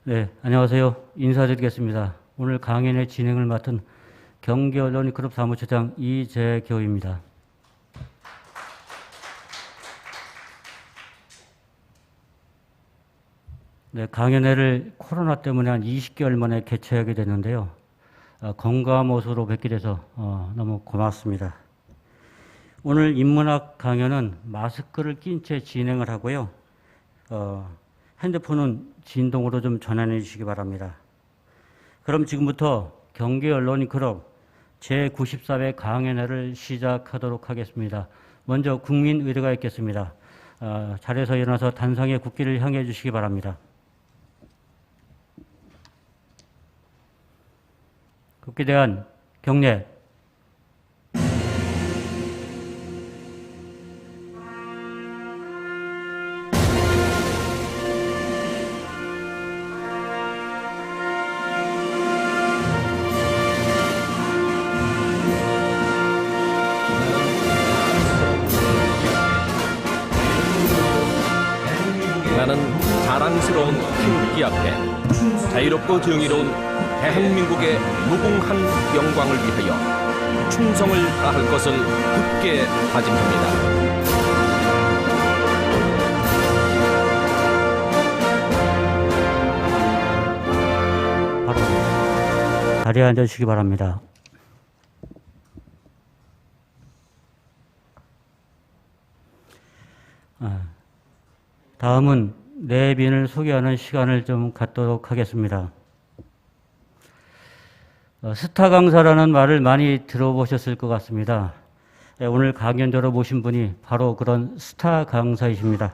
네, 안녕하세요. 인사드리겠습니다. 오늘 강연의 진행을 맡은 경기언론그룹 사무처장 이재교입니다. 네, 강연회를 코로나 때문에 한 20개월 만에 개최하게 됐는데요. 건강한 모습으로 뵙게 돼서 너무 고맙습니다. 오늘 인문학 강연은 마스크를 낀 채 진행을 하고요. 핸드폰은 진동으로 좀 전환해 주시기 바랍니다. 그럼 지금부터 경기언론클럽 제94회 강연회를 시작하도록 하겠습니다. 먼저 국민의례가 있겠습니다. 자리에서 일어나서 단상의 국기를 향해 주시기 바랍니다. 국기에 대한 경례. 나는 자랑스러운 태극기 앞에 자유롭고 정의로운 대한민국의 무궁한 영광을 위하여 충성을 다할 것을 굳게 다짐합니다. 바로 자리에 앉아주시기 바랍니다. 다음은 내빈을 소개하는 시간을 좀 갖도록 하겠습니다. 스타 강사라는 말을 많이 들어보셨을 것 같습니다. 오늘 강연 들어보신 분이 바로 그런 스타 강사이십니다.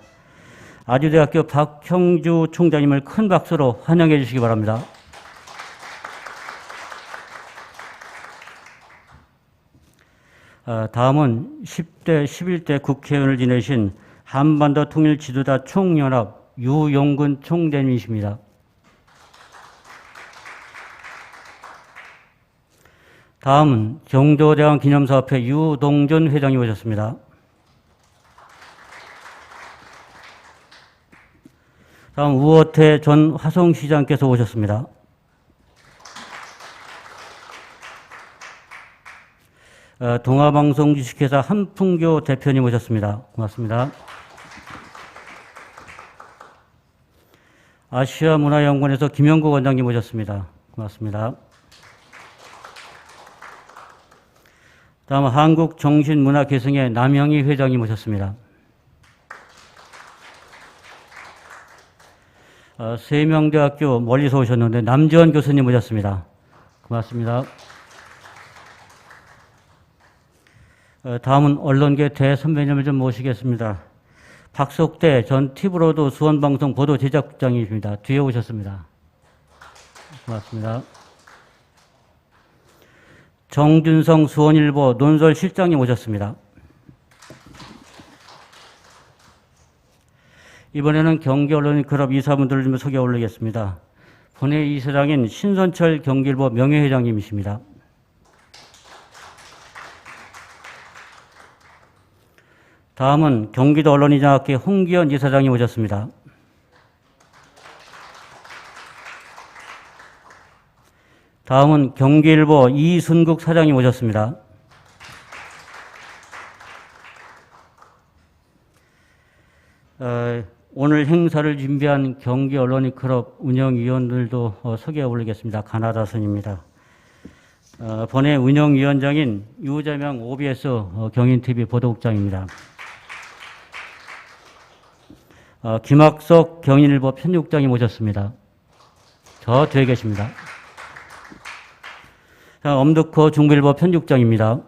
아주대학교 박형주 총장님을 큰 박수로 환영해 주시기 바랍니다. 다음은 10대, 11대 국회의원을 지내신 한반도 통일 지도자 총연합 유용근 총대님이십니다. 다음은 경조대왕 기념사업회 유동준 회장이 오셨습니다. 다음 우호태 전 화성시장께서 오셨습니다. 동아방송 주식회사 한풍교 대표님 오셨습니다. 고맙습니다. 아시아문화연구원에서 김영국 원장님 오셨습니다. 고맙습니다. 다음 한국정신문화계승의 남영희 회장님 오셨습니다. 3명대학교 멀리서 오셨는데 남지원 교수님 오셨습니다. 고맙습니다. 다음은 언론계 대선배님을 좀 모시겠습니다. 박석대 전 티브로드 수원방송 보도 제작국장이십니다. 뒤에 오셨습니다. 고맙습니다. 정준성 수원일보 논설실장님 오셨습니다. 이번에는 경기언론클럽 이사분들을 좀 소개 올리겠습니다. 본회 이사장인 신선철 경기일보 명예회장님이십니다. 다음은 경기도 언론인장학회 홍기현 이사장이 오셨습니다. 다음은 경기일보 이순국 사장이 오셨습니다. 오늘 행사를 준비한 경기언론인클럽 운영위원들도 소개해 올리겠습니다. 가나다선입니다. 본회 운영위원장인 유재명 OBS 경인TV 보도국장입니다. 김학석 경인일보 편집국장이 모셨습니다. 저 뒤에 계십니다. 엄득호 중부일보 편집국장입니다.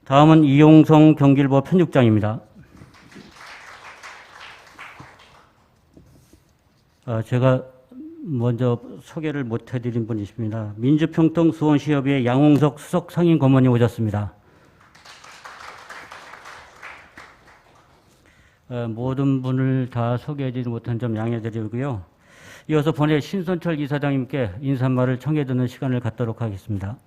다음은 이용성 경기일보 편집국장입니다. 제가 먼저 소개를 못 해드린 분이십니다. 민주평통 수원시협의회 양홍석 수석 상임 고문이 오셨습니다. 모든 분을 다 소개해드리지 못한 점 양해드리고요. 이어서 본회 신선철 이사장님께 인사말을 청해 듣는 시간을 갖도록 하겠습니다.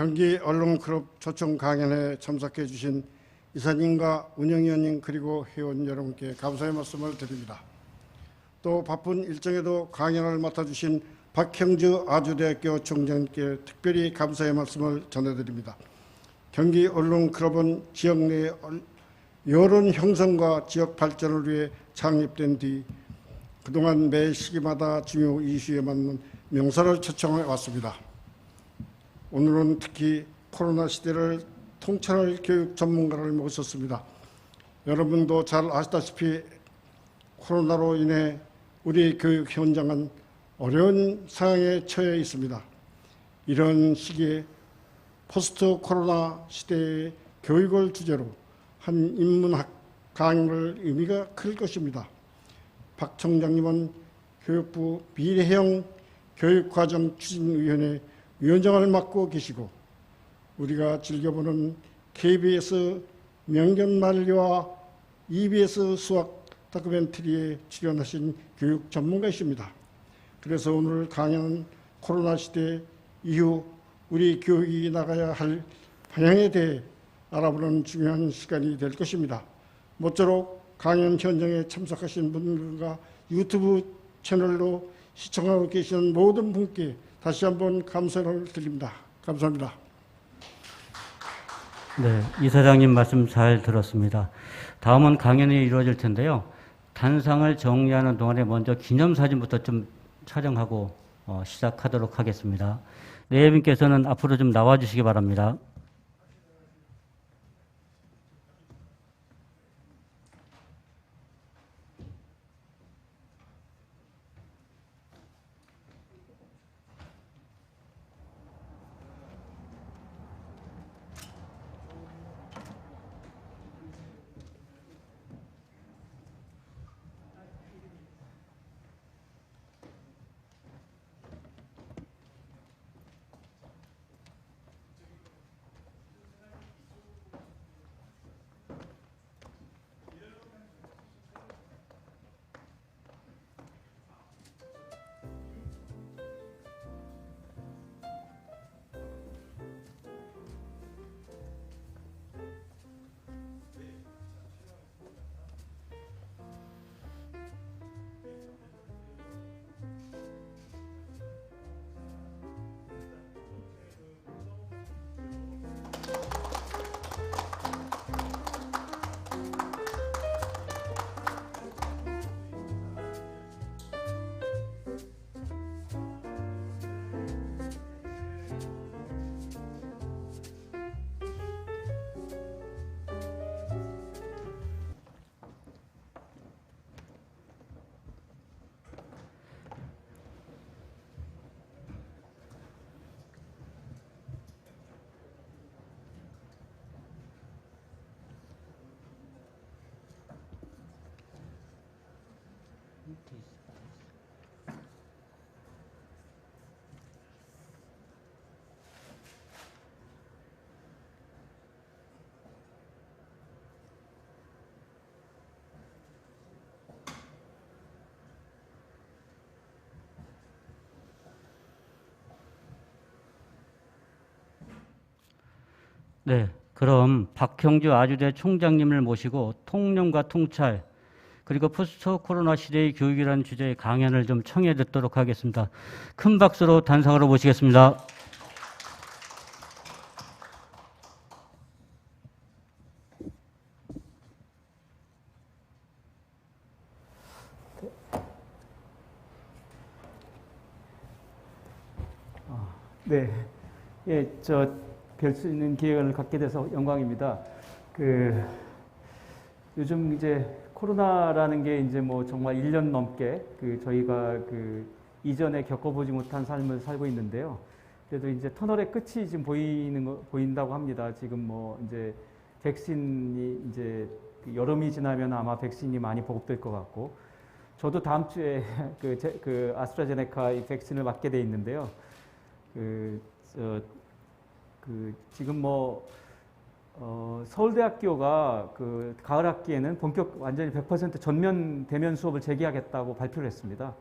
경기 언론클럽 초청 강연에 참석해 주신 이사님과 운영위원님 그리고 회원 여러분께 감사의 말씀을 드립니다. 또 바쁜 일정에도 강연을 맡아주신 박형주 아주대학교 총장님께 특별히 감사의 말씀을 전해드립니다. 경기 언론클럽은 지역 내 여론 형성과 지역 발전을 위해 창립된 뒤 그동안 매 시기마다 중요 이슈에 맞는 명사를 초청해 왔습니다. 오늘은 특히 코로나 시대를 통찰할 교육 전문가를 모셨습니다. 여러분도 잘 아시다시피 코로나로 인해 우리 교육 현장은 어려운 상황에 처해 있습니다. 이런 시기에 포스트 코로나 시대의 교육을 주제로 한 인문학 강의를 의미가 클 것입니다. 박 총장님은 교육부 미래형 교육과정 추진위원회 위원장을 맡고 계시고 우리가 즐겨보는 KBS 명견만리와 EBS 수학 다큐멘터리에 출연하신 교육 전문가이십니다. 그래서 오늘 강연은 코로나 시대 이후 우리 교육이 나가야 할 방향에 대해 알아보는 중요한 시간이 될 것입니다. 모쪼록 강연 현장에 참석하신 분들과 유튜브 채널로 시청하고 계시는 모든 분께 다시 한번 감사를 드립니다. 감사합니다. 네, 이사장님 말씀 잘 들었습니다. 다음은 강연이 이루어질 텐데요. 단상을 정리하는 동안에 먼저 기념사진부터 좀 촬영하고 시작하도록 하겠습니다. 네 분께서는 앞으로 좀 나와주시기 바랍니다. 네, 그럼 박형주 아주대 총장님을 모시고 통념과 통찰 그리고 포스트 코로나 시대의 교육이라는 주제의 강연을 좀 청해 듣도록 하겠습니다. 큰 박수로 단상으로 모시겠습니다. 네, 예, 뵐 수 있는 기회를 갖게 돼서 영광입니다. 요즘 이제 코로나라는 게 이제 뭐 정말 1년 넘게 저희가 이전에 겪어보지 못한 삶을 살고 있는데요. 그래도 이제 터널의 끝이 지금 보인다고 합니다. 지금 뭐 이제 백신이 이제 여름이 지나면 아마 백신이 많이 보급될 것 같고, 저도 다음 주에 아스트라제네카 이 백신을 맞게 돼 있는데요. 지금 뭐 서울대학교가 가을 학기에는 본격 완전히 100% 전면 대면 수업을 재개하겠다고 발표를 했습니다.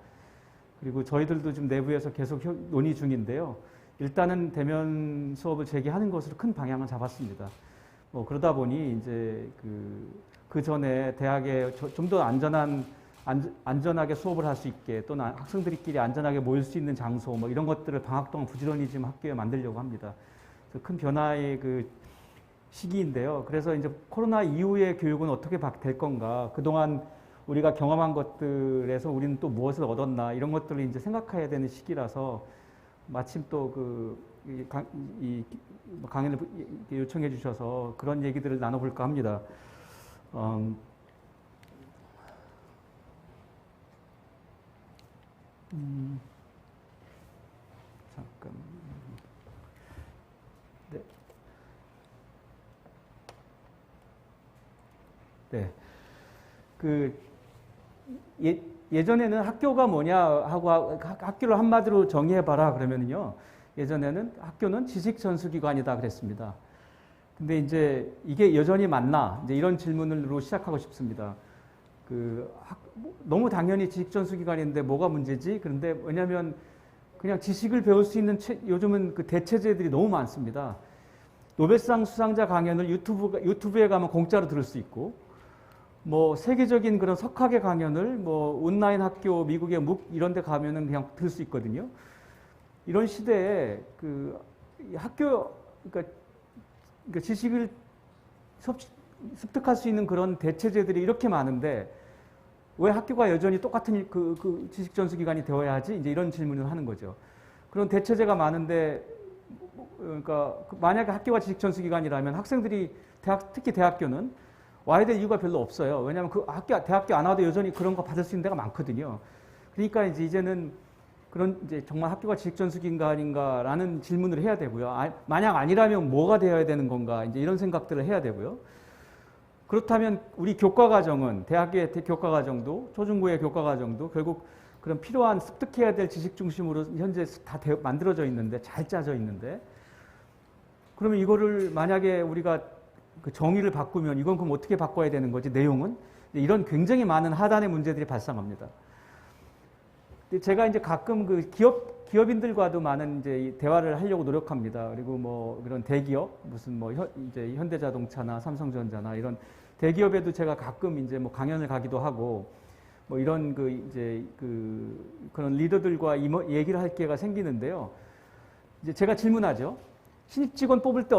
그리고 저희들도 지금 내부에서 계속 논의 중인데요. 일단은 대면 수업을 재개하는 것으로 큰 방향을 잡았습니다. 뭐 그러다 보니 이제 그 전에 대학에 좀 더 안전하게 수업을 할 수 있게, 또는 학생들끼리 안전하게 모일 수 있는 장소 뭐 이런 것들을 방학 동안 부지런히 지금 학교에 만들려고 합니다. 그래서 큰 변화의 그 시기인데요. 그래서 이제 코로나 이후의 교육은 어떻게 될 건가, 그동안 우리가 경험한 것들에서 우리는 또 무엇을 얻었나, 이런 것들을 이제 생각해야 되는 시기라서 마침 또 이 강연을 요청해 주셔서 그런 얘기들을 나눠볼까 합니다. 잠깐. 네. 예전에는 학교가 뭐냐 하고 학교를 한마디로 정의해봐라 그러면요. 예전에는 학교는 지식전수기관이다 그랬습니다. 근데 이제 이게 여전히 맞나? 이제 이런 질문으로 시작하고 싶습니다. 너무 당연히 지식전수기관인데 뭐가 문제지? 그런데 왜냐하면 그냥 지식을 배울 수 있는 요즘은 그 대체제들이 너무 많습니다. 노벨상 수상자 강연을 유튜브에 가면 공짜로 들을 수 있고, 뭐 세계적인 그런 석학의 강연을 뭐 온라인 학교, 미국의 묵 이런 데 가면은 그냥 들을 수 있거든요. 이런 시대에 그러니까 지식을 습득할 수 있는 그런 대체제들이 이렇게 많은데 왜 학교가 여전히 똑같은 그 지식 전수 기관이 되어야 하지? 이제 이런 질문을 하는 거죠. 그런 대체제가 많은데, 그러니까 만약에 학교가 지식 전수 기관이라면 학생들이 특히 대학교는 와야 될 이유가 별로 없어요. 왜냐하면 대학교 안 와도 여전히 그런 거 받을 수 있는 데가 많거든요. 그러니까 이제는 그런 이제 정말 학교가 지식 전수 기관인가라는 질문을 해야 되고요. 만약 아니라면 뭐가 되어야 되는 건가? 이제 이런 생각들을 해야 되고요. 그렇다면 우리 교과과정은, 대학의 교과과정도, 초중고의 교과과정도 결국 그런 필요한 습득해야 될 지식 중심으로 현재 다 만들어져 있는데, 잘 짜져 있는데, 그러면 이거를 만약에 우리가 그 정의를 바꾸면 이건 그럼 어떻게 바꿔야 되는 거지? 내용은? 이런 굉장히 많은 하단의 문제들이 발생합니다. 제가 이제 가끔 그 기업인들과도 많은 이제 대화를 하려고 노력합니다. 그리고 뭐 그런 대기업, 무슨 뭐 이제 현대자동차나 삼성전자나 이런 대기업에도 제가 가끔 이제 뭐 강연을 가기도 하고, 뭐 이런 그런 리더들과 얘기를 할 기회가 생기는데요. 이제 제가 질문하죠. 신입 직원 뽑을 때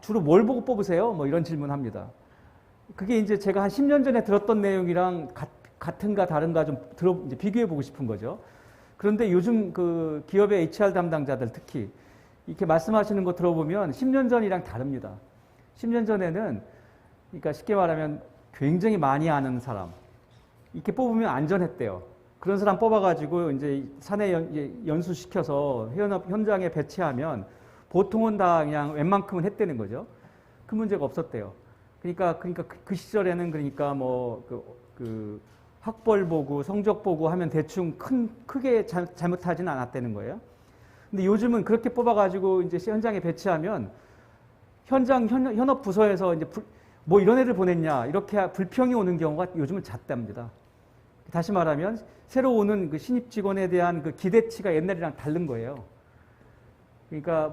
주로 뭘 보고 뽑으세요? 뭐 이런 질문합니다. 그게 이제 제가 한 10년 전에 들었던 내용이랑 같은가 다른가 좀 이제 비교해 보고 싶은 거죠. 그런데 요즘 그 기업의 HR 담당자들 특히 이렇게 말씀하시는 거 들어보면 10년 전이랑 다릅니다. 10년 전에는, 그러니까 쉽게 말하면 굉장히 많이 아는 사람, 이렇게 뽑으면 안전했대요. 그런 사람 뽑아가지고 이제 사내 연수시켜서 현장에 배치하면 보통은 다 그냥 웬만큼은 했다는 거죠. 그 문제가 없었대요. 그러니까 그 시절에는 그러니까 뭐 그 학벌 보고 성적 보고 하면 대충 크게 잘못하지는 않았다는 거예요. 근데 요즘은 그렇게 뽑아가지고 이제 현장에 배치하면 현업 부서에서 이제 뭐 이런 애를 보냈냐 이렇게 불평이 오는 경우가 요즘은 잦답니다. 다시 말하면 새로 오는 그 신입 직원에 대한 그 기대치가 옛날이랑 다른 거예요. 그러니까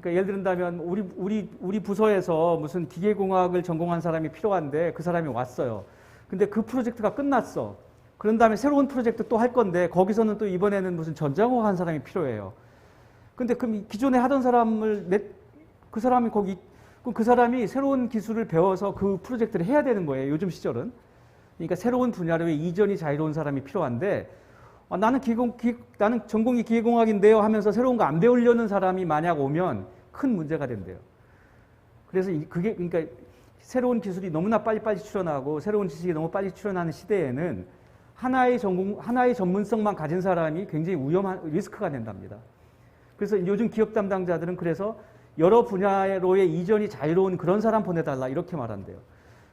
예를 들면 우리 부서에서 무슨 기계공학을 전공한 사람이 필요한데 그 사람이 왔어요. 근데 그 프로젝트가 끝났어. 그런 다음에 새로운 프로젝트 또 할 건데 거기서는 또 이번에는 무슨 전자공학 한 사람이 필요해요. 근데 그럼 기존에 하던 그 사람이 새로운 기술을 배워서 그 프로젝트를 해야 되는 거예요. 요즘 시절은. 그러니까 새로운 분야로 이전이 자유로운 사람이 필요한데, 나는 전공이 기계공학인데요 하면서 새로운 거 안 배우려는 사람이 만약 오면 큰 문제가 된대요. 그래서 그러니까 새로운 기술이 너무나 빨리빨리 출현하고 새로운 지식이 너무 빨리 출현하는 시대에는 하나의 전문성만 가진 사람이 굉장히 리스크가 된답니다. 그래서 요즘 기업 담당자들은 그래서 여러 분야로의 이전이 자유로운 그런 사람 보내달라 이렇게 말한대요.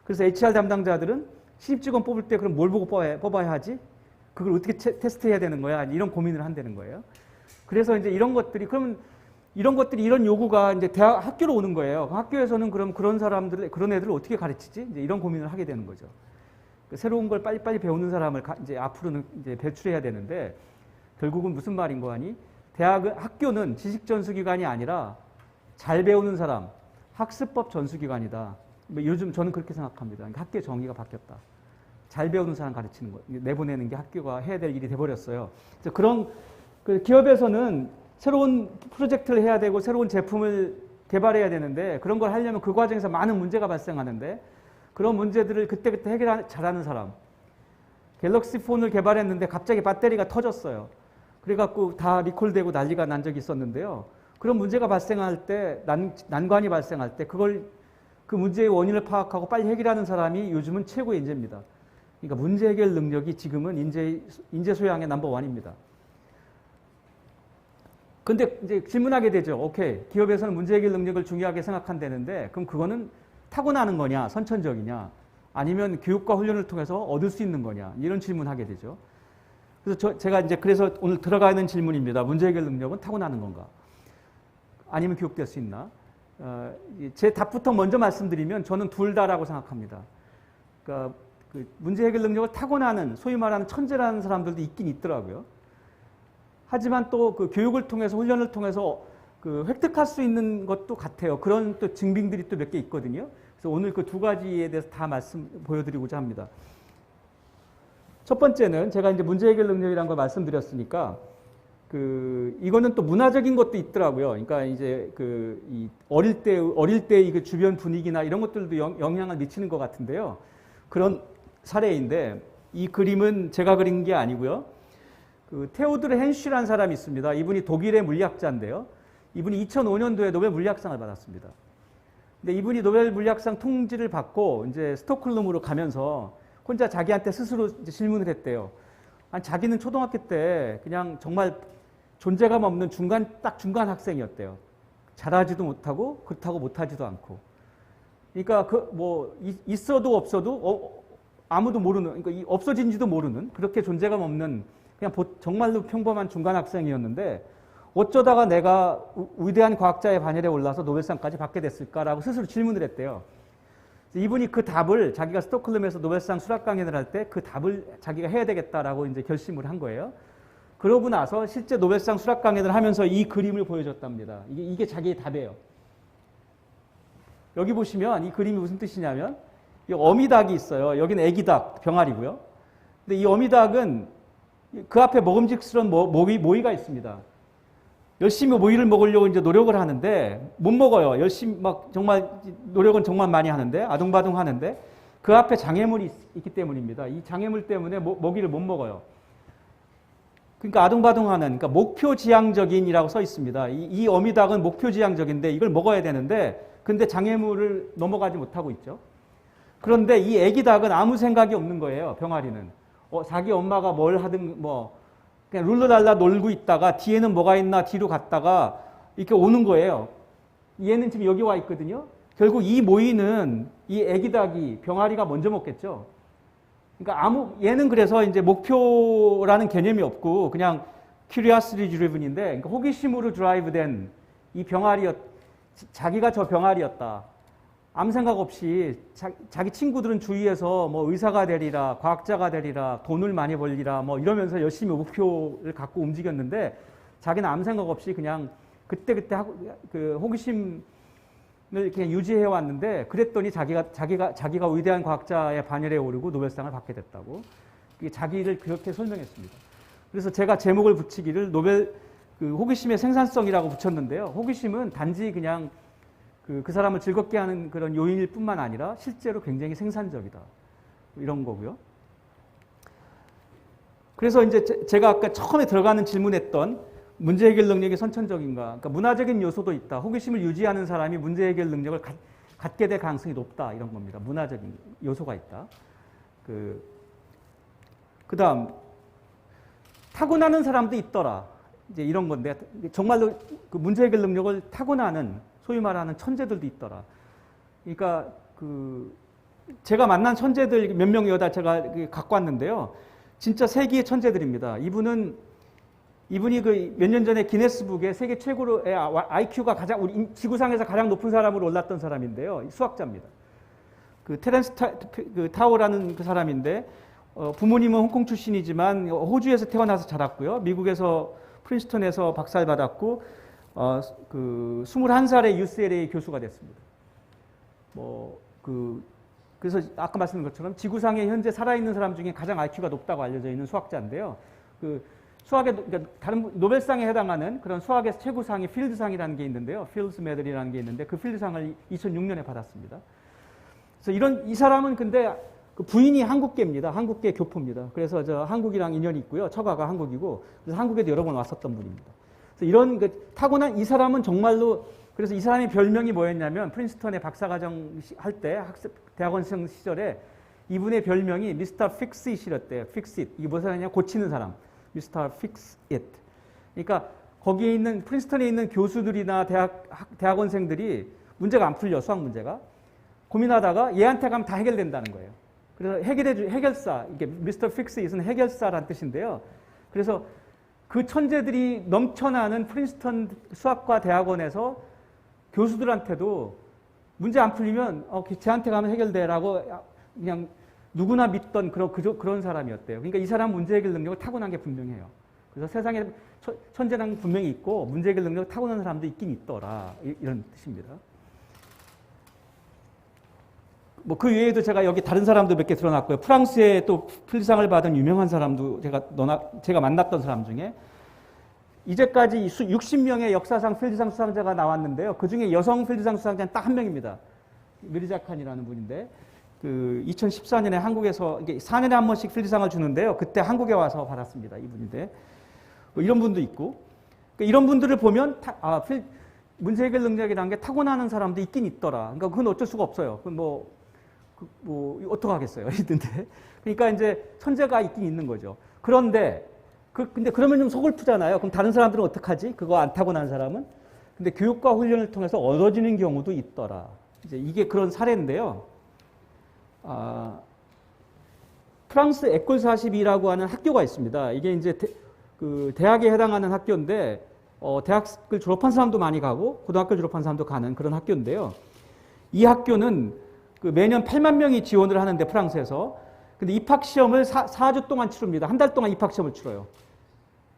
그래서 HR 담당자들은 신입 직원 뽑을 때 그럼 뭘 보고 뽑아야 하지? 그걸 어떻게 테스트해야 되는 거야? 이런 고민을 한다는 거예요. 그래서 이제 이런 요구가 이제 학교로 오는 거예요. 학교에서는 그럼 그런 애들을 어떻게 가르치지? 이제 이런 고민을 하게 되는 거죠. 새로운 걸 빨리빨리 배우는 사람을 이제 앞으로는 이제 배출해야 되는데, 결국은 무슨 말인 거 아니? 학교는 지식 전수기관이 아니라 잘 배우는 사람, 학습법 전수기관이다. 뭐 요즘 저는 그렇게 생각합니다. 그러니까 학교의 정의가 바뀌었다. 잘 배우는 사람 가르치는 거, 내보내는 게 학교가 해야 될 일이 돼버렸어요. 그래서 그런 기업에서는 새로운 프로젝트를 해야 되고 새로운 제품을 개발해야 되는데 그런 걸 하려면 그 과정에서 많은 문제가 발생하는데 그런 문제들을 그때그때 잘하는 사람. 갤럭시 폰을 개발했는데 갑자기 배터리가 터졌어요. 그래갖고 다 리콜되고 난리가 난 적이 있었는데요. 그런 문제가 발생할 때, 난관이 발생할 때 그 문제의 원인을 파악하고 빨리 해결하는 사람이 요즘은 최고의 인재입니다. 그러니까 문제 해결 능력이 지금은 인재 소양의 넘버1입니다. 근데 이제 질문하게 되죠. 오케이. 기업에서는 문제 해결 능력을 중요하게 생각한다는데 그럼 그거는 타고나는 거냐, 선천적이냐, 아니면 교육과 훈련을 통해서 얻을 수 있는 거냐, 이런 질문하게 되죠. 그래서 제가 이제 그래서 오늘 들어가 있는 질문입니다. 문제 해결 능력은 타고나는 건가? 아니면 교육될 수 있나? 제 답부터 먼저 말씀드리면 저는 둘 다라고 생각합니다. 그러니까 그 문제 해결 능력을 타고나는 소위 말하는 천재라는 사람들도 있긴 있더라고요. 하지만 또 그 교육을 통해서 훈련을 통해서 그 획득할 수 있는 것도 같아요. 그런 또 증빙들이 또 몇 개 있거든요. 그래서 오늘 그 두 가지에 대해서 다 보여드리고자 합니다. 첫 번째는 제가 이제 문제 해결 능력이라는 걸 말씀드렸으니까 이거는 또 문화적인 것도 있더라고요. 그러니까 이제 이 어릴 때 이 주변 분위기나 이런 것들도 영향을 미치는 것 같은데요. 그런 사례인데 이 그림은 제가 그린 게 아니고요. 테오드르 헨슈라는 사람이 있습니다. 이분이 독일의 물리학자인데요. 이분이 2005년도에 노벨 물리학상을 받았습니다. 근데 이분이 노벨 물리학상 통지를 받고 이제 스톡홀름으로 가면서 혼자 자기한테 스스로 이제 질문을 했대요. 아니, 자기는 초등학교 때 그냥 정말 존재감 없는 중간 학생이었대요. 잘하지도 못하고 그렇다고 못하지도 않고. 그러니까 있어도 없어도 아무도 모르는, 그러니까 없어진지도 모르는 그렇게 존재감 없는 그냥 정말로 평범한 중간 학생이었는데 어쩌다가 내가 위대한 과학자의 반열에 올라서 노벨상까지 받게 됐을까라고 스스로 질문을 했대요. 이분이 그 답을 자기가 스톡홀름에서 노벨상 수락 강연을 할 때 그 답을 자기가 해야 되겠다라고 이제 결심을 한 거예요. 그러고 나서 실제 노벨상 수락 강연을 하면서 이 그림을 보여줬답니다. 이게 자기의 답이에요. 여기 보시면 이 그림이 무슨 뜻이냐면 이 어미닭이 있어요. 여기는 애기닭 병아리고요. 근데 이 어미닭은 그 앞에 먹음직스러운 모이가 있습니다. 열심히 모이를 먹으려고 이제 노력을 하는데 못 먹어요. 열심히 정말 노력은 정말 많이 하는데 아둥바둥 하는데 그 앞에 장애물이 있기 때문입니다. 이 장애물 때문에 모기를 못 먹어요. 그러니까 아둥바둥하는, 그러니까 목표지향적인이라고 써 있습니다. 이 어미닭은 목표지향적인데 이걸 먹어야 되는데 근데 장애물을 넘어가지 못하고 있죠. 그런데 이 애기 닭은 아무 생각이 없는 거예요. 병아리는. 자기 엄마가 뭘 하든 그냥 룰루랄라 놀고 있다가 뒤에는 뭐가 있나 뒤로 갔다가 이렇게 오는 거예요. 얘는 지금 여기 와 있거든요. 결국 이 모이는 이 애기 닭이 병아리가 먼저 먹겠죠. 그러니까 얘는 그래서 이제 목표라는 개념이 없고 그냥 curiosity driven인데 그러니까 호기심으로 드라이브된 이 자기가 저 병아리였다. 아무 생각 없이 자기 친구들은 주위에서 의사가 되리라, 과학자가 되리라, 돈을 많이 벌리라 이러면서 열심히 목표를 갖고 움직였는데 자기는 아무 생각 없이 그냥 그때그때 그 호기심을 그냥 유지해 왔는데 그랬더니 자기가 위대한 과학자의 반열에 오르고 노벨상을 받게 됐다고. 자기를 그렇게 설명했습니다. 그래서 제가 제목을 붙이기를 노벨 호기심의 생산성이라고 붙였는데요. 호기심은 단지 그냥 그 사람을 즐겁게 하는 그런 요인일 뿐만 아니라 실제로 굉장히 생산적이다. 이런 거고요. 그래서 이제 제가 아까 처음에 들어가는 질문했던 문제 해결 능력이 선천적인가. 그러니까 문화적인 요소도 있다. 호기심을 유지하는 사람이 문제 해결 능력을 갖게 될 가능성이 높다. 이런 겁니다. 문화적인 요소가 있다. 그다음 타고나는 사람도 있더라. 이제 이런 건데 정말로 그 문제 해결 능력을 타고나는 소위 말하는 천재들도 있더라. 그러니까 제가 만난 천재들 몇 명이 여다 제가 갖고 왔는데요. 진짜 세계의 천재들입니다. 이분이 몇 년 전에 기네스북에 세계 최고로의 IQ가 우리 지구상에서 가장 높은 사람으로 올랐던 사람인데요. 수학자입니다. 테렌스 타오라는 그 사람인데 부모님은 홍콩 출신이지만 호주에서 태어나서 자랐고요. 미국에서 프린스턴에서 박사를 받았고, 그 21살에 UCLA 교수가 됐습니다. 그래서 아까 말씀드린 것처럼 지구상에 현재 살아있는 사람 중에 가장 IQ가 높다고 알려져 있는 수학자인데요. 그러니까 다른 노벨상에 해당하는 그런 수학의 최고상이 필드상이라는 게 있는데요. 필드 메들이라는 게 있는데 그 필드상을 2006년에 받았습니다. 그래서 이 사람은 근데 그 부인이 한국계입니다. 한국계 교포입니다. 그래서 저 한국이랑 인연이 있고요. 처가가 한국이고, 그래서 한국에도 여러 번 왔었던 분입니다. 그래서 이런 타고난 이 사람은 정말로, 그래서 이 사람의 별명이 뭐였냐면 프린스턴에 박사과정 할 때 대학원생 시절에 이분의 별명이 미스터 픽스잇이었대요. 픽스잇. 이게 무슨 말이냐? 고치는 사람. 미스터 픽스잇. 그러니까 거기에 있는 프린스턴에 있는 교수들이나 대학원생들이 문제가 안 풀려, 수학 문제가. 고민하다가 얘한테 가면 다 해결된다는 거예요. 그래서 해결사, 이게 미스터 픽스잇은 해결사라는 뜻인데요. 그래서 그 천재들이 넘쳐나는 프린스턴 수학과 대학원에서 교수들한테도 문제 안 풀리면 쟤한테 가면 해결돼라고 그냥 누구나 믿던 그런 사람이었대요. 그러니까 이 사람 문제 해결 능력을 타고난 게 분명해요. 그래서 세상에 천재란 분명히 있고 문제 해결 능력을 타고난 사람도 있긴 있더라. 이런 뜻입니다. 그 외에도 제가 여기 다른 사람도 몇 개 드러났고요. 프랑스에 또 필드상을 받은 유명한 사람도 제가 만났던 사람 중에 이제까지 60명의 역사상 필드상 수상자가 나왔는데요. 그 중에 여성 필드상 수상자는 딱 한 명입니다. 미르자 칸이라는 분인데, 2014년에 한국에서 이게 4년에 한 번씩 필드상을 주는데요. 그때 한국에 와서 받았습니다. 이분인데, 이런 분도 있고, 그러니까 이런 분들을 보면 문제 해결 능력이라는 게 타고나는 사람도 있긴 있더라. 그러니까 그건 어쩔 수가 없어요. 그건 어떡하겠어요. 있는데. 그러니까 이제 천재가 있긴 있는 거죠. 그런데, 근데 그러면 좀 서글프잖아요. 그럼 다른 사람들은 어떡하지? 그거 안 타고난 사람은? 근데 교육과 훈련을 통해서 얻어지는 경우도 있더라. 이제 이게 그런 사례인데요. 프랑스 에콜 42라고 하는 학교가 있습니다. 이게 이제 대학에 해당하는 학교인데, 대학을 졸업한 사람도 많이 가고, 고등학교 졸업한 사람도 가는 그런 학교인데요. 이 학교는 매년 8만 명이 지원을 하는데, 프랑스에서. 근데 입학시험을 4주 동안 치릅니다. 한 달 동안 입학시험을 치러요.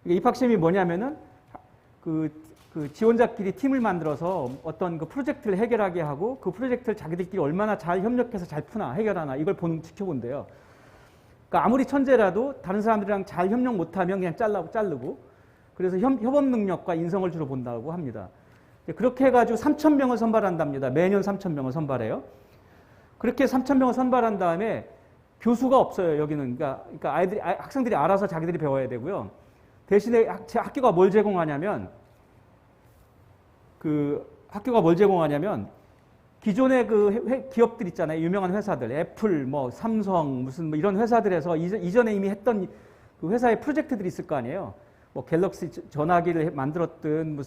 입학시험이 뭐냐면은, 지원자끼리 팀을 만들어서 어떤 프로젝트를 해결하게 하고, 그 프로젝트를 자기들끼리 얼마나 잘 협력해서 잘 푸나, 해결하나, 이걸 지켜본대요. 그러니까 아무리 천재라도 다른 사람들이랑 잘 협력 못하면 그냥 자르고, 그래서 협업 능력과 인성을 주로 본다고 합니다. 그렇게 해가지고 3,000명을 선발한답니다. 매년 3,000명을 선발해요. 그렇게 3,000명을 선발한 다음에 교수가 없어요, 여기는. 그러니까 학생들이 알아서 자기들이 배워야 되고요. 대신에 학교가 뭘 제공하냐면, 기존의 기업들 있잖아요. 유명한 회사들. 애플, 삼성, 이런 회사들에서 이전에 이미 했던 그 회사의 프로젝트들이 있을 거 아니에요. 갤럭시 전화기를 만들었든,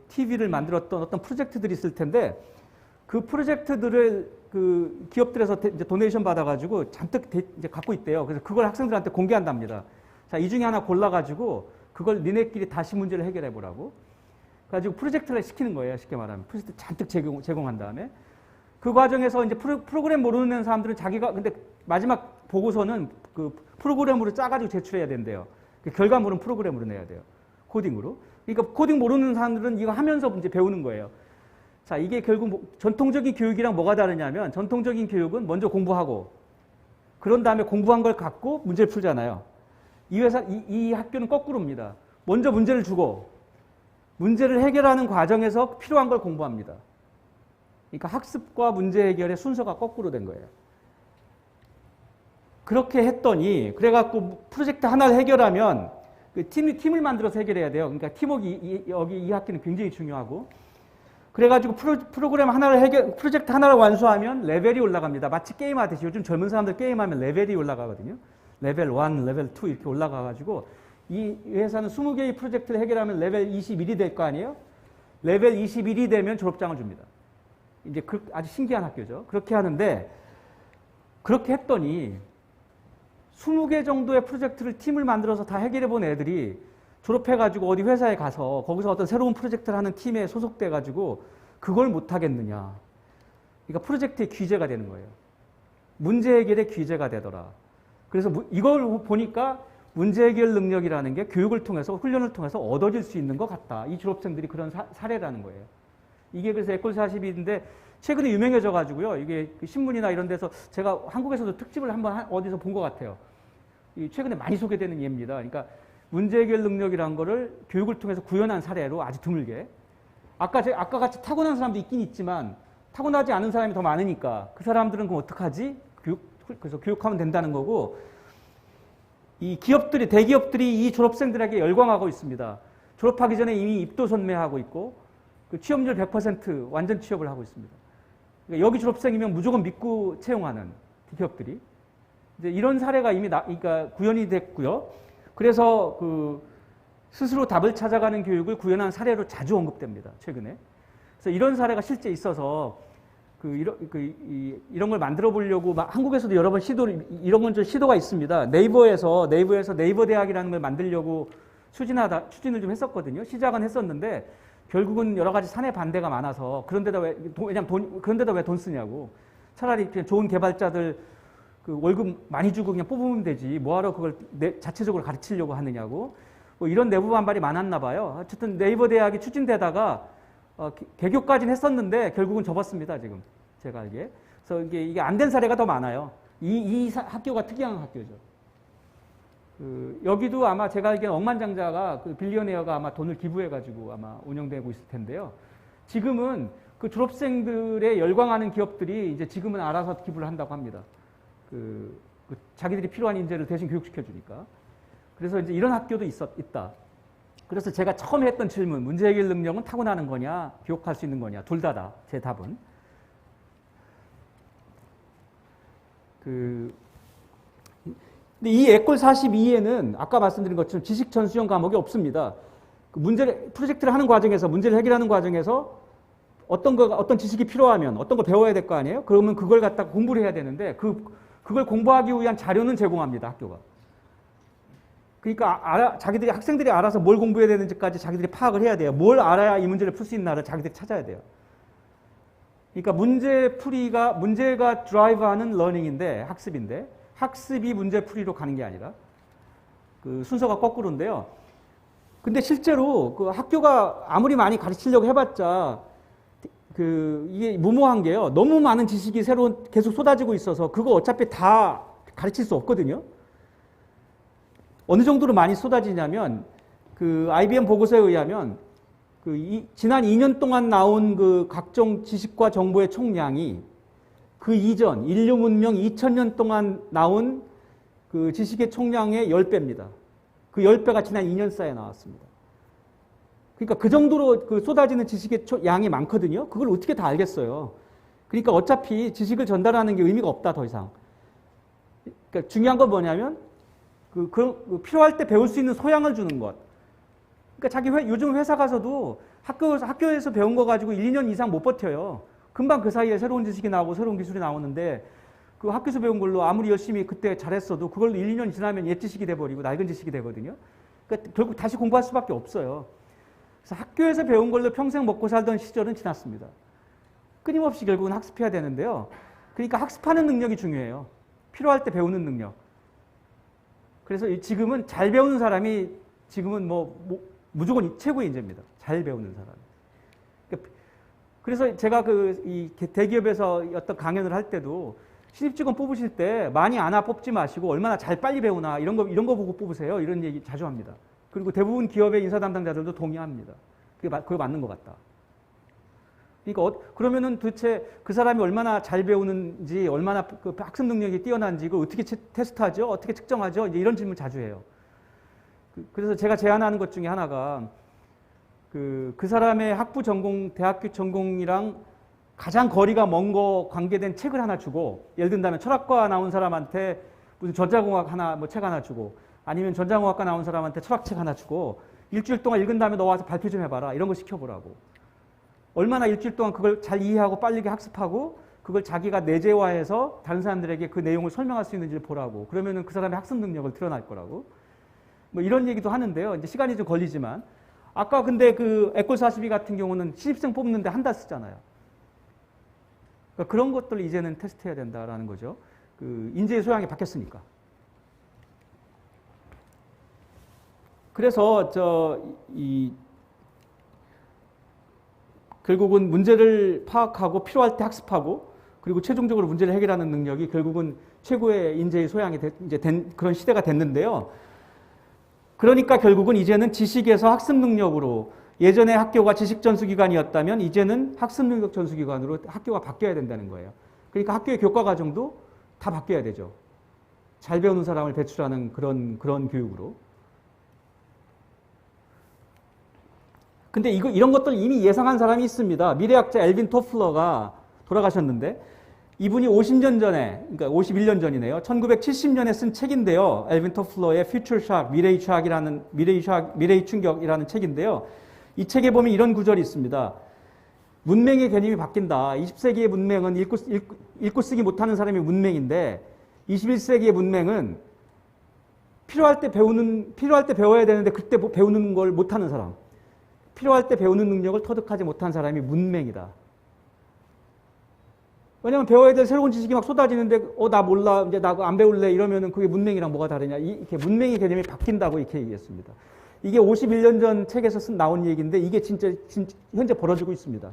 TV를 만들었던 어떤 프로젝트들이 있을 텐데, 그 프로젝트들을 기업들에서 이제 도네이션 받아가지고 잔뜩 이제 갖고 있대요. 그래서 그걸 학생들한테 공개한답니다. 자, 이 중에 하나 골라가지고 그걸 니네끼리 다시 문제를 해결해 보라고. 그래가지고 프로젝트를 시키는 거예요. 쉽게 말하면. 프로젝트 잔뜩 제공한 다음에. 그 과정에서 이제 프로그램 모르는 사람들은 근데 마지막 보고서는 프로그램으로 짜가지고 제출해야 된대요. 결과물은 프로그램으로 내야 돼요. 코딩으로. 그러니까 코딩 모르는 사람들은 이거 하면서 이제 배우는 거예요. 자, 이게 결국 전통적인 교육이랑 뭐가 다르냐면, 전통적인 교육은 먼저 공부하고, 그런 다음에 공부한 걸 갖고 문제를 풀잖아요. 이 학교는 거꾸로입니다. 먼저 문제를 주고, 문제를 해결하는 과정에서 필요한 걸 공부합니다. 그러니까 학습과 문제 해결의 순서가 거꾸로 된 거예요. 그렇게 했더니, 그래갖고 프로젝트 하나를 해결하면, 팀을 만들어서 해결해야 돼요. 그러니까 팀워크, 여기 이 학교는 굉장히 중요하고, 그래가지고 프로젝트 하나를 완수하면 레벨이 올라갑니다. 마치 게임하듯이. 요즘 젊은 사람들 게임하면 레벨이 올라가거든요. 레벨 1, 레벨 2 이렇게 올라가가지고, 이 회사는 20개의 프로젝트를 해결하면 레벨 21이 될 거 아니에요? 레벨 21이 되면 졸업장을 줍니다. 이제 아주 신기한 학교죠. 그렇게 하는데, 그렇게 했더니 20개 정도의 프로젝트를 팀을 만들어서 다 해결해 본 애들이 졸업해가지고 어디 회사에 가서 거기서 어떤 새로운 프로젝트를 하는 팀에 소속돼가지고 그걸 못하겠느냐. 그러니까 프로젝트의 귀재가 되는 거예요. 문제 해결의 귀재가 되더라. 그래서 이걸 보니까 문제 해결 능력이라는 게 교육을 통해서 훈련을 통해서 얻어질 수 있는 것 같다. 이 졸업생들이 그런 사례라는 거예요. 이게 그래서 에콜 42인데 최근에 유명해져 가지고요. 이게 신문이나 이런 데서 제가 한국에서도 특집을 한번 어디서 본 것 같아요. 최근에 많이 소개되는 예입니다. 그러니까 문제 해결 능력이라는 거를 교육을 통해서 구현한 사례로 아주 드물게. 아까 같이 타고난 사람도 있긴 있지만 타고나지 않은 사람이 더 많으니까 그 사람들은 그럼 어떡하지? 그래서 교육하면 된다는 거고, 이 기업들이, 대기업들이 이 졸업생들에게 열광하고 있습니다. 졸업하기 전에 이미 입도 선매하고 있고, 그 취업률 100% 완전 취업을 하고 있습니다. 그러니까 여기 졸업생이면 무조건 믿고 채용하는 기업들이. 이제 이런 사례가 이미 그러니까 구현이 됐고요. 그래서 그 스스로 답을 찾아가는 교육을 구현한 사례로 자주 언급됩니다. 최근에. 그래서 이런 사례가 실제 있어서 이런 걸 만들어 보려고 한국에서도 여러 번 이런 건 좀 시도가 있습니다. 네이버에서 네이버 대학이라는 걸 만들려고 추진을 좀 했었거든요. 시작은 했었는데 결국은 여러 가지 사내 반대가 많아서 그런데다 왜 돈 쓰냐고. 차라리 그냥 좋은 개발자들 그 월급 많이 주고 그냥 뽑으면 되지. 뭐하러 그걸 자체적으로 가르치려고 하느냐고. 뭐 이런 내부 반발이 많았나 봐요. 어쨌든 네이버 대학이 추진되다가 개교까지는 했었는데 결국은 접었습니다. 지금 제가 알기에. 그래서 이게 안 된 사례가 더 많아요. 이 학교가 특이한 학교죠. 여기도 아마 제가 알기에는 억만장자가 그 빌리어네어가 아마 돈을 기부해가지고 아마 운영되고 있을 텐데요. 지금은 그 졸업생들의 열광하는 기업들이 이제 지금은 알아서 기부를 한다고 합니다. 자기들이 필요한 인재를 대신 교육시켜주니까. 그래서 이제 이런 학교도 있다. 그래서 제가 처음에 했던 질문, 문제 해결 능력은 타고나는 거냐, 교육할 수 있는 거냐, 둘 다다. 제 답은. 근데 이 에콜 42에는 아까 말씀드린 것처럼 지식 전수형 과목이 없습니다. 프로젝트를 하는 과정에서, 문제를 해결하는 과정에서 어떤 지식이 필요하면 어떤 걸 배워야 될 거 아니에요? 그러면 그걸 갖다가 공부를 해야 되는데 그걸 공부하기 위한 자료는 제공합니다, 학교가. 그러니까 학생들이 알아서 뭘 공부해야 되는지까지 자기들이 파악을 해야 돼요. 뭘 알아야 이 문제를 풀 수 있나를 자기들이 찾아야 돼요. 그러니까 문제가 드라이브하는 러닝인데, 학습인데, 학습이 문제풀이로 가는 게 아니라 그 순서가 거꾸로인데요. 근데 실제로 그 학교가 아무리 많이 가르치려고 해봤자 이게 무모한 게요. 너무 많은 지식이 계속 쏟아지고 있어서 그거 어차피 다 가르칠 수 없거든요. 어느 정도로 많이 쏟아지냐면 그 IBM 보고서에 의하면 지난 2년 동안 나온 그 각종 지식과 정보의 총량이 그 이전 인류 문명 2000년 동안 나온 그 지식의 총량의 10배입니다. 그 10배가 지난 2년 사이에 나왔습니다. 그러니까 그 정도로 그 쏟아지는 지식의 양이 많거든요. 그걸 어떻게 다 알겠어요. 그러니까 어차피 지식을 전달하는 게 의미가 없다, 더 이상. 그러니까 중요한 건 뭐냐면 필요할 때 배울 수 있는 소양을 주는 것. 그러니까 요즘 회사 가서도 학교에서 배운 거 가지고 1, 2년 이상 못 버텨요. 금방 그 사이에 새로운 지식이 나오고 새로운 기술이 나오는데 그 학교에서 배운 걸로 아무리 열심히 그때 잘했어도 그걸로 1, 2년 지나면 옛 지식이 돼버리고 낡은 지식이 되거든요. 그러니까 결국 다시 공부할 수밖에 없어요. 그래서 학교에서 배운 걸로 평생 먹고 살던 시절은 지났습니다. 끊임없이 결국은 학습해야 되는데요. 그러니까 학습하는 능력이 중요해요. 필요할 때 배우는 능력. 그래서 지금은 잘 배우는 사람이 지금은 무조건 최고의 인재입니다. 잘 배우는 사람. 그래서 제가 이 대기업에서 어떤 강연을 할 때도 신입 직원 뽑으실 때 많이 아나 뽑지 마시고 얼마나 빨리 배우나 이런 거 보고 뽑으세요. 이런 얘기 자주 합니다. 그리고 대부분 기업의 인사 담당자들도 동의합니다. 그게 맞는 것 같다. 그러니까 그러면은 도대체 그 사람이 얼마나 잘 배우는지, 얼마나 그 학습 능력이 뛰어난지, 그걸 어떻게 테스트하죠? 어떻게 측정하죠? 이제 이런 질문 자주 해요. 그래서 제가 제안하는 것 중에 하나가 그 사람의 학부 전공, 대학교 전공이랑 가장 거리가 먼 거 관계된 책을 하나 주고, 예를 든다면 철학과 나온 사람한테 무슨 전자공학 책 하나 주고, 아니면 전자공학과 나온 사람한테 철학책 하나 주고, 일주일 동안 읽은 다음에 너 와서 발표 좀 해봐라. 이런 거 시켜보라고. 얼마나 일주일 동안 그걸 잘 이해하고 빠르게 학습하고 그걸 자기가 내재화해서 다른 사람들에게 그 내용을 설명할 수 있는지를 보라고. 그러면은 그 사람의 학습 능력을 드러날 거라고. 이런 얘기도 하는데요. 이제 시간이 좀 걸리지만. 아까 근데 그 에콜 42 같은 경우는 신입생 뽑는데 한 달 쓰잖아요. 그러니까 그런 것들을 이제는 테스트해야 된다라는 거죠. 인재의 소양이 바뀌었으니까. 그래서 결국은 문제를 파악하고 필요할 때 학습하고 그리고 최종적으로 문제를 해결하는 능력이 결국은 최고의 인재의 소양이 이제 된 그런 시대가 됐는데요. 그러니까 결국은 이제는 지식에서 학습 능력으로 예전에 학교가 지식 전수기관이었다면 이제는 학습 능력 전수기관으로 학교가 바뀌어야 된다는 거예요. 그러니까 학교의 교과 과정도 다 바뀌어야 되죠. 잘 배우는 사람을 배출하는 그런 교육으로. 근데 이런 것들 이미 예상한 사람이 있습니다. 미래학자 엘빈 토플러가 돌아가셨는데 이분이 50년 전에, 그러니까 51년 전이네요. 1970년에 쓴 책인데요. 엘빈 토플러의 Future Shock, 미래의 충격이라는 책인데요. 이 책에 보면 이런 구절이 있습니다. 문맹의 개념이 바뀐다. 20세기의 문맹은 읽고 쓰기 못하는 사람이 문맹인데 21세기의 문맹은 필요할 때 배워야 되는데 그때 배우는 걸 못하는 사람. 필요할 때 배우는 능력을 터득하지 못한 사람이 문맹이다. 왜냐하면 배워야 될 새로운 지식이 막 쏟아지는데 나 몰라 이제 나 안 배울래 이러면은 그게 문맹이랑 뭐가 다르냐. 이렇게 문맹의 개념이 바뀐다고 이렇게 얘기했습니다. 이게 51년 전 책에서 나온 얘기인데 이게 진짜 현재 벌어지고 있습니다.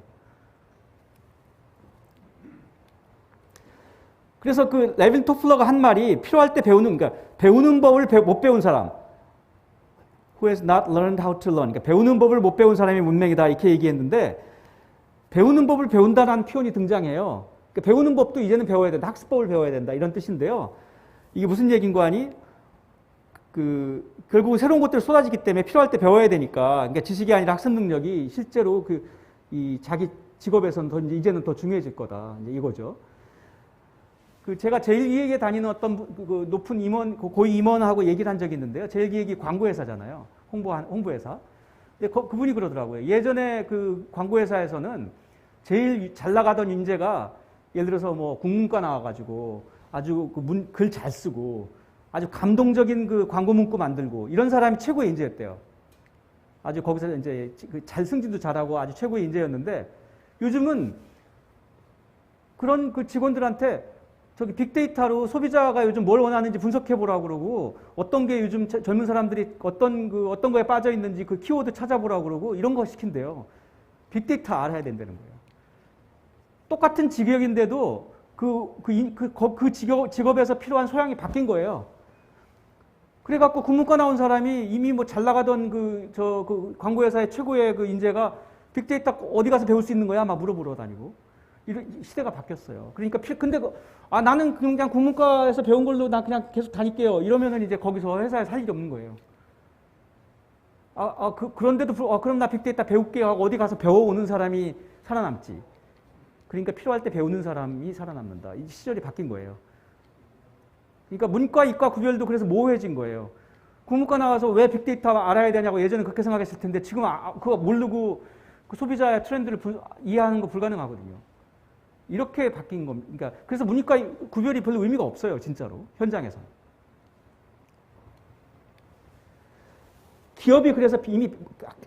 그래서 그 레빈 토플러가 한 말이 필요할 때 그러니까 배우는 법을 못 배운 사람, who has not learned how to learn, 그러니까 배우는 법을 못 배운 사람이 문맹이다 이렇게 얘기했는데 배우는 법을 배운다는 표현이 등장해요. 그러니까 배우는 법도 이제는 배워야 된다, 학습법을 배워야 된다 이런 뜻인데요. 이게 무슨 얘기인고 하니 결국 새로운 것들이 쏟아지기 때문에 필요할 때 배워야 되니까 그러니까 지식이 아니라 학습 능력이 실제로 이 자기 직업에서는 이제는 더 중요해질 거다 이제 이거죠. 제가 제일기획에 다니는 어떤 높은 임원, 고위 임원하고 얘기를 한 적이 있는데요. 제일기획이 광고회사잖아요. 홍보회사. 근데 그분이 그러더라고요. 예전에 그 광고회사에서는 제일 잘 나가던 인재가 예를 들어서 뭐 국문과 나와가지고 아주 글 잘 쓰고 아주 감동적인 그 광고 문구 만들고 이런 사람이 최고의 인재였대요. 아주 거기서 이제 잘 승진도 잘하고 아주 최고의 인재였는데 요즘은 그런 그 직원들한테 저기 빅데이터로 소비자가 요즘 뭘 원하는지 분석해 보라고 그러고 어떤 게 요즘 젊은 사람들이 어떤 거에 빠져 있는지 그 키워드 찾아보라고 그러고 이런 거 시킨대요. 빅데이터 알아야 된다는 거예요. 똑같은 직역인데도 그 직업에서 필요한 소양이 바뀐 거예요. 그래갖고 국문과 나온 사람이 이미 뭐 잘 나가던 그 광고회사의 최고의 그 인재가 빅데이터 어디 가서 배울 수 있는 거야? 막 물어보러 다니고. 이런 시대가 바뀌었어요. 그러니까 근데 나는 그냥 국문과에서 배운 걸로 나 그냥 계속 다닐게요. 이러면은 이제 거기서 회사에 살 일이 없는 거예요. 그런데도 그럼 나 빅데이터 배울게요 하고 어디 가서 배워오는 사람이 살아남지. 그러니까 필요할 때 배우는 사람이 살아남는다. 이 시절이 바뀐 거예요. 그러니까 문과, 이과 구별도 그래서 모호해진 거예요. 국문과 나와서 왜 빅데이터 알아야 되냐고 예전에 그렇게 생각했을 텐데 지금 그거 모르고 그 소비자의 트렌드를 이해하는 거 불가능하거든요. 이렇게 바뀐 겁니다. 그러니까 그래서 문과 구별이 별로 의미가 없어요. 진짜로. 현장에서. 기업이 그래서 이미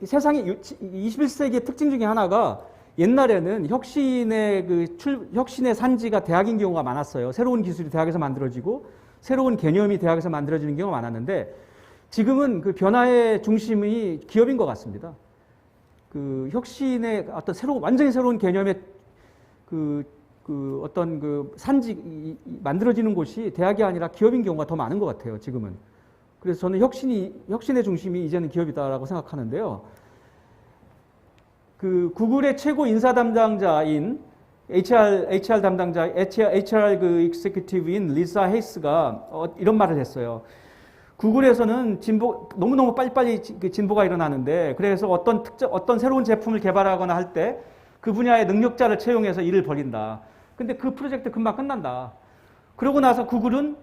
세상의 21세기의 특징 중에 하나가 옛날에는 혁신의 산지가 대학인 경우가 많았어요. 새로운 기술이 대학에서 만들어지고 새로운 개념이 대학에서 만들어지는 경우가 많았는데 지금은 그 변화의 중심이 기업인 것 같습니다. 그 혁신의 어떤 완전히 새로운 개념의 어떤 산지 만들어지는 곳이 대학이 아니라 기업인 경우가 더 많은 것 같아요. 지금은. 그래서 저는 혁신의 중심이 이제는 기업이다라고 생각하는데요. 구글의 최고 인사 담당자인 HR 담당자, HR executive인 리사 헤이스가 이런 말을 했어요. 구글에서는 너무너무 빨리빨리 진보가 일어나는데 그래서 어떤 새로운 제품을 개발하거나 할 때 그 분야의 능력자를 채용해서 일을 벌인다. 근데 그 프로젝트 금방 끝난다. 그러고 나서 구글은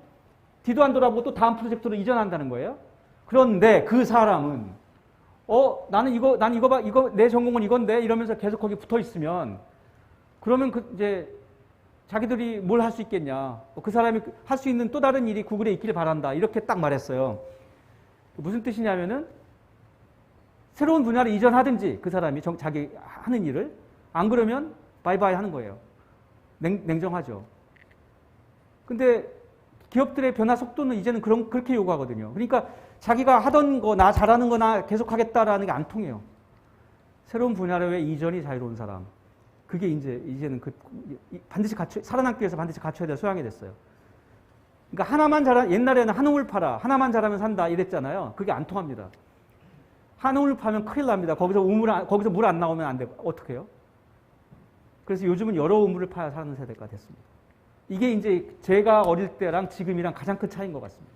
뒤도 안 돌아보고 또 다음 프로젝트로 이전한다는 거예요. 그런데 그 사람은 나는 이거 내 전공은 이건데 이러면서 계속 거기 붙어 있으면 그러면 이제 자기들이 뭘 할 수 있겠냐. 그 사람이 할 수 있는 또 다른 일이 구글에 있기를 바란다. 이렇게 딱 말했어요. 무슨 뜻이냐면은 새로운 분야를 이전하든지 그 사람이 자기 하는 일을 안 그러면 바이바이 하는 거예요. 냉정하죠. 근데 기업들의 변화 속도는 이제는 그렇게 요구하거든요. 그러니까 자기가 하던 거, 나 잘하는 거나 계속하겠다라는 게 안 통해요. 새로운 분야로의 이전이 자유로운 사람. 그게 이제는 반드시 살아남기 위해서 반드시 갖춰야 될 소양이 됐어요. 그러니까 옛날에는 한 우물 팔아, 하나만 잘하면 산다 이랬잖아요. 그게 안 통합니다. 한 우물 파면 큰일 납니다. 거기서 물 안 나오면 안 되고, 어떻게 해요? 그래서 요즘은 여러 우물을 파야 사는 세대가 됐습니다. 이게 이제 제가 어릴 때랑 지금이랑 가장 큰 차이인 것 같습니다.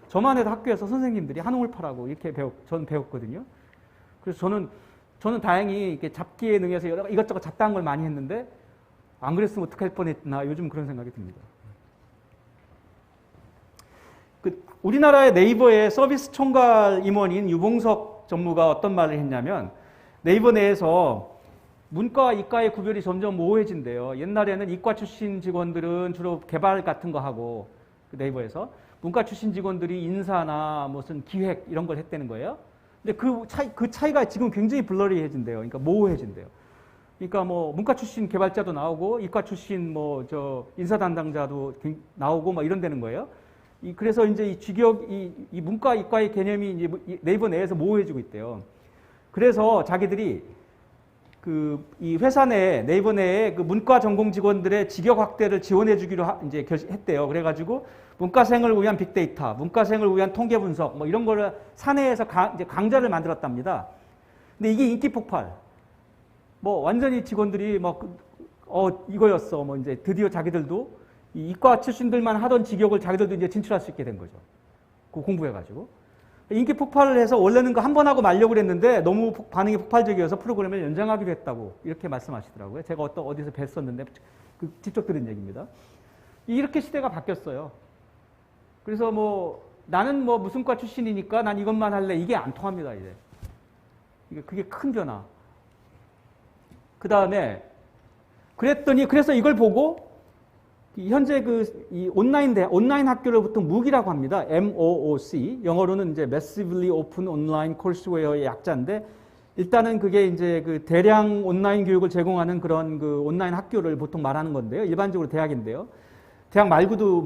저만 해도 학교에서 선생님들이 한 우물 파라고 이렇게 저는 배웠거든요. 그래서 저는 다행히 이렇게 잡기에 능해서 이것저것 잡다한 걸 많이 했는데 안 그랬으면 어떡할 뻔했나 요즘 그런 생각이 듭니다. 우리나라의 네이버의 서비스 총괄 임원인 유봉석 전무가 어떤 말을 했냐면 네이버 내에서 문과와 이과의 구별이 점점 모호해진대요. 옛날에는 이과 출신 직원들은 주로 개발 같은 거 하고 네이버에서 문과 출신 직원들이 인사나 무슨 기획 이런 걸 했다는 거예요. 근데 그 차이가 지금 굉장히 블러리해진대요. 그러니까 모호해진대요. 그러니까 뭐 문과 출신 개발자도 나오고 이과 출신 인사 담당자도 나오고 막 이런 되는 거예요. 그래서 이제 이 문과 이과의 개념이 이제 네이버 내에서 모호해지고 있대요. 그래서 자기들이 이 회사 내에 네이버 내에 그 문과 전공 직원들의 직역 확대를 지원해주기로 이제 했대요. 그래가지고 문과생을 위한 빅데이터, 문과생을 위한 통계 분석, 뭐 이런 거를 사내에서 이제 강좌를 만들었답니다. 근데 이게 인기 폭발. 뭐 완전히 직원들이 이거였어. 뭐 이제 드디어 자기들도 이 이과 출신들만 하던 직역을 자기들도 이제 진출할 수 있게 된 거죠. 그 공부해가지고. 인기 폭발을 해서 원래는 한 번 하고 말려고 그랬는데 너무 반응이 폭발적이어서 프로그램을 연장하기로 했다고 이렇게 말씀하시더라고요. 제가 어디서 뵀었는데 직접 들은 얘기입니다. 이렇게 시대가 바뀌었어요. 그래서 나는 무슨 과 출신이니까 난 이것만 할래. 이게 안 통합니다, 이제. 그게 큰 변화. 그 다음에 그래서 이걸 보고 현재 이 온라인 학교를 보통 MOOC이라고 합니다. MOOC. 영어로는 이제 Massively Open Online Courseware의 약자인데 일단은 그게 이제 대량 온라인 교육을 제공하는 그런 온라인 학교를 보통 말하는 건데요. 일반적으로 대학인데요. 대학 말고도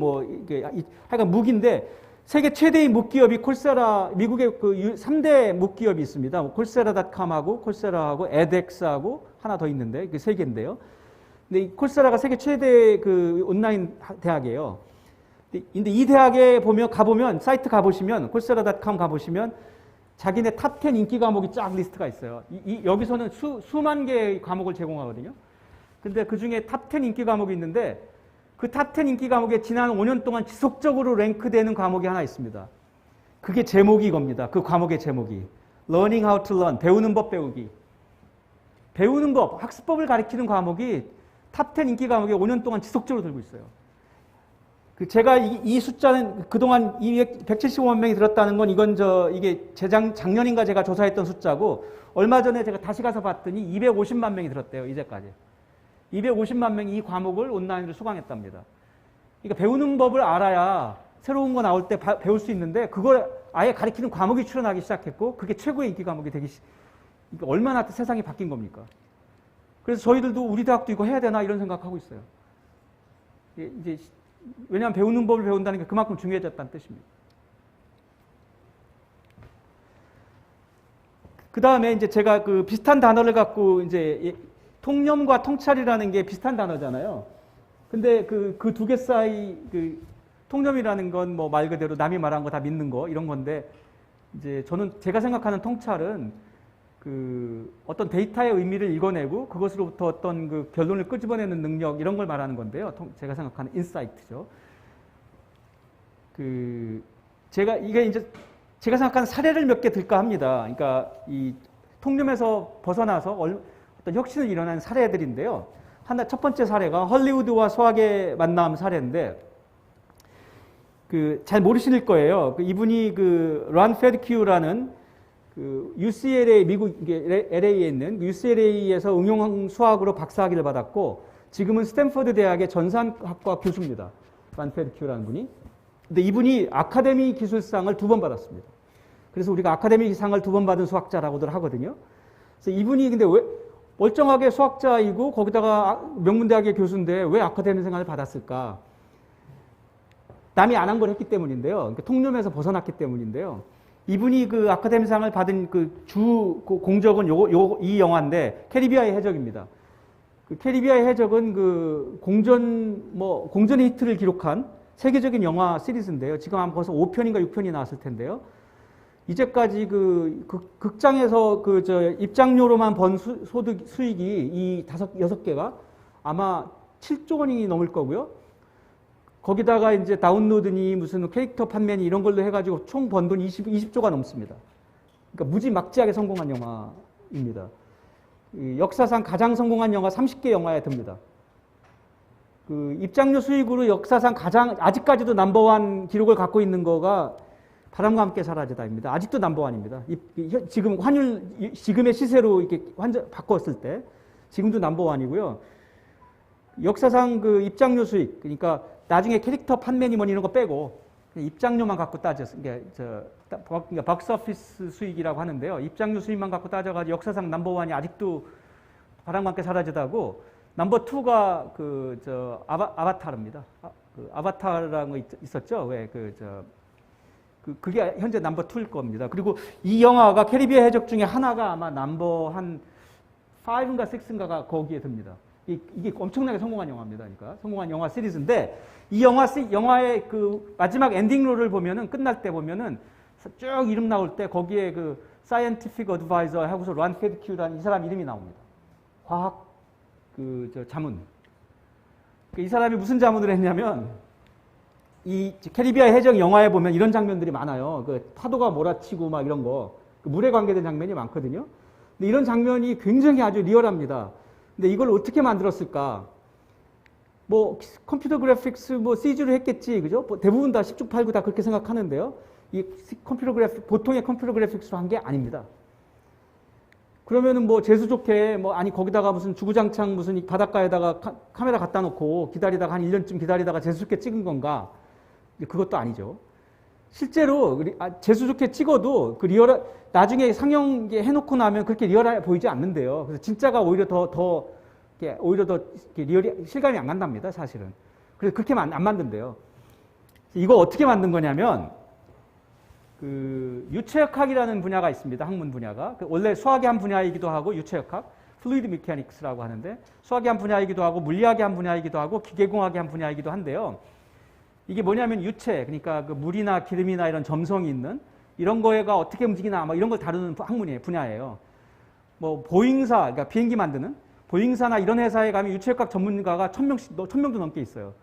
하여간 MOOC인데 세계 최대의 MOOC 기업이 콜세라, 미국의 3대 MOOC 기업이 있습니다. 콜세라.com하고 콜세라하고 edX하고 하나 더 있는데 그 세 개인데요. 근데 이 콜세라가 세계 최대 온라인 대학이에요. 근데 이 대학에 가보면 사이트 가보시면 콜세라.com 가보시면 자기네 탑 10 인기 과목이 쫙 리스트가 있어요. 여기서는 수만 개의 과목을 제공하거든요. 근데 그 중에 탑 10 인기 과목이 있는데 그 탑 10 인기 과목에 지난 5년 동안 지속적으로 랭크되는 과목이 하나 있습니다. 그게 제목이 이겁니다. 그 과목의 제목이. Learning how to learn. 배우는 법 배우기. 배우는 법, 학습법을 가리키는 과목이 탑 10 인기 과목에 5년 동안 지속적으로 들고 있어요. 제가 이 숫자는 그동안 175만 명이 들었다는 건 이게 작년인가 제가 조사했던 숫자고 얼마 전에 제가 다시 가서 봤더니 250만 명이 들었대요. 이제까지. 250만 명이 이 과목을 온라인으로 수강했답니다. 그러니까 배우는 법을 알아야 새로운 거 나올 때 배울 수 있는데 그걸 아예 가리키는 과목이 출현하기 시작했고 그게 최고의 인기 과목이 그러니까 얼마나 세상이 바뀐 겁니까? 그래서 저희들도 우리 대학도 이거 해야 되나 이런 생각하고 있어요. 왜냐하면 배우는 법을 배운다는 게 그만큼 중요해졌다는 뜻입니다. 그 다음에 이제 제가 비슷한 단어를 갖고 통념과 통찰이라는 게 비슷한 단어잖아요. 근데 그 두 개 사이 통념이라는 건 말 그대로 남이 말한 거 다 믿는 거 이런 건데 이제 제가 생각하는 통찰은 어떤 데이터의 의미를 읽어내고 그것으로부터 어떤 결론을 끄집어내는 능력 이런 걸 말하는 건데요. 제가 생각하는 인사이트죠. 제가 생각하는 사례를 몇 개 들까 합니다. 그러니까 이 통념에서 벗어나서 어떤 혁신을 일어난 사례들인데요. 첫 번째 사례가 헐리우드와 소학의 만남 사례인데 잘 모르실 거예요. 이분이 란 페드큐라는 UCLA 미국 LA에 있는 UCLA에서 응용 수학으로 박사학위를 받았고 지금은 스탠퍼드 대학의 전산학과 교수입니다. 란 페드큐라는 분이. 근데 이분이 아카데미 기술상을 2번 받았습니다. 그래서 우리가 아카데미 상을 2번 받은 수학자라고들 하거든요. 그래서 이분이 근데 왜 멀쩡하게 수학자이고 거기다가 명문대학의 교수인데 왜 아카데미 상을 받았을까? 남이 안 한 걸 했기 때문인데요. 그러니까 통념에서 벗어났기 때문인데요. 이분이 그 아카데미상을 받은 그 주 공적은 이 영화인데 캐리비아의 해적입니다. 그 캐리비아의 해적은 그 공전의 히트를 기록한 세계적인 영화 시리즈인데요. 지금 아마 벌써 5편인가 6편이 나왔을 텐데요. 이제까지 극장에서 입장료로만 번 수익이 이 6개가 아마 7조 원이 넘을 거고요. 거기다가 이제 다운로드니 무슨 캐릭터 판매니 이런 걸로 해가지고 총 번 돈 20조가 넘습니다. 그러니까 무지막지하게 성공한 영화입니다. 역사상 가장 성공한 영화 30개 영화에 듭니다. 그 입장료 수익으로 역사상 아직까지도 넘버원 기록을 갖고 있는 거가 바람과 함께 사라지다입니다. 아직도 넘버원입니다. 지금 지금의 시세로 이렇게 바꿨을 때 지금도 넘버원이고요. 역사상 그 입장료 수익, 그러니까 나중에 캐릭터 판매니 뭐니 이런 거 빼고 입장료만 갖고 그러니까 박스오피스 수익이라고 하는데요. 입장료 수익만 갖고 따져가지고 역사상 넘버원이 아직도 바람과 함께 사라지다고 넘버 2가 아바타르입니다. 그 아바타라는 거 있었죠? 왜 그게 현재 넘버 2일 겁니다. 그리고 이 영화가 캐리비아 해적 중에 하나가 아마 넘버 한 5인가 6인가가 거기에 듭니다. 이게 엄청나게 성공한 영화입니다. 그러니까 성공한 영화 시리즈인데 이 영화의 그 마지막 엔딩롤을 보면은 끝날 때 보면은 쭉 이름 나올 때 거기에 그 사이언티픽 어드바이저 하고서 란 페드큐라는 이 사람 이름이 나옵니다. 과학 자문. 이 사람이 무슨 자문을 했냐면 이 캐리비아 해적 영화에 보면 이런 장면들이 많아요. 그 파도가 몰아치고 막 이런 거 물에 관계된 장면이 많거든요. 근데 이런 장면이 굉장히 아주 리얼합니다. 근데 이걸 어떻게 만들었을까? 뭐 컴퓨터 그래픽스 뭐 CG로 했겠지, 그죠? 대부분 다 10중 8구 다 그렇게 생각하는데요. 이 보통의 컴퓨터 그래픽스로 한 게 아닙니다. 그러면은 뭐 재수 좋게 거기다가 무슨 주구장창 무슨 바닷가에다가 카메라 갖다 놓고 기다리다가 한 1년쯤 기다리다가 재수 좋게 찍은 건가? 그것도 아니죠. 실제로 재수 좋게 찍어도 그 나중에 상영 해놓고 나면 그렇게 리얼해 보이지 않는데요. 그래서 진짜가 오히려 더 리얼이 실감이 안 간답니다, 사실은. 그래서 그렇게 안 만든대요. 이거 어떻게 만든 거냐면 그 유체역학이라는 분야가 있습니다. 학문 분야가. 원래 수학의 한 분야이기도 하고 유체역학, 플루이드 미케닉스라고 하는데 수학의 한 분야이기도 하고 물리학의 한 분야이기도 하고 기계공학의 한 분야이기도 한데요. 이게 뭐냐면 유체, 그러니까 그 물이나 기름이나 이런 점성이 있는 이런 거가 어떻게 움직이나 이런 걸 다루는 학문이에요, 분야예요. 뭐 보잉사, 그러니까 비행기 만드는 보잉사나 이런 회사에 가면 유체역학 전문가가 1000명도 넘게 있어요.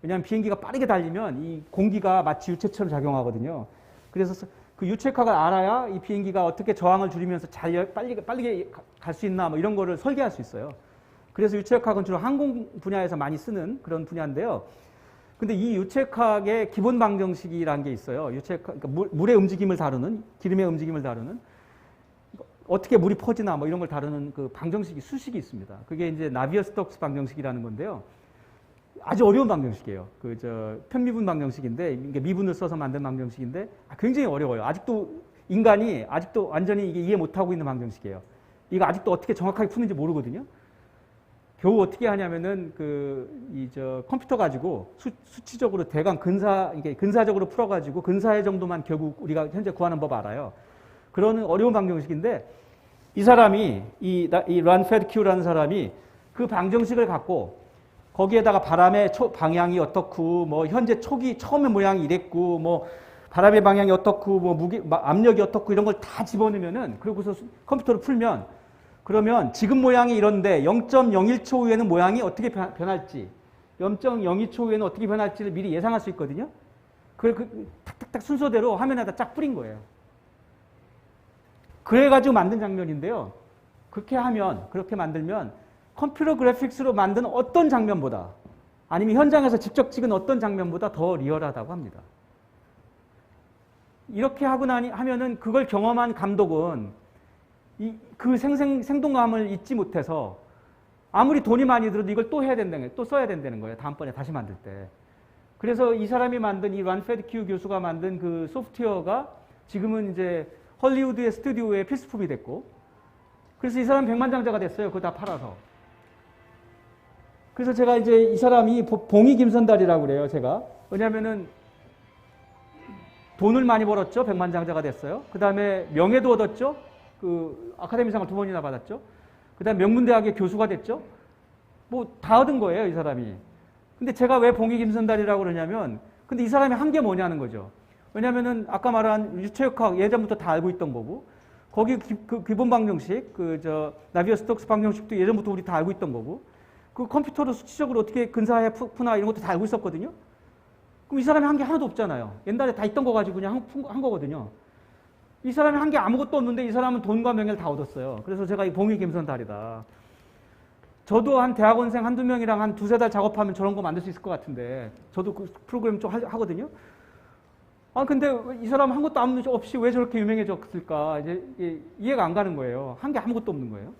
왜냐하면 비행기가 빠르게 달리면 이 공기가 마치 유체처럼 작용하거든요. 그래서 그 유체역학을 알아야 이 비행기가 어떻게 저항을 줄이면서 빨리 갈 수 있나 이런 거를 설계할 수 있어요. 그래서 유체역학은 주로 항공 분야에서 많이 쓰는 그런 분야인데요. 근데 이 유체역학의 기본 방정식이라는 게 있어요. 유체역학, 그러니까 물의 움직임을 다루는, 기름의 움직임을 다루는, 어떻게 물이 퍼지나 이런 걸 다루는 그 방정식이 수식이 있습니다. 그게 이제 나비어-스톡스 방정식이라는 건데요. 아주 어려운 방정식이에요. 편미분 방정식인데, 이게 미분을 써서 만든 방정식인데 굉장히 어려워요. 아직도 인간이 완전히 이게 이해 못하고 있는 방정식이에요. 이거 아직도 어떻게 정확하게 푸는지 모르거든요. 겨우 어떻게 하냐면은 컴퓨터 가지고 수치적으로 대강 근사적으로 풀어가지고 근사의 정도만 결국 우리가 현재 구하는 법 알아요. 그런 어려운 방정식인데 이 사람이 이 란 페드큐라는 사람이 그 방정식을 갖고 거기에다가 바람의 방향이 어떻고 현재 처음의 모양이 이랬고 바람의 방향이 어떻고 압력이 어떻고 이런 걸 다 집어넣으면은 그러고서 컴퓨터를 풀면 그러면 지금 모양이 이런데 0.01초 후에는 모양이 어떻게 변할지 0.02초 후에는 어떻게 변할지를 미리 예상할 수 있거든요. 그걸 탁탁탁 순서대로 화면에다 쫙 뿌린 거예요. 그래가지고 만든 장면인데요. 그렇게 만들면 컴퓨터 그래픽스로 만든 어떤 장면보다 아니면 현장에서 직접 찍은 어떤 장면보다 더 리얼하다고 합니다. 이렇게 하면은 그걸 경험한 감독은 그 생동감을 잊지 못해서 아무리 돈이 많이 들어도 이걸 또 써야 된다는 거예요. 다음번에 다시 만들 때. 그래서 이 사람이 만든 이 란 페드큐 교수가 만든 그 소프트웨어가 지금은 이제 헐리우드의 스튜디오에 필수품이 됐고 그래서 이 사람 백만장자가 됐어요. 그거 다 팔아서. 그래서 제가 이제 이 사람이 봉이 김선달이라고 그래요. 제가. 왜냐면은 돈을 많이 벌었죠. 백만장자가 됐어요. 그 다음에 명예도 얻었죠. 그 아카데미상을 2번이나 받았죠. 그 다음에 명문대학의 교수가 됐죠. 뭐 다 얻은 거예요, 이 사람이. 근데 제가 왜 봉이 김선달이라고 그러냐면, 근데 이 사람이 한 게 뭐냐는 거죠. 왜냐면은 아까 말한 유체역학 예전부터 다 알고 있던 거고, 거기 그 기본 방정식, 나비어 스톡스 방정식도 예전부터 우리 다 알고 있던 거고, 그 컴퓨터로 수치적으로 어떻게 근사해 푸나 이런 것도 다 알고 있었거든요. 그럼 이 사람이 한 게 하나도 없잖아요. 옛날에 다 있던 거 가지고 그냥 한 거거든요. 이 사람이 한 게 아무것도 없는데 이 사람은 돈과 명예를 다 얻었어요. 그래서 제가 이 봉이 김선달이다. 저도 한 대학원생 한두 명이랑 한 2-3달 작업하면 저런 거 만들 수 있을 것 같은데, 저도 그 프로그램 좀 하거든요. 아, 근데 이 사람 한 것도 없이 왜 저렇게 유명해졌을까? 이제 이해가 안 가는 거예요. 한 게 아무것도 없는 거예요.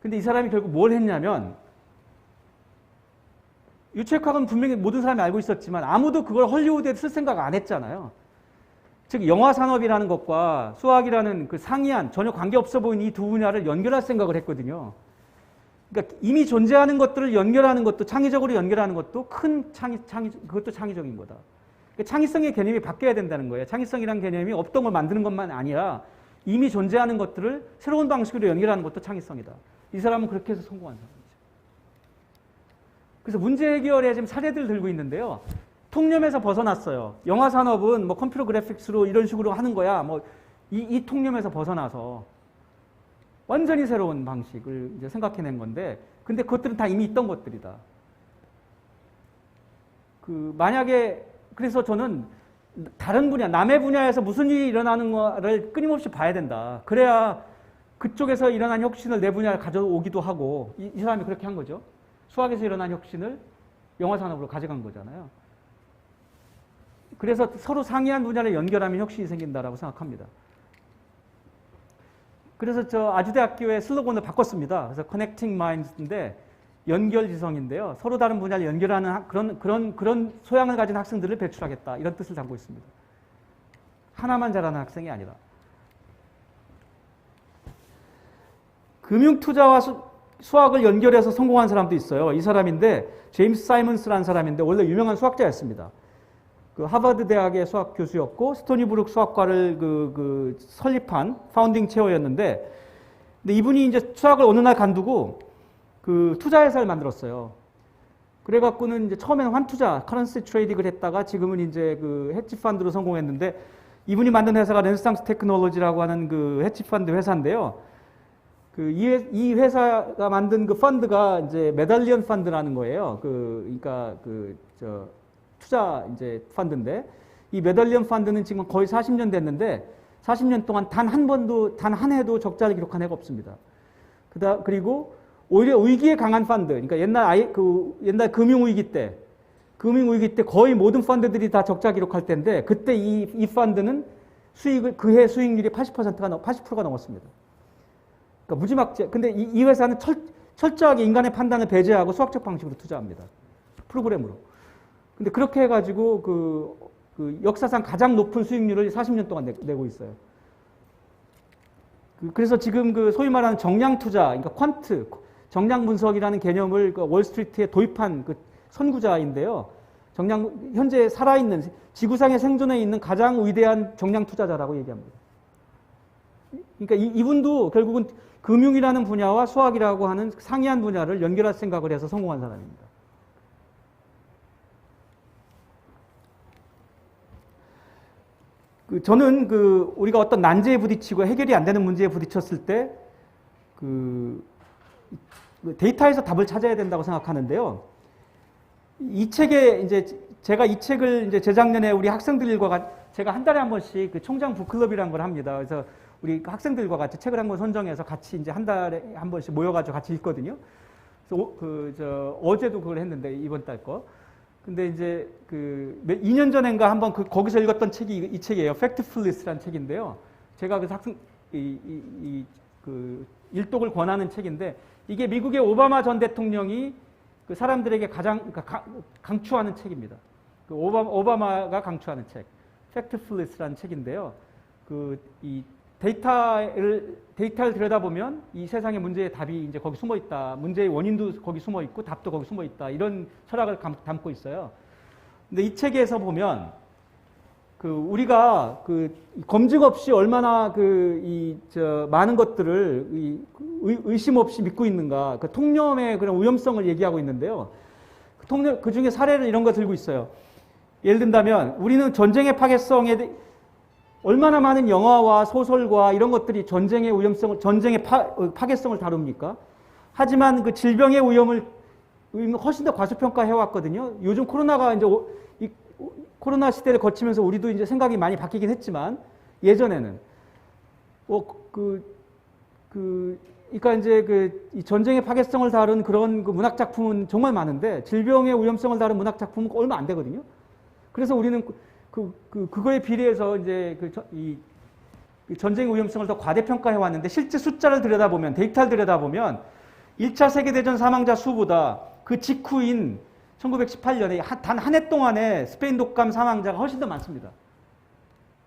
근데 이 사람이 결국 뭘 했냐면, 유체역학은 분명히 모든 사람이 알고 있었지만 아무도 그걸 헐리우드에 쓸 생각 안 했잖아요. 즉 영화 산업이라는 것과 수학이라는 그 상이한 전혀 관계없어 보이는 이 두 분야를 연결할 생각을 했거든요. 그러니까 이미 존재하는 것들을 연결하는 것도, 창의적으로 연결하는 것도 그것도 창의적인 거다. 그러니까 창의성의 개념이 바뀌어야 된다는 거예요. 창의성이라는 개념이 없던 걸 만드는 것만 아니라 이미 존재하는 것들을 새로운 방식으로 연결하는 것도 창의성이다. 이 사람은 그렇게 해서 성공한 사람이죠. 그래서 문제 해결에 지금 사례들을 들고 있는데요. 통념에서 벗어났어요. 영화 산업은 뭐 컴퓨터 그래픽스로 이런 식으로 하는 거야. 뭐 이 통념에서 벗어나서 완전히 새로운 방식을 이제 생각해낸 건데, 근데 그것들은 다 이미 있던 것들이다. 만약에 그래서 저는 다른 분야, 남의 분야에서 무슨 일이 일어나는 거를 끊임없이 봐야 된다. 그래야 그쪽에서 일어난 혁신을 내 분야에 가져오기도 하고, 이 사람이 그렇게 한 거죠. 수학에서 일어난 혁신을 영화 산업으로 가져간 거잖아요. 그래서 서로 상이한 분야를 연결하면 혁신이 생긴다라고 생각합니다. 그래서 저 아주대학교의 슬로건을 바꿨습니다. 그래서 Connecting Minds인데 연결지성인데요. 서로 다른 분야를 연결하는 그런 소양을 가진 학생들을 배출하겠다. 이런 뜻을 담고 있습니다. 하나만 잘하는 학생이 아니라. 금융투자와 수학을 연결해서 성공한 사람도 있어요. 이 사람인데 제임스 사이먼스라는 사람인데 원래 유명한 수학자였습니다. 그 하버드 대학의 수학 교수였고 스토니브룩 수학과를 설립한 파운딩 체어였는데, 근데 이분이 이제 수학을 어느 날 간두고 그 투자 회사를 만들었어요. 그래갖고는 이제 처음에는 환투자, 커런시 트레이딩을 했다가 지금은 이제 그 헤지 펀드로 성공했는데, 이분이 만든 회사가 렌상스 테크놀로지라고 하는 그 헤지 펀드 회사인데요. 이 회사가 만든 그 펀드가 이제 메달리언 펀드라는 거예요. 그러니까 투자 이제 펀드인데, 이 메달리언 펀드는 지금 거의 40년 됐는데 40년 동안 단 한 해도 적자를 기록한 해가 없습니다. 그리고 오히려 위기에 강한 펀드, 그러니까 옛날 금융위기 때 거의 모든 펀드들이 다 적자 기록할 때인데, 그때 이 펀드는 그해 수익률이 80%가 넘었습니다. 그러니까 무지막지. 근데 이 회사는 철저하게 인간의 판단을 배제하고 수학적 방식으로 투자합니다. 프로그램으로. 근데 그렇게 해가지고 그 역사상 가장 높은 수익률을 40년 동안 내고 있어요. 그래서 지금 그 소위 말하는 정량 투자, 그러니까 퀀트, 정량 분석이라는 개념을 월스트리트에 도입한 그 선구자인데요. 현재 살아있는, 지구상에 생존해 있는 가장 위대한 정량 투자자라고 얘기합니다. 그러니까 이분도 결국은 금융이라는 분야와 수학이라고 하는 상이한 분야를 연결할 생각을 해서 성공한 사람입니다. 저는 우리가 어떤 난제에 부딪히고 해결이 안 되는 문제에 부딪혔을 때 데이터에서 답을 찾아야 된다고 생각하는데요. 이 책에 이제 제가 이 책을 이제 재작년에 우리 학생들과 제가 한 달에 한 번씩 그 총장 북클럽이라는 걸 합니다. 그래서 우리 학생들과 같이 책을 한 권 선정해서 같이 이제 한 달에 한 번씩 모여가지고 같이 읽거든요. 그래서 어제도 그걸 했는데, 이번 달 거. 근데 이제 2년 전인가 한번 거기서 읽었던 책이 이 책이에요. Factfulness라는 책인데요. 제가 그래서 일독을 권하는 책인데, 이게 미국의 오바마 전 대통령이 그 사람들에게 가장 강추하는 책입니다. 오바마가 강추하는 책, Factfulness라는 책인데요. 이 데이터를 들여다보면 이 세상의 문제의 답이 이제 거기 숨어 있다. 문제의 원인도 거기 숨어 있고 답도 거기 숨어 있다. 이런 철학을 담고 있어요. 근데 이 책에서 보면 우리가 검증 없이 얼마나 많은 것들을 의심 없이 믿고 있는가, 그 통념의 그런 위험성을 얘기하고 있는데요. 그 중에 사례를 이런 거 들고 있어요. 예를 든다면 우리는 전쟁의 파괴성에 얼마나 많은 영화와 소설과 이런 것들이 전쟁의 위험성을, 전쟁의 파괴성을 다룹니까? 하지만 그 질병의 위험을 훨씬 더 과소평가해 왔거든요. 요즘 코로나가 이제 코로나 시대를 거치면서 우리도 이제 생각이 많이 바뀌긴 했지만 예전에는 그러니까 이제 이 전쟁의 파괴성을 다룬 그런 그 문학 작품은 정말 많은데 질병의 위험성을 다룬 문학 작품은 얼마 안 되거든요. 그래서 우리는 그거에 비례해서 이제 이 전쟁의 위험성을 더 과대평가해 왔는데 실제 숫자를 들여다보면, 데이터를 들여다보면 1차 세계대전 사망자 수보다 그 직후인 1918년에 단 한 해 동안에 스페인 독감 사망자가 훨씬 더 많습니다.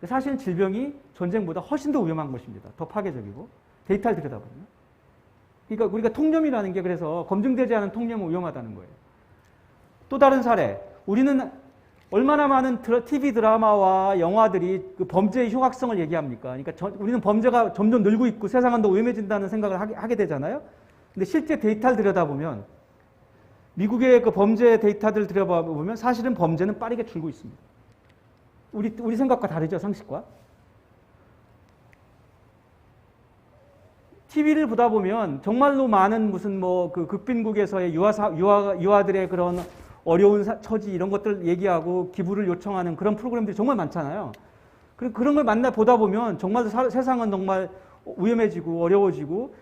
사실은 질병이 전쟁보다 훨씬 더 위험한 것입니다. 더 파괴적이고. 데이터를 들여다보면. 그러니까 우리가 통념이라는 게 그래서 검증되지 않은 통념은 위험하다는 거예요. 또 다른 사례. 우리는 얼마나 많은 TV 드라마와 영화들이 그 범죄의 흉악성을 얘기합니까? 그러니까 우리는 범죄가 점점 늘고 있고 세상은 더 위험해진다는 생각을 하게 되잖아요. 근데 실제 데이터를 들여다보면 미국의 그 범죄 데이터들 들여다보면 사실은 범죄는 빠르게 줄고 있습니다. 우리 생각과 다르죠, 상식과. TV를 보다 보면 정말로 많은 무슨 그 극빈국에서의 유아들의 그런 어려운 처지 이런 것들 얘기하고 기부를 요청하는 그런 프로그램들이 정말 많잖아요. 그런 걸 보다 보면 정말 세상은 정말 위험해지고 어려워지고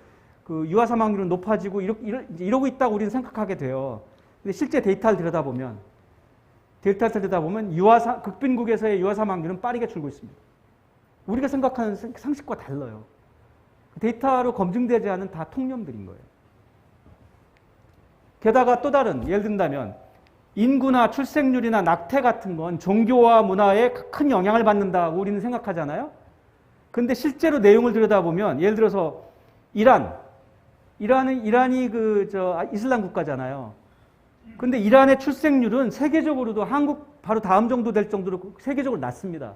그 유아 사망률은 높아지고 이러고 있다고 우리는 생각하게 돼요. 근데 실제 데이터를 들여다보면 극빈국에서의 유아 사망률은 빠르게 줄고 있습니다. 우리가 생각하는 상식과 달라요. 데이터로 검증되지 않은 다 통념들인 거예요. 게다가 또 다른, 예를 든다면 인구나 출생률이나 낙태 같은 건 종교와 문화에 큰 영향을 받는다고 우리는 생각하잖아요. 근데 실제로 내용을 들여다보면 예를 들어서 이란이 이슬람 국가잖아요. 근데 이란의 출생률은 세계적으로도 한국 바로 다음 정도 될 정도로 세계적으로 낮습니다.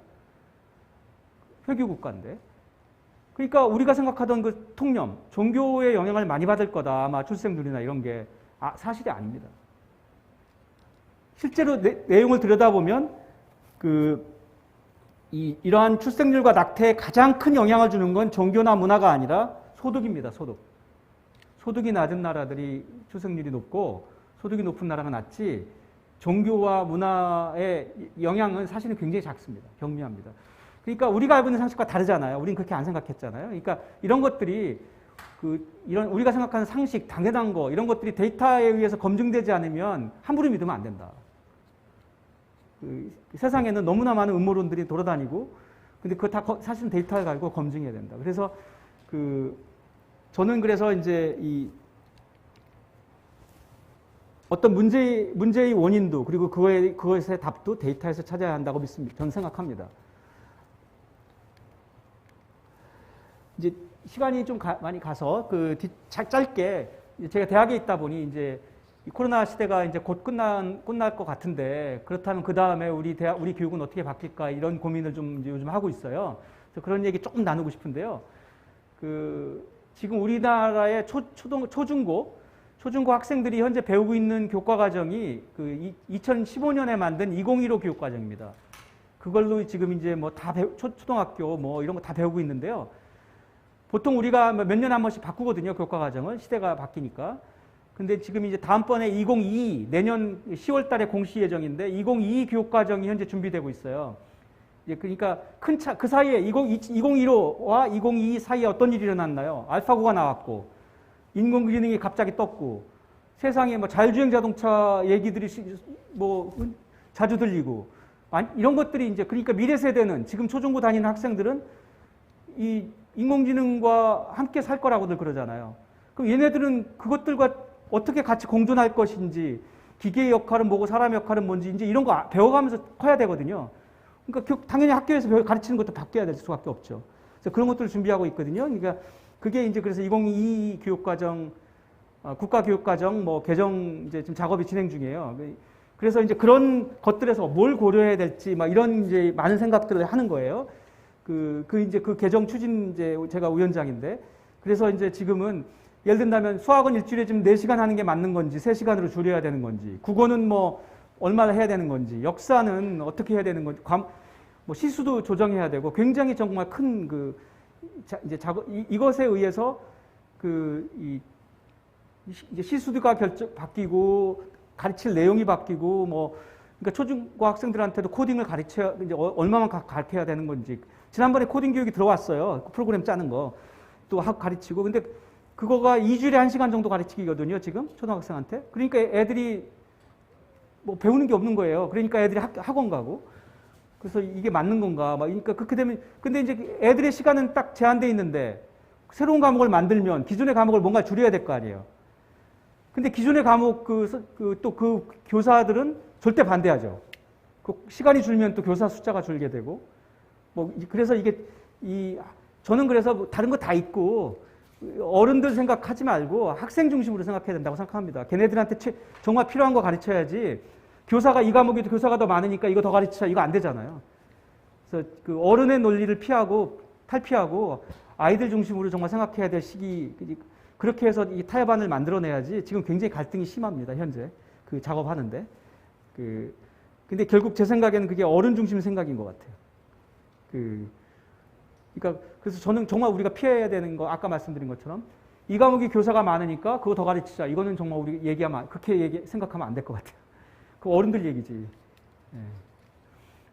회교 국가인데. 그러니까 우리가 생각하던 그 통념, 종교의 영향을 많이 받을 거다, 아마 출생률이나 이런 게 사실이 아닙니다. 실제로 내용을 들여다보면 이러한 출생률과 낙태에 가장 큰 영향을 주는 건 종교나 문화가 아니라 소득입니다. 소득이 낮은 나라들이 출생률이 높고 소득이 높은 나라가 낮지 종교와 문화의 영향은 사실은 굉장히 작습니다. 경미합니다. 그러니까 우리가 알고 있는 상식과 다르잖아요. 우리는 그렇게 안 생각했잖아요. 그러니까 이런 것들이 이런 우리가 생각하는 상식, 당연한 거 이런 것들이 데이터에 의해서 검증되지 않으면 함부로 믿으면 안 된다. 세상에는 너무나 많은 음모론들이 돌아다니고 근데 그거 다 사실은 데이터를 가지고 검증해야 된다. 그래서 저는 그래서 이제 어떤 문제의 원인도 그리고 그것의 답도 데이터에서 찾아야 한다고 믿습니다. 저는 생각합니다. 이제 시간이 좀 많이 가서 짧게 제가 대학에 있다 보니 이제 코로나 시대가 이제 곧 끝날 것 같은데 그렇다면 그 다음에 우리 교육은 어떻게 바뀔까 이런 고민을 좀 이제 요즘 하고 있어요. 그래서 그런 얘기 조금 나누고 싶은데요. 지금 우리나라의 초중고 학생들이 현재 배우고 있는 교과 과정이 2015년에 만든 2015 교육 과정입니다. 그걸로 지금 이제 초등학교 이런 거 다 배우고 있는데요. 보통 우리가 몇 년에 한 번씩 바꾸거든요. 교과 과정을. 시대가 바뀌니까. 근데 지금 이제 다음번에 2022 내년 10월 달에 공시 예정인데 2022 교육 과정이 현재 준비되고 있어요. 그러니까 그 사이에 2015와 2022 사이에 어떤 일이 일어났나요? 알파고가 나왔고 인공지능이 갑자기 떴고 세상에 자율주행 자동차 얘기들이 자주 들리고 이런 것들이 이제 그러니까 미래 세대는 지금 초중고 다니는 학생들은 이 인공지능과 함께 살 거라고들 그러잖아요. 그럼 얘네들은 그것들과 어떻게 같이 공존할 것인지 기계의 역할은 뭐고 사람의 역할은 뭔지 이제 이런 거 배워가면서 커야 되거든요. 그러니까 당연히 학교에서 가르치는 것도 바뀌어야 될 수밖에 없죠. 그래서 그런 것들을 준비하고 있거든요. 그러니까 그게 이제 그래서 2022 교육과정, 국가교육과정 개정 이제 지금 작업이 진행 중이에요. 그래서 이제 그런 것들에서 뭘 고려해야 될지 막 이런 이제 많은 생각들을 하는 거예요. 이제 그 개정 추진 이제 제가 위원장인데, 그래서 이제 지금은 예를 든다면 수학은 일주일에 지금 4시간 하는 게 맞는 건지 3시간으로 줄여야 되는 건지, 국어는 뭐 얼마나 해야 되는 건지, 역사는 어떻게 해야 되는 건지, 뭐 시수도 조정해야 되고 굉장히 정말 큰 이제 이것에 의해서 이제 시수가 바뀌고 가르칠 내용이 바뀌고 뭐 그러니까 초중고 학생들한테도 코딩을 가르쳐야 이제 얼마만 가르쳐야 되는 건지, 지난번에 코딩 교육이 들어왔어요. 프로그램 짜는 거 또 가르치고, 근데 그거가 2주일에 1시간 정도 가르치기거든요, 지금 초등학생한테. 그러니까 애들이 뭐 배우는 게 없는 거예요. 그러니까 애들이 학원 가고. 그래서 이게 맞는 건가? 막 그러니까 그렇게 되면, 근데 이제 애들의 시간은 딱 제한돼 있는데 새로운 과목을 만들면 기존의 과목을 뭔가 줄여야 될 거 아니에요. 근데 기존의 과목 또 그 교사들은 절대 반대하죠. 그 시간이 줄면 또 교사 숫자가 줄게 되고, 뭐 그래서 저는 그래서 뭐 다른 거 다 있고 어른들 생각하지 말고 학생 중심으로 생각해야 된다고 생각합니다. 걔네들한테 정말 필요한 거 가르쳐야지, 교사가 이 과목이 교사가 더 많으니까 이거 더 가르치자, 이거 안 되잖아요. 그래서 그 어른의 논리를 탈피하고 아이들 중심으로 정말 생각해야 될 시기, 그렇게 해서 이 타협안을 만들어내야지. 지금 굉장히 갈등이 심합니다, 현재 그 작업하는데. 근데 결국 제 생각에는 그게 어른 중심 생각인 것 같아요. 그러니까 그래서 저는 정말 우리가 피해야 되는 거, 아까 말씀드린 것처럼 이 과목이 교사가 많으니까 그거 더 가르치자, 이거는 정말 우리 그렇게 생각하면 안 될 것 같아요. 그 어른들 얘기지.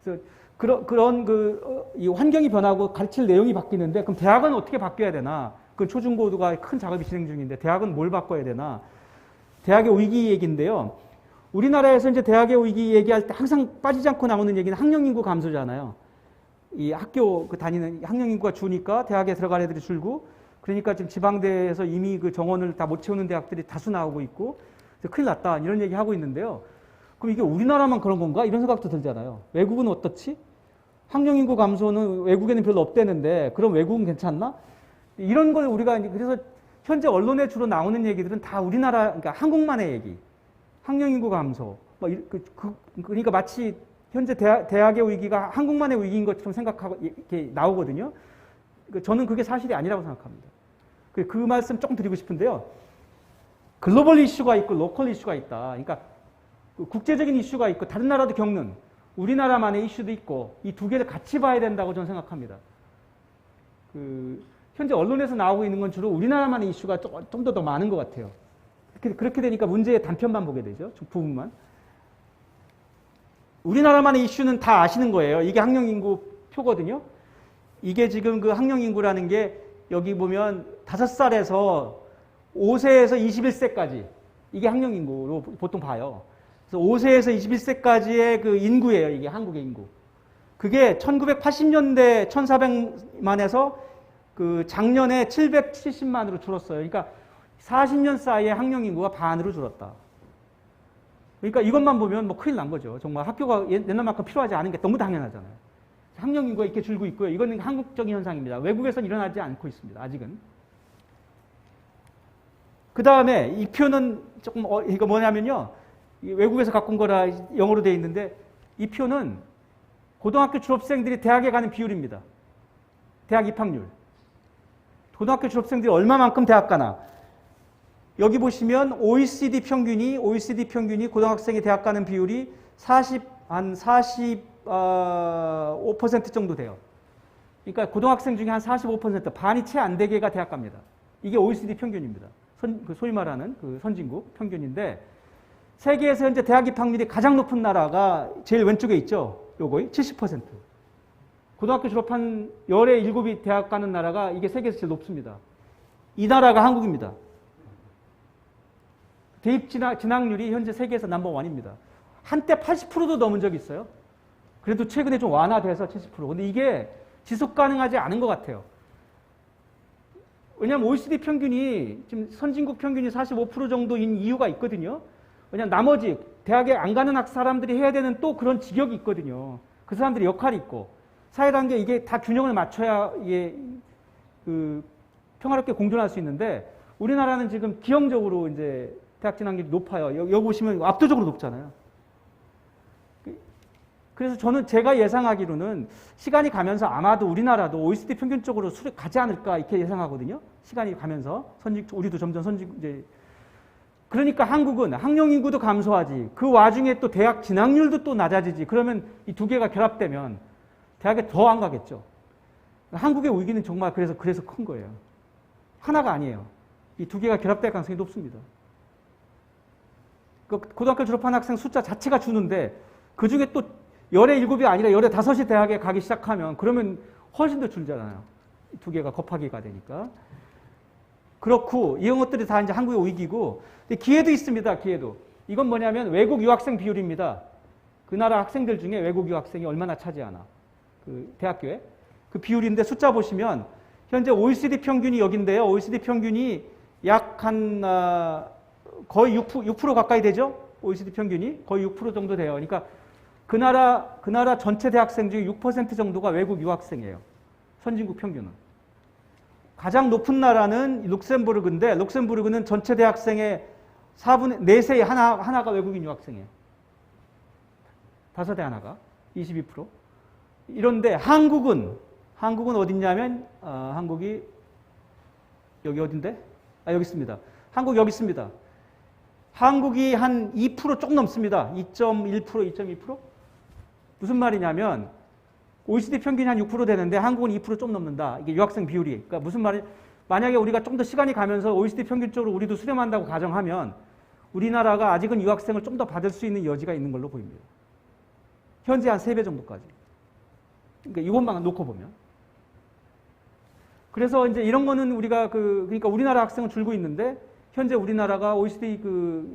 그래서 그런 이 환경이 변하고 가르칠 내용이 바뀌는데, 그럼 대학은 어떻게 바뀌어야 되나? 그 초중고가 큰 작업이 진행 중인데 대학은 뭘 바꿔야 되나? 대학의 위기 얘기인데요. 우리나라에서 이제 대학의 위기 얘기할 때 항상 빠지지 않고 나오는 얘기는 학령 인구 감소잖아요. 이 학교 다니는 학령 인구가 주니까 대학에 들어갈 애들이 줄고, 그러니까 지금 지방대에서 이미 그 정원을 다 못 채우는 대학들이 다수 나오고 있고, 큰일 났다 이런 얘기 하고 있는데요. 그럼 이게 우리나라만 그런 건가? 이런 생각도 들잖아요. 외국은 어떻지? 학령 인구 감소는 외국에는 별로 없대는데 그럼 외국은 괜찮나? 이런 걸 우리가, 그래서 현재 언론에 주로 나오는 얘기들은 다 우리나라, 그러니까 한국만의 얘기. 학령 인구 감소. 그러니까 마치 현재 대학의 위기가 한국만의 위기인 것처럼 생각하고 이렇게 나오거든요. 저는 그게 사실이 아니라고 생각합니다. 그 말씀 조금 드리고 싶은데요. 글로벌 이슈가 있고 로컬 이슈가 있다. 그러니까 국제적인 이슈가 있고 다른 나라도 겪는 우리나라만의 이슈도 있고, 이 두 개를 같이 봐야 된다고 저는 생각합니다. 현재 언론에서 나오고 있는 건 주로 우리나라만의 이슈가 좀 더 많은 것 같아요. 그렇게 되니까 문제의 단편만 보게 되죠. 부분만. 우리나라만의 이슈는 다 아시는 거예요. 이게 학령 인구 표거든요. 이게 지금 그 학령 인구라는 게 여기 보면 5살에서 5세에서 21세까지 이게 학령 인구로 보통 봐요. 그래서 5세에서 21세까지의 그 인구예요. 이게 한국의 인구. 그게 1980년대 1400만에서 그 작년에 770만으로 줄었어요. 그러니까 40년 사이에 학령 인구가 반으로 줄었다. 그러니까 이것만 보면 뭐 큰일 난 거죠. 정말 학교가 옛날만큼 필요하지 않은 게 너무 당연하잖아요. 학령 인구가 이렇게 줄고 있고요. 이거는 한국적인 현상입니다. 외국에서는 일어나지 않고 있습니다. 아직은. 그 다음에 이 표는 조금 이거 뭐냐면요. 외국에서 갖고 온 거라 영어로 되어 있는데, 이 표는 고등학교 졸업생들이 대학에 가는 비율입니다. 대학 입학률. 고등학교 졸업생들이 얼마만큼 대학 가나. 여기 보시면 OECD 평균이 고등학생이 대학 가는 비율이 45% 정도 돼요. 그러니까 고등학생 중에 한 45%, 반이 채 안 되게가 대학 갑니다. 이게 OECD 평균입니다. 소위 말하는 그 선진국 평균인데, 세계에서 현재 대학 입학률이 가장 높은 나라가 제일 왼쪽에 있죠. 요거 70%. 고등학교 졸업한 열의 7이 대학 가는 나라가 이게 세계에서 제일 높습니다. 이 나라가 한국입니다. 대입 진학률이 현재 세계에서 넘버1입니다. 한때 80%도 넘은 적이 있어요. 그래도 최근에 좀 완화돼서 70%. 근데 이게 지속 가능하지 않은 것 같아요. 왜냐하면 OECD 평균이 지금 선진국 평균이 45% 정도인 이유가 있거든요. 왜냐하면 나머지 대학에 안 가는 사람들이 해야 되는 또 그런 직역이 있거든요. 그 사람들이 역할이 있고, 사회관계 이게 다 균형을 맞춰야 이게 평화롭게 공존할 수 있는데, 우리나라는 지금 기형적으로 이제 대학 진학률이 높아요. 여기 보시면 압도적으로 높잖아요. 그래서 저는 제가 예상하기로는 시간이 가면서 아마도 우리나라도 OECD 평균 쪽으로 가지 않을까 이렇게 예상하거든요. 시간이 가면서 우리도 점점 이제 그러니까 한국은 학령 인구도 감소하지. 그 와중에 또 대학 진학률도 또 낮아지지. 그러면 이 두 개가 결합되면 대학에 더 안 가겠죠. 한국의 위기는 정말 그래서 큰 거예요. 하나가 아니에요. 이 두 개가 결합될 가능성이 높습니다. 고등학교 졸업한 학생 숫자 자체가 주는데 그 중에 또 열의 7이 아니라 열의 5이 대학에 가기 시작하면 그러면 훨씬 더 줄잖아요. 두 개가 곱하기가 되니까. 그렇고 이런 것들이 다 이제 한국의 위기고 근데 기회도 있습니다. 기회도. 이건 뭐냐면 외국 유학생 비율입니다. 그 나라 학생들 중에 외국 유학생이 얼마나 차지하나. 그 대학교에. 그 비율인데 숫자 보시면 현재 OECD 평균이 여긴데요. OECD 평균이 약 거의 6% 가까이 되죠? OECD 평균이 거의 6% 정도 돼요. 그러니까 그 나라 전체 대학생 중에 6% 정도가 외국 유학생이에요. 선진국 평균은. 가장 높은 나라는 룩셈부르크인데 룩셈부르크는 전체 대학생의 4세의 하나가 외국인 유학생이에요. 5대 하나가 22%. 이런데 한국은 어딨냐면 한국이 여기 어딘데? 여기 있습니다. 한국 여기 있습니다. 한국이 한 2% 조금 넘습니다. 2.1%, 2.2%? 무슨 말이냐면 OECD 평균이 한 6% 되는데 한국은 2% 좀 넘는다. 이게 유학생 비율이. 그러니까 무슨 말이 만약에 우리가 좀 더 시간이 가면서 OECD 평균 쪽으로 우리도 수렴한다고 가정하면 우리나라가 아직은 유학생을 좀 더 받을 수 있는 여지가 있는 걸로 보입니다. 현재 한 3배 정도까지. 그러니까 이것만 놓고 보면. 그래서 이제 이런 거는 우리가 그러니까 우리나라 학생은 줄고 있는데 현재 우리나라가 OECD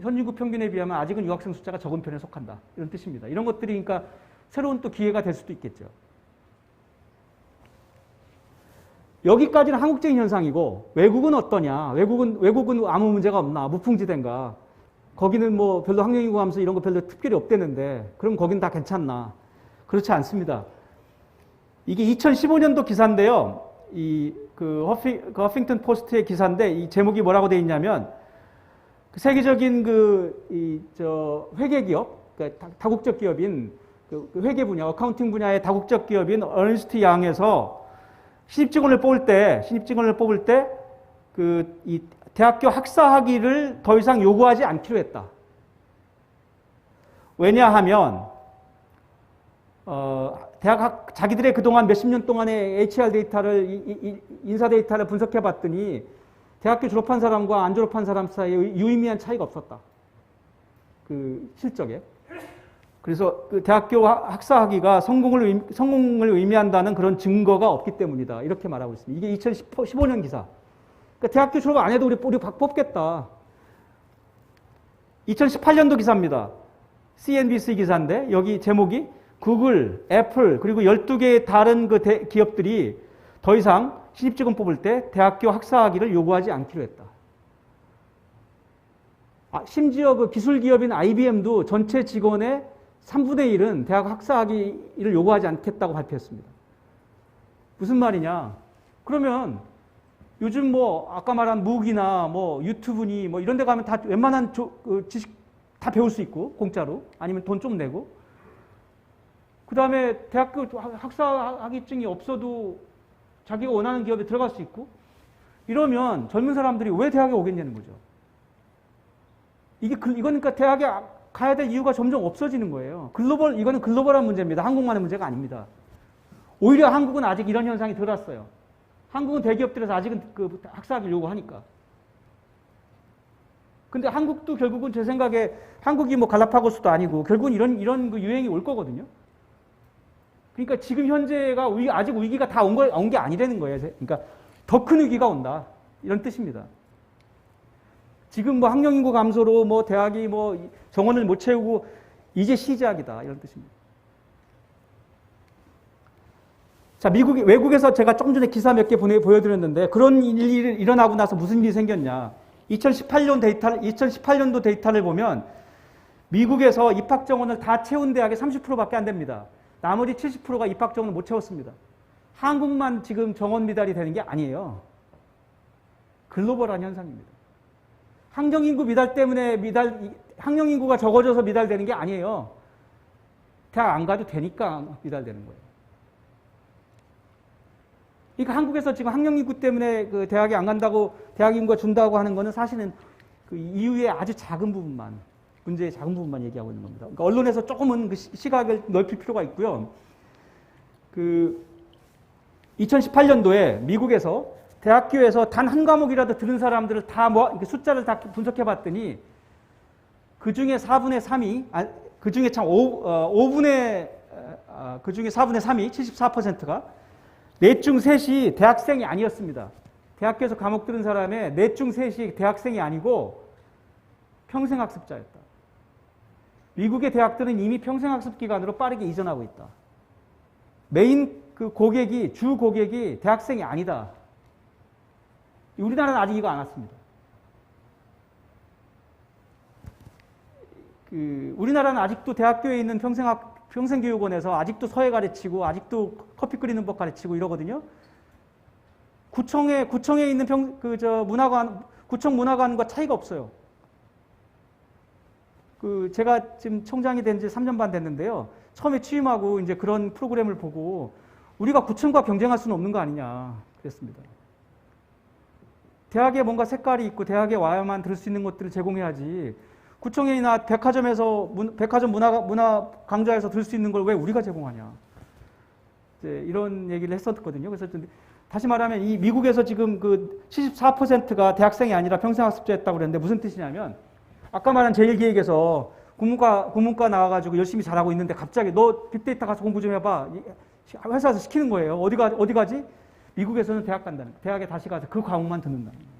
선진국 평균에 비하면 아직은 유학생 숫자가 적은 편에 속한다. 이런 뜻입니다. 이런 것들이 그러니까 새로운 또 기회가 될 수도 있겠죠. 여기까지는 한국적인 현상이고 외국은 어떠냐? 외국은 아무 문제가 없나? 무풍지대인가? 거기는 뭐 별로 학령인구 감소 이런 거 별로 특별히 없대는데 그럼 거긴 다 괜찮나? 그렇지 않습니다. 이게 2015년도 기사인데요. 그 허핑턴 포스트의 기사인데 이 제목이 뭐라고 되어 있냐면 그 세계적인 회계기업, 그러니까 다국적 기업인 그 회계 분야, 어카운팅 분야의 다국적 기업인 어른스트 양에서 신입직원을 뽑을 때 이 대학교 학사 학위를 더 이상 요구하지 않기로 했다. 왜냐하면 자기들의 그동안 몇십 년 동안의 HR 데이터를 인사 데이터를 분석해 봤더니 대학교 졸업한 사람과 안 졸업한 사람 사이에 유의미한 차이가 없었다. 그 실적에. 그래서 그 대학교 학사 학위가 성공을 의미한다는 그런 증거가 없기 때문이다. 이렇게 말하고 있습니다. 이게 2015년 기사. 그러니까 대학교 졸업 안 해도 우리 뽑겠다. 2018년도 기사입니다. CNBC 기사인데 여기 제목이 구글, 애플 그리고 12개의 다른 기업들이 더 이상 신입직원 뽑을 때 대학교 학사 학위를 요구하지 않기로 했다. 심지어 그 기술 기업인 IBM도 전체 직원의 3분의 1은 대학 학사 학위를 요구하지 않겠다고 발표했습니다. 무슨 말이냐? 그러면 요즘 뭐 아까 말한 무기나 뭐 유튜브니 뭐 이런 데 가면 다 웬만한 지식 다 배울 수 있고 공짜로 아니면 돈 좀 내고 그 다음에 대학교 학사 학위증이 없어도 자기가 원하는 기업에 들어갈 수 있고 이러면 젊은 사람들이 왜 대학에 오겠냐는 거죠. 이거는 그러니까 대학에 가야 될 이유가 점점 없어지는 거예요. 이거는 글로벌한 문제입니다. 한국만의 문제가 아닙니다. 오히려 한국은 아직 이런 현상이 덜 왔어요. 한국은 대기업들에서 아직은 그 학사학위를 요구하니까. 근데 한국도 결국은 제 생각에 한국이 뭐 갈라파고스도 아니고 결국은 이런 그 유행이 올 거거든요. 그러니까 지금 현재가 아직 위기가 다 온 게 아니라는 거예요. 그러니까 더 큰 위기가 온다. 이런 뜻입니다. 지금 뭐 학령인구 감소로 뭐 대학이 뭐 정원을 못 채우고 이제 시작이다. 이런 뜻입니다. 자, 외국에서 제가 조금 전에 기사 몇 개 보여드렸는데 그런 일이 일어나고 나서 무슨 일이 생겼냐. 2018년도 데이터를 보면 미국에서 입학 정원을 다 채운 대학이 30%밖에 안 됩니다. 나머지 70%가 입학 정원을 못 채웠습니다. 한국만 지금 정원 미달이 되는 게 아니에요. 글로벌한 현상입니다. 학령인구 미달 때문에 학령인구가 적어져서 미달되는 게 아니에요. 대학 안 가도 되니까 미달되는 거예요. 그러니까 한국에서 지금 학령 인구 때문에 그 대학에 안 간다고 대학 인구가 준다고 하는 거는 사실은 그 이유의 아주 작은 부분만, 문제의 작은 부분만 얘기하고 있는 겁니다. 그러니까 언론에서 조금은 그 시각을 넓힐 필요가 있고요. 그 2018년도에 미국에서 대학교에서 단 한 과목이라도 들은 사람들을 다 숫자를 다 분석해 봤더니 그 중에 4분의 3이, 그 중에 참 5분의, 그 중에 4분의 3이, 74%가 넷 중 셋이 대학생이 아니었습니다. 대학교에서 과목 들은 사람의 넷 중 셋이 대학생이 아니고 평생학습자였다. 미국의 대학들은 이미 평생학습 기간으로 빠르게 이전하고 있다. 메인 그 고객이, 주 고객이 대학생이 아니다. 우리나라는 아직 이거 안 왔습니다. 우리나라는 아직도 대학교에 있는 평생교육원에서 아직도 서예 가르치고 아직도 커피 끓이는 법 가르치고 이러거든요. 구청에 있는 구청 문화관과 차이가 없어요. 제가 지금 총장이 된 지 3년 반 됐는데요. 처음에 취임하고 이제 그런 프로그램을 보고 우리가 구청과 경쟁할 수는 없는 거 아니냐 그랬습니다. 대학에 뭔가 색깔이 있고 대학에 와야만 들을 수 있는 것들을 제공해야지. 구청이나 백화점에서 백화점 문화 강좌에서 들을 수 있는 걸 왜 우리가 제공하냐. 이제 이런 얘기를 했었거든요. 그래서 다시 말하면 이 미국에서 지금 그 74%가 대학생이 아니라 평생학습자였다고 그랬는데 무슨 뜻이냐면 아까 말한 제1기획에서 국문과 나와가지고 열심히 잘하고 있는데 갑자기 너 빅데이터 가서 공부 좀 해봐. 회사에서 시키는 거예요. 어디 가지? 미국에서는 대학 간다는 거예요. 대학에 다시 가서 그 과목만 듣는다는 거예요.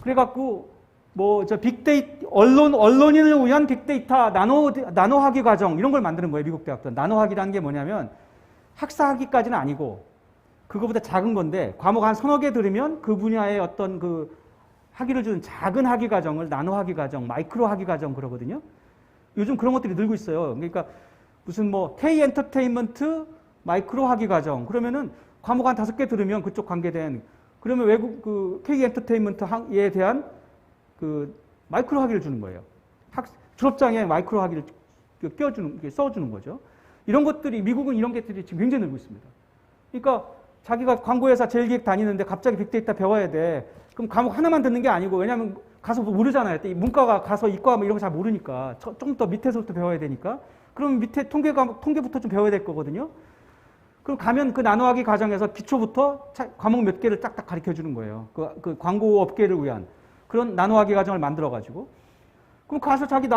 그래갖고 빅데이터, 언론인을 위한 빅데이터 나노학위 과정 이런 걸 만드는 거예요. 미국 대학들은. 나노학위라는 게 뭐냐면 학사학위까지는 아니고 그거보다 작은 건데 과목 한 서너 개 들으면 그 분야의 어떤 그 학위를 주는 작은 학위 과정을 나노학위 과정, 마이크로 학위 과정 그러거든요. 요즘 그런 것들이 늘고 있어요. 그러니까 무슨 K 엔터테인먼트 마이크로 학위 과정 그러면은 과목 한 5개 들으면 그쪽 관계된 그러면 외국 그 K 엔터테인먼트에 대한 그 마이크로 학위를 주는 거예요. 졸업장에 마이크로 학위를 써주는 거죠. 이런 것들이 미국은 이런 것들이 지금 굉장히 늘고 있습니다. 그러니까 자기가 광고회사 제일기획 다니는데 갑자기 빅데이터 배워야 돼. 그럼 과목 하나만 듣는 게 아니고 왜냐하면 가서 모르잖아요. 문과가 가서 이과 이런 거 잘 모르니까 좀 더 밑에서부터 배워야 되니까. 그럼 밑에 통계부터 좀 배워야 될 거거든요. 그럼 가면 그 나노학위 과정에서 기초부터 과목 몇 개를 딱딱 가르쳐 주는 거예요. 그 광고 업계를 위한. 그런 나노학위 과정을 만들어가지고. 그럼 가서 자기 그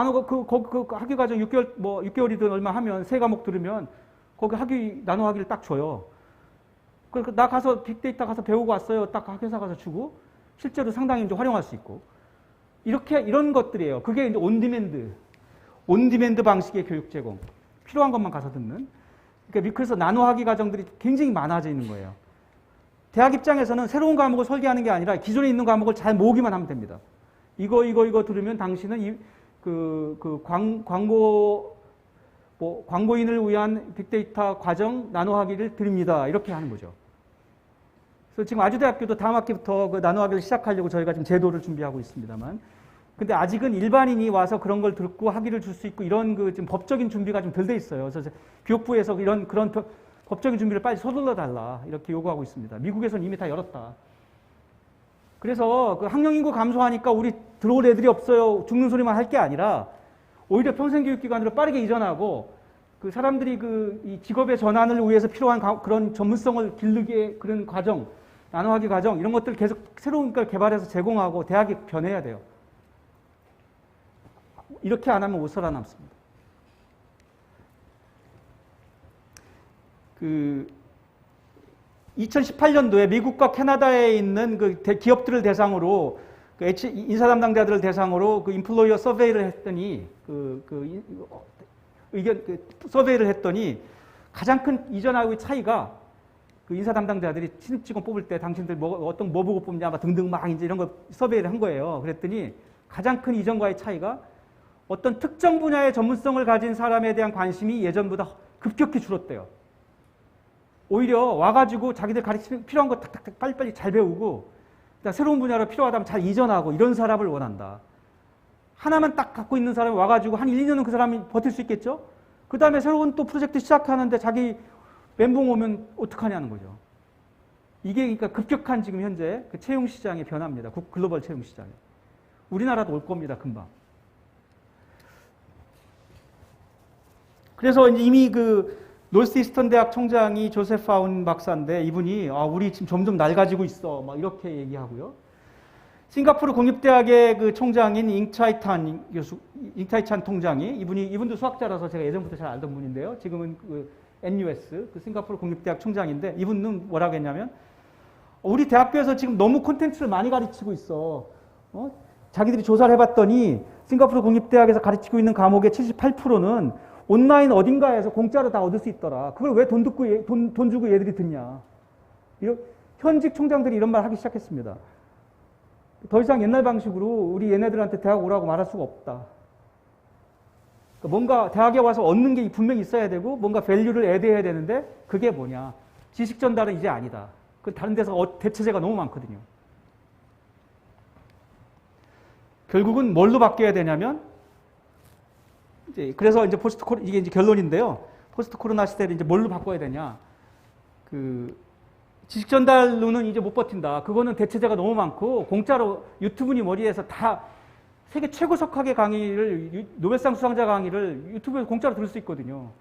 학위 과정 6개월이든 얼마 하면 3과목 들으면 거기 나노학위를 딱 줘요. 그러니까 나 가서 빅데이터 가서 배우고 왔어요. 딱 회사 가서 주고 실제로 상당히 이제 활용할 수 있고. 이런 것들이에요. 그게 이제 온디맨드 방식의 교육 제공. 필요한 것만 가서 듣는. 그러니까 그래서 나노학위 과정들이 굉장히 많아져 있는 거예요. 대학 입장에서는 새로운 과목을 설계하는 게 아니라 기존에 있는 과목을 잘 모으기만 하면 됩니다. 이거 들으면 당신은 광고인을 위한 빅데이터 과정 나노학위를 드립니다. 이렇게 하는 거죠. 그래서 지금 아주대학교도 다음 학기부터 그 나노학위를 시작하려고 저희가 지금 제도를 준비하고 있습니다만, 근데 아직은 일반인이 와서 그런 걸 듣고 학위를 줄 수 있고 이런 그 지금 법적인 준비가 좀 덜 돼 있어요. 그래서 교육부에서 그런 법적인 준비를 빨리 서둘러 달라 이렇게 요구하고 있습니다. 미국에서는 이미 다 열었다. 그래서 그 학령인구 감소하니까 우리 들어올 애들이 없어요. 죽는 소리만 할 게 아니라 오히려 평생교육기관으로 빠르게 이전하고 그 사람들이 이 직업의 전환을 위해서 필요한 그런 전문성을 기르게 그런 과정, 나노학위 과정 이런 것들 계속 새로운 걸 개발해서 제공하고 대학이 변해야 돼요. 이렇게 안 하면 못 살아남습니다. 2018년도에 미국과 캐나다에 있는 그 기업들을 대상으로 인사 담당자들을 대상으로 그 인플로이어 서베이를 했더니 서베이를 했더니 가장 큰 이전하고의 차이가 그 인사 담당자들이 신입 직원 뽑을 때 당신들 뭐 보고 뽑냐 등등 막 이제 이런 거 서베이를 한 거예요. 그랬더니 가장 큰 이전과의 차이가 어떤 특정 분야의 전문성을 가진 사람에 대한 관심이 예전보다 급격히 줄었대요. 오히려 와가지고 자기들 가르치는 필요한 거 탁탁탁 빨리빨리 잘 배우고 새로운 분야로 필요하다면 잘 이전하고 이런 사람을 원한다. 하나만 딱 갖고 있는 사람이 와가지고 한 1, 2년은 그 사람이 버틸 수 있겠죠? 그 다음에 새로운 또 프로젝트 시작하는데 자기 멘붕 오면 어떡하냐는 거죠. 이게 그러니까 급격한 지금 현재 그 채용 시장의 변화입니다. 글로벌 채용 시장이. 우리나라도 올 겁니다, 금방. 그래서 이미 그 노스이스턴 대학 총장이 조셉 파운 박사인데 이분이 우리 지금 점점 낡아지고 있어 막 이렇게 얘기하고요. 싱가포르 공립대학의 그 총장인 잉타이찬 통장이 이분도 수학자라서 제가 예전부터 잘 알던 분인데요. 지금은 그 NUS 그 싱가포르 공립대학 총장인데 이분은 뭐라고 했냐면 우리 대학교에서 지금 너무 콘텐츠를 많이 가르치고 있어. 자기들이 조사를 해봤더니 싱가포르 공립대학에서 가르치고 있는 과목의 78%는 온라인 어딘가에서 공짜로 다 얻을 수 있더라. 그걸 왜 돈 주고 얘들이 듣냐. 현직 총장들이 이런 말 하기 시작했습니다. 더 이상 옛날 방식으로 우리 얘네들한테 대학 오라고 말할 수가 없다. 그러니까 뭔가 대학에 와서 얻는 게 분명히 있어야 되고 뭔가 밸류를 애드해야 되는데 그게 뭐냐. 지식 전달은 이제 아니다. 다른 데서 대체제가 너무 많거든요. 결국은 뭘로 바뀌어야 되냐면 그래서 이제 이게 이제 결론인데요. 포스트 코로나 시대를 이제 뭘로 바꿔야 되냐. 지식 전달로는 이제 못 버틴다. 그거는 대체제가 너무 많고 공짜로 유튜브니 머리에서 다 세계 최고 석학의 강의를 노벨상 수상자 강의를 유튜브에서 공짜로 들을 수 있거든요.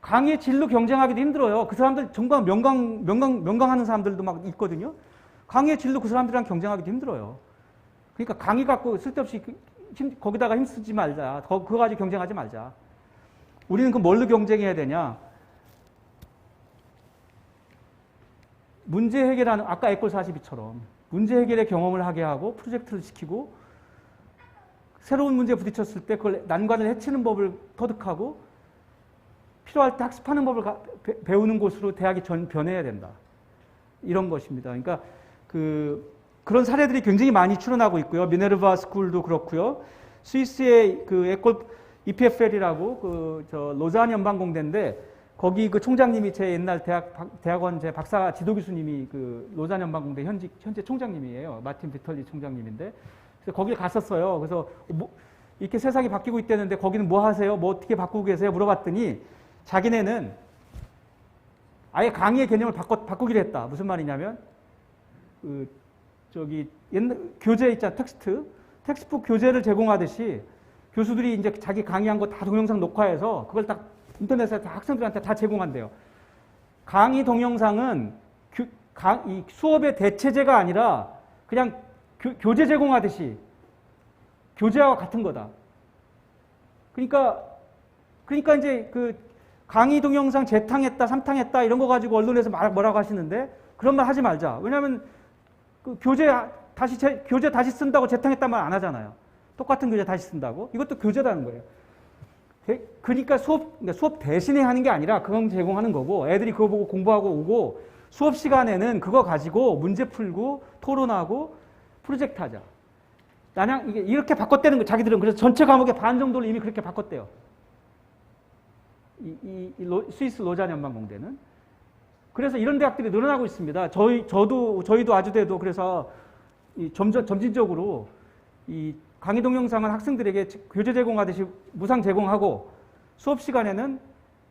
강의의 질로 경쟁하기도 힘들어요. 그 사람들 정말 명강하는 사람들도 막 있거든요. 강의의 질로 그 사람들이랑 경쟁하기도 힘들어요. 그러니까 강의 갖고 쓸데없이 거기다가 힘쓰지 말자. 그거 가지고 경쟁하지 말자. 우리는 그 뭘로 경쟁해야 되냐. 문제 해결하는 아까 에콜 42처럼 문제 해결의 경험을 하게 하고 프로젝트를 시키고 새로운 문제에 부딪혔을 때 그걸 난관을 해치는 법을 터득하고 필요할 때 학습하는 법을 배우는 곳으로 대학이 변해야 된다. 이런 것입니다. 그러니까 그런 사례들이 굉장히 많이 출현하고 있고요. 미네르바 스쿨도 그렇고요. 스위스의 그 에콜 EPFL이라고 로잔 연방공대인데 거기 그 총장님이 제 옛날 대학원 제 박사 지도 교수님이 그 로잔 연방공대 현재 총장님이에요. 마틴 비털리 총장님인데 그래서 거길 갔었어요. 그래서 이렇게 세상이 바뀌고 있다는데 거기는 뭐 하세요? 뭐 어떻게 바꾸고 계세요? 물어봤더니 자기네는 아예 강의의 개념을 바꾸기로 했다. 무슨 말이냐면 옛날 교재 있잖아. 텍스트북 교재를 제공하듯이 교수들이 이제 자기 강의한 거 다 동영상 녹화해서 그걸 딱 인터넷에 다 학생들한테 다 제공한대요. 강의 동영상은 이 수업의 대체제가 아니라 그냥 교재 제공하듯이 교재와 같은 거다. 그러니까 이제 강의 동영상 재탕했다, 삼탕했다 이런 거 가지고 언론에서 뭐라고 하시는데 그런 말 하지 말자. 왜냐하면 교재 다시 쓴다고 재탕했단 말 안 하잖아요. 똑같은 교재 다시 쓴다고. 이것도 교재라는 거예요. 그러니까 수업 대신에 하는 게 아니라 그건 제공하는 거고 애들이 그거 보고 공부하고 오고 수업 시간에는 그거 가지고 문제 풀고 토론하고 프로젝트 하자. 이렇게 바꿨다는 거 자기들은. 그래서 전체 과목의 반 정도를 이미 그렇게 바꿨대요. 스위스 로잔 연방공대는. 그래서 이런 대학들이 늘어나고 있습니다. 저희도 아주대도 그래서 점진적으로 이 강의 동영상은 학생들에게 교재 제공하듯이 무상 제공하고 수업 시간에는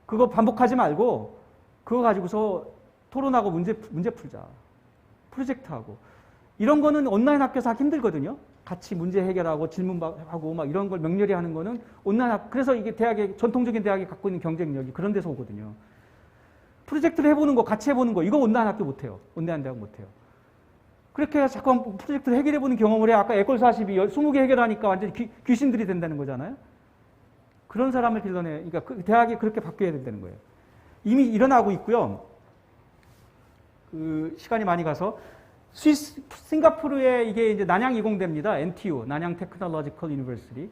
그거 반복하지 말고 그거 가지고서 토론하고 문제 풀자. 프로젝트하고. 이런 거는 온라인 학교에서 하기 힘들거든요. 같이 문제 해결하고 질문하고 막 이런 걸 명렬히 하는 거는 그래서 이게 전통적인 대학이 갖고 있는 경쟁력이 그런 데서 오거든요. 프로젝트를 해보는 거, 같이 해보는 거, 이거 온라인 학교 못해요. 온라인 대학 못해요. 그렇게 해서 자꾸 프로젝트를 해결해보는 경험을 해. 아까 에콜 42, 20개 해결하니까 완전히 귀신들이 된다는 거잖아요. 그런 사람을 길러내. 그러니까 대학이 그렇게 바뀌어야 된다는 거예요. 이미 일어나고 있고요. 시간이 많이 가서 싱가포르의 이게 이제 난양 이공대입니다. NTU, 난양 테크놀로지컬 유니버시티.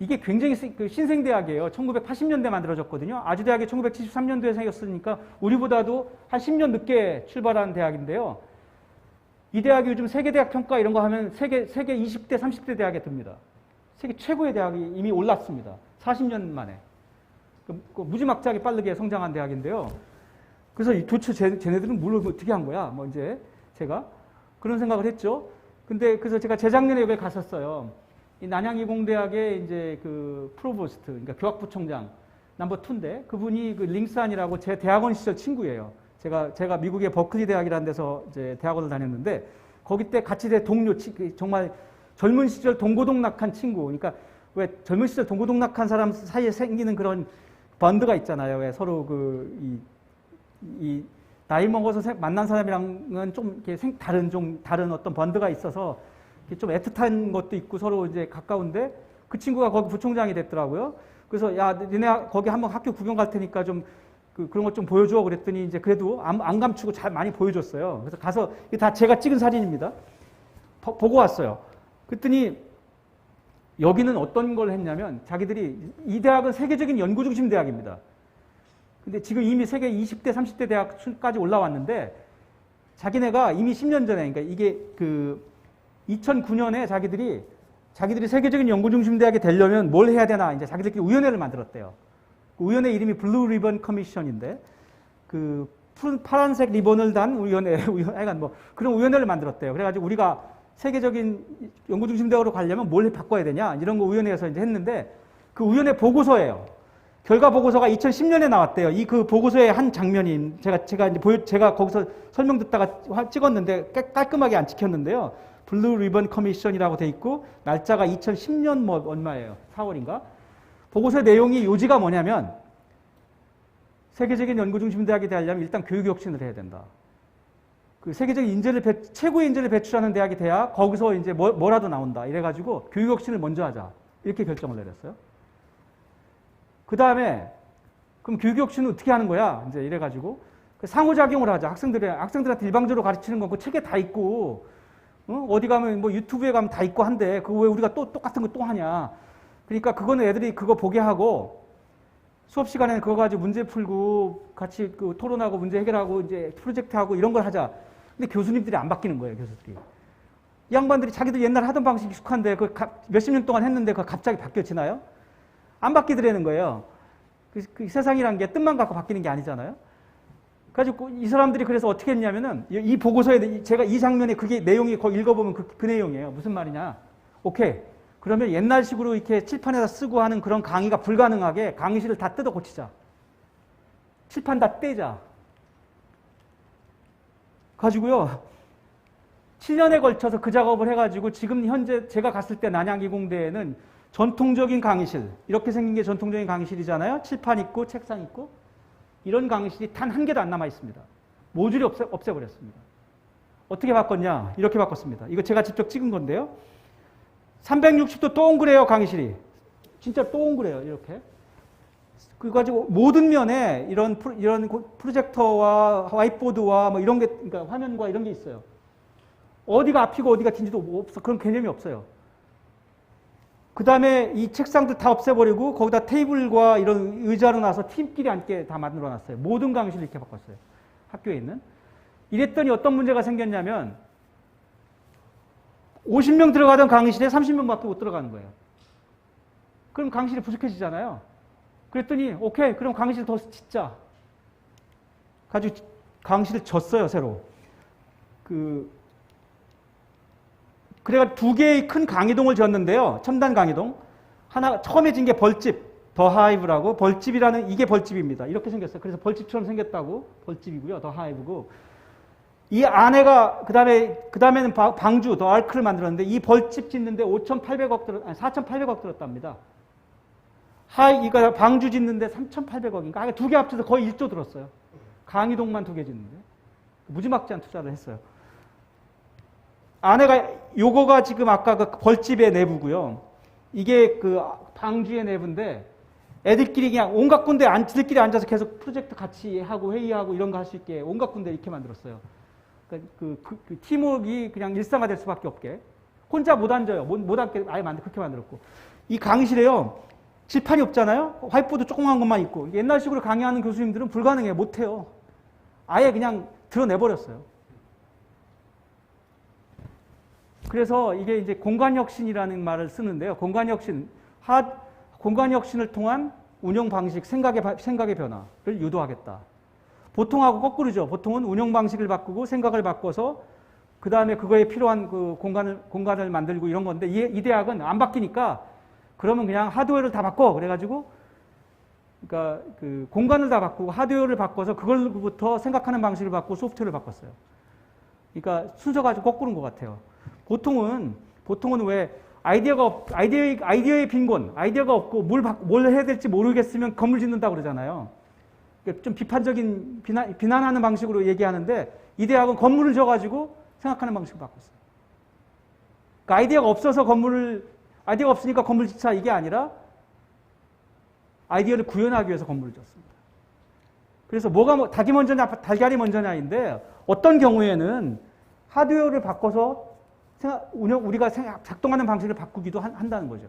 이게 굉장히 신생대학이에요. 1980년대 만들어졌거든요. 아주대학이 1973년도에 생겼으니까 우리보다도 한 10년 늦게 출발한 대학인데요. 이 대학이 요즘 세계대학 평가 이런 거 하면 세계 20대, 30대 대학에 듭니다. 세계 최고의 대학이 이미 올랐습니다. 40년 만에. 무지막지하게 빠르게 성장한 대학인데요. 그래서 도대체 쟤네들은 뭘 어떻게 한 거야? 뭐 이제 제가 그런 생각을 했죠. 그래서 제가 재작년에 여기 갔었어요. 이 난양이공대학의 이제 프로보스트, 그러니까 교학부총장, 넘버 2인데 그분이 그 링산이라고 제 대학원 시절 친구예요. 제가 미국의 버클리 대학이라는 데서 이제 대학원을 다녔는데 거기 때 같이 된 동료, 정말 젊은 시절 동고동락한 친구. 그러니까 왜 젊은 시절 동고동락한 사람 사이에 생기는 그런 번드가 있잖아요. 왜 서로 이 나이 먹어서 만난 사람이랑은 좀 이렇게 다른 어떤 번드가 있어서 좀 애틋한 것도 있고 서로 이제 가까운데 그 친구가 거기 부총장이 됐더라고요. 그래서 야, 니네 거기 한번 학교 구경 갈 테니까 좀 그런 것 좀 보여줘. 그랬더니 이제 그래도 안 감추고 잘 많이 보여줬어요. 그래서 가서 이게 다 제가 찍은 사진입니다. 보고 왔어요. 그랬더니 여기는 어떤 걸 했냐면 자기들이 이 대학은 세계적인 연구 중심 대학입니다. 근데 지금 이미 세계 20대, 30대 대학까지 올라왔는데 자기네가 이미 10년 전에 그러니까 이게 2009년에 자기들이 세계적인 연구 중심 대학이 되려면 뭘 해야 되나 이제 자기들끼리 위원회를 만들었대요. 그 위원회 이름이 블루 리본 커미션인데 그 파란색 리본을 단 위원회, 하여간 뭐 그런 위원회를 만들었대요. 그래가지고 우리가 세계적인 연구 중심 대학으로 가려면 뭘 바꿔야 되냐 이런 거 위원회에서 이제 했는데 그 위원회 보고서예요. 결과 보고서가 2010년에 나왔대요. 그 보고서의 한 장면이 제가 거기서 설명 듣다가 찍었는데 깔끔하게 안 찍혔는데요. 블루 리본 커미션이라고 돼 있고 날짜가 2010년 뭐 얼마예요? 4월인가? 보고서의 내용이 요지가 뭐냐면 세계적인 연구 중심 대학이 되려면 일단 교육 혁신을 해야 된다. 그 세계적인 최고의 인재를 배출하는 대학이 돼야 거기서 이제 뭐라도 나온다. 이래가지고 교육 혁신을 먼저 하자. 이렇게 결정을 내렸어요. 그 다음에 그럼 교육 혁신은 어떻게 하는 거야? 이제 이래가지고 상호작용을 하자. 학생들한테 일방적으로 가르치는 건 그 책에 다 있고 어디 가면 뭐 유튜브에 가면 다 있고 한데 그거 왜 우리가 또 똑같은 거 또 하냐? 그러니까 그거는 애들이 그거 보게 하고 수업 시간에는 그거 가지고 문제 풀고 같이 토론하고 문제 해결하고 이제 프로젝트 하고 이런 걸 하자. 근데 교수님들이 안 바뀌는 거예요, 교수들이. 이 양반들이 자기들 옛날 하던 방식이 익숙한데 몇십 년 동안 했는데 그거 갑자기 바뀌어지나요? 안 바뀌더라는 거예요. 그 세상이란 게 뜻만 갖고 바뀌는 게 아니잖아요. 가지고 이 사람들이 그래서 어떻게 했냐면은 이 보고서에 제가 이 장면에 그게 내용이 거기 읽어보면 그 내용이에요. 무슨 말이냐? 오케이. 그러면 옛날식으로 이렇게 칠판에다 쓰고 하는 그런 강의가 불가능하게 강의실을 다 뜯어 고치자. 칠판 다 떼자. 가지고요. 7년에 걸쳐서 그 작업을 해가지고 지금 현재 제가 갔을 때 난양이공대에는 전통적인 강의실, 이렇게 생긴 게 전통적인 강의실이잖아요. 칠판 있고 책상 있고. 이런 강의실이 단 한 개도 안 남아 있습니다. 모듈이 없애버렸습니다. 어떻게 바꿨냐? 이렇게 바꿨습니다. 이거 제가 직접 찍은 건데요. 360도 동그래요, 강의실이. 진짜 동그래요, 이렇게. 그거 가지고 모든 면에 이런 프로젝터와 화이트보드와 뭐 이런 게, 그러니까 화면과 이런 게 있어요. 어디가 앞이고 어디가 뒤인지도 없어. 그런 개념이 없어요. 그 다음에 이 책상들 다 없애버리고 거기다 테이블과 이런 의자로 놔서 팀끼리 앉게 다 만들어놨어요. 모든 강의실을 이렇게 바꿨어요. 학교에 있는. 이랬더니 어떤 문제가 생겼냐면 50명 들어가던 강의실에 30명밖에 못 들어가는 거예요. 그럼 강의실이 부족해지잖아요. 그랬더니 오케이, 그럼 강의실 더 짓자. 가지고 강의실을 졌어요, 새로. 그래가 2개의 큰 강의동을 지었는데요. 첨단 강의동. 하나 처음에 진 게 벌집, 더 하이브라고. 벌집이라는 이게 벌집입니다. 이렇게 생겼어요. 그래서 벌집처럼 생겼다고. 벌집이고요. 더 하이브고. 이 안에가 그다음에는 방주, 더 알크를 만들었는데 이 벌집 짓는데 4,800억 들었답니다. 이거 방주 짓는데 3,800억인가? 2개 합쳐서 거의 1조 들었어요. 강의동만 2개 짓는데. 무지막지한 투자를 했어요. 안에가 요거가 지금 아까 그 벌집의 내부고요. 이게 그 방주의 내부인데 애들끼리 그냥 온갖 군데 지들끼리 앉아서 계속 프로젝트 같이 하고 회의하고 이런 거 할 수 있게 온갖 군데 이렇게 만들었어요. 그러니까 그 팀워크가 그냥 일상화될 수밖에 없게. 혼자 못 앉아요. 못 앉게 아예 그렇게 만들었고. 이 강의실에요. 칠판이 없잖아요. 화이트보드 조그만 것만 있고. 옛날식으로 강의하는 교수님들은 불가능해요. 못해요. 아예 그냥 드러내버렸어요. 그래서 이게 이제 공간혁신이라는 말을 쓰는데요. 공간혁신을 통한 운영 방식, 생각의 변화를 유도하겠다. 보통하고 거꾸로죠. 보통은 운영 방식을 바꾸고 생각을 바꿔서 그 다음에 그거에 필요한 그 공간을 만들고 이런 건데 이 대학은 안 바뀌니까 그러면 그냥 하드웨어를 다 바꿔. 그래가지고 그러니까 그 공간을 다 바꾸고 하드웨어를 바꿔서 그걸부터 생각하는 방식을 바꾸고 소프트웨어를 바꿨어요. 그러니까 순서가 좀 거꾸로인 것 같아요. 보통은 왜 아이디어의 빈곤, 아이디어가 없고 뭘 해야 될지 모르겠으면 건물 짓는다고 그러잖아요. 그러니까 좀 비판적인 비난하는 방식으로 얘기하는데 이 대학은 건물을 줘가지고 생각하는 방식을 바꿨어요. 그러니까 아이디어가 없으니까 건물 짓자 이게 아니라 아이디어를 구현하기 위해서 건물을 짓습니다. 그래서 뭐가 닭이 먼저냐 달걀이 먼저냐인데 어떤 경우에는 하드웨어를 바꿔서 우리가 작동하는 방식을 바꾸기도 한다는 거죠.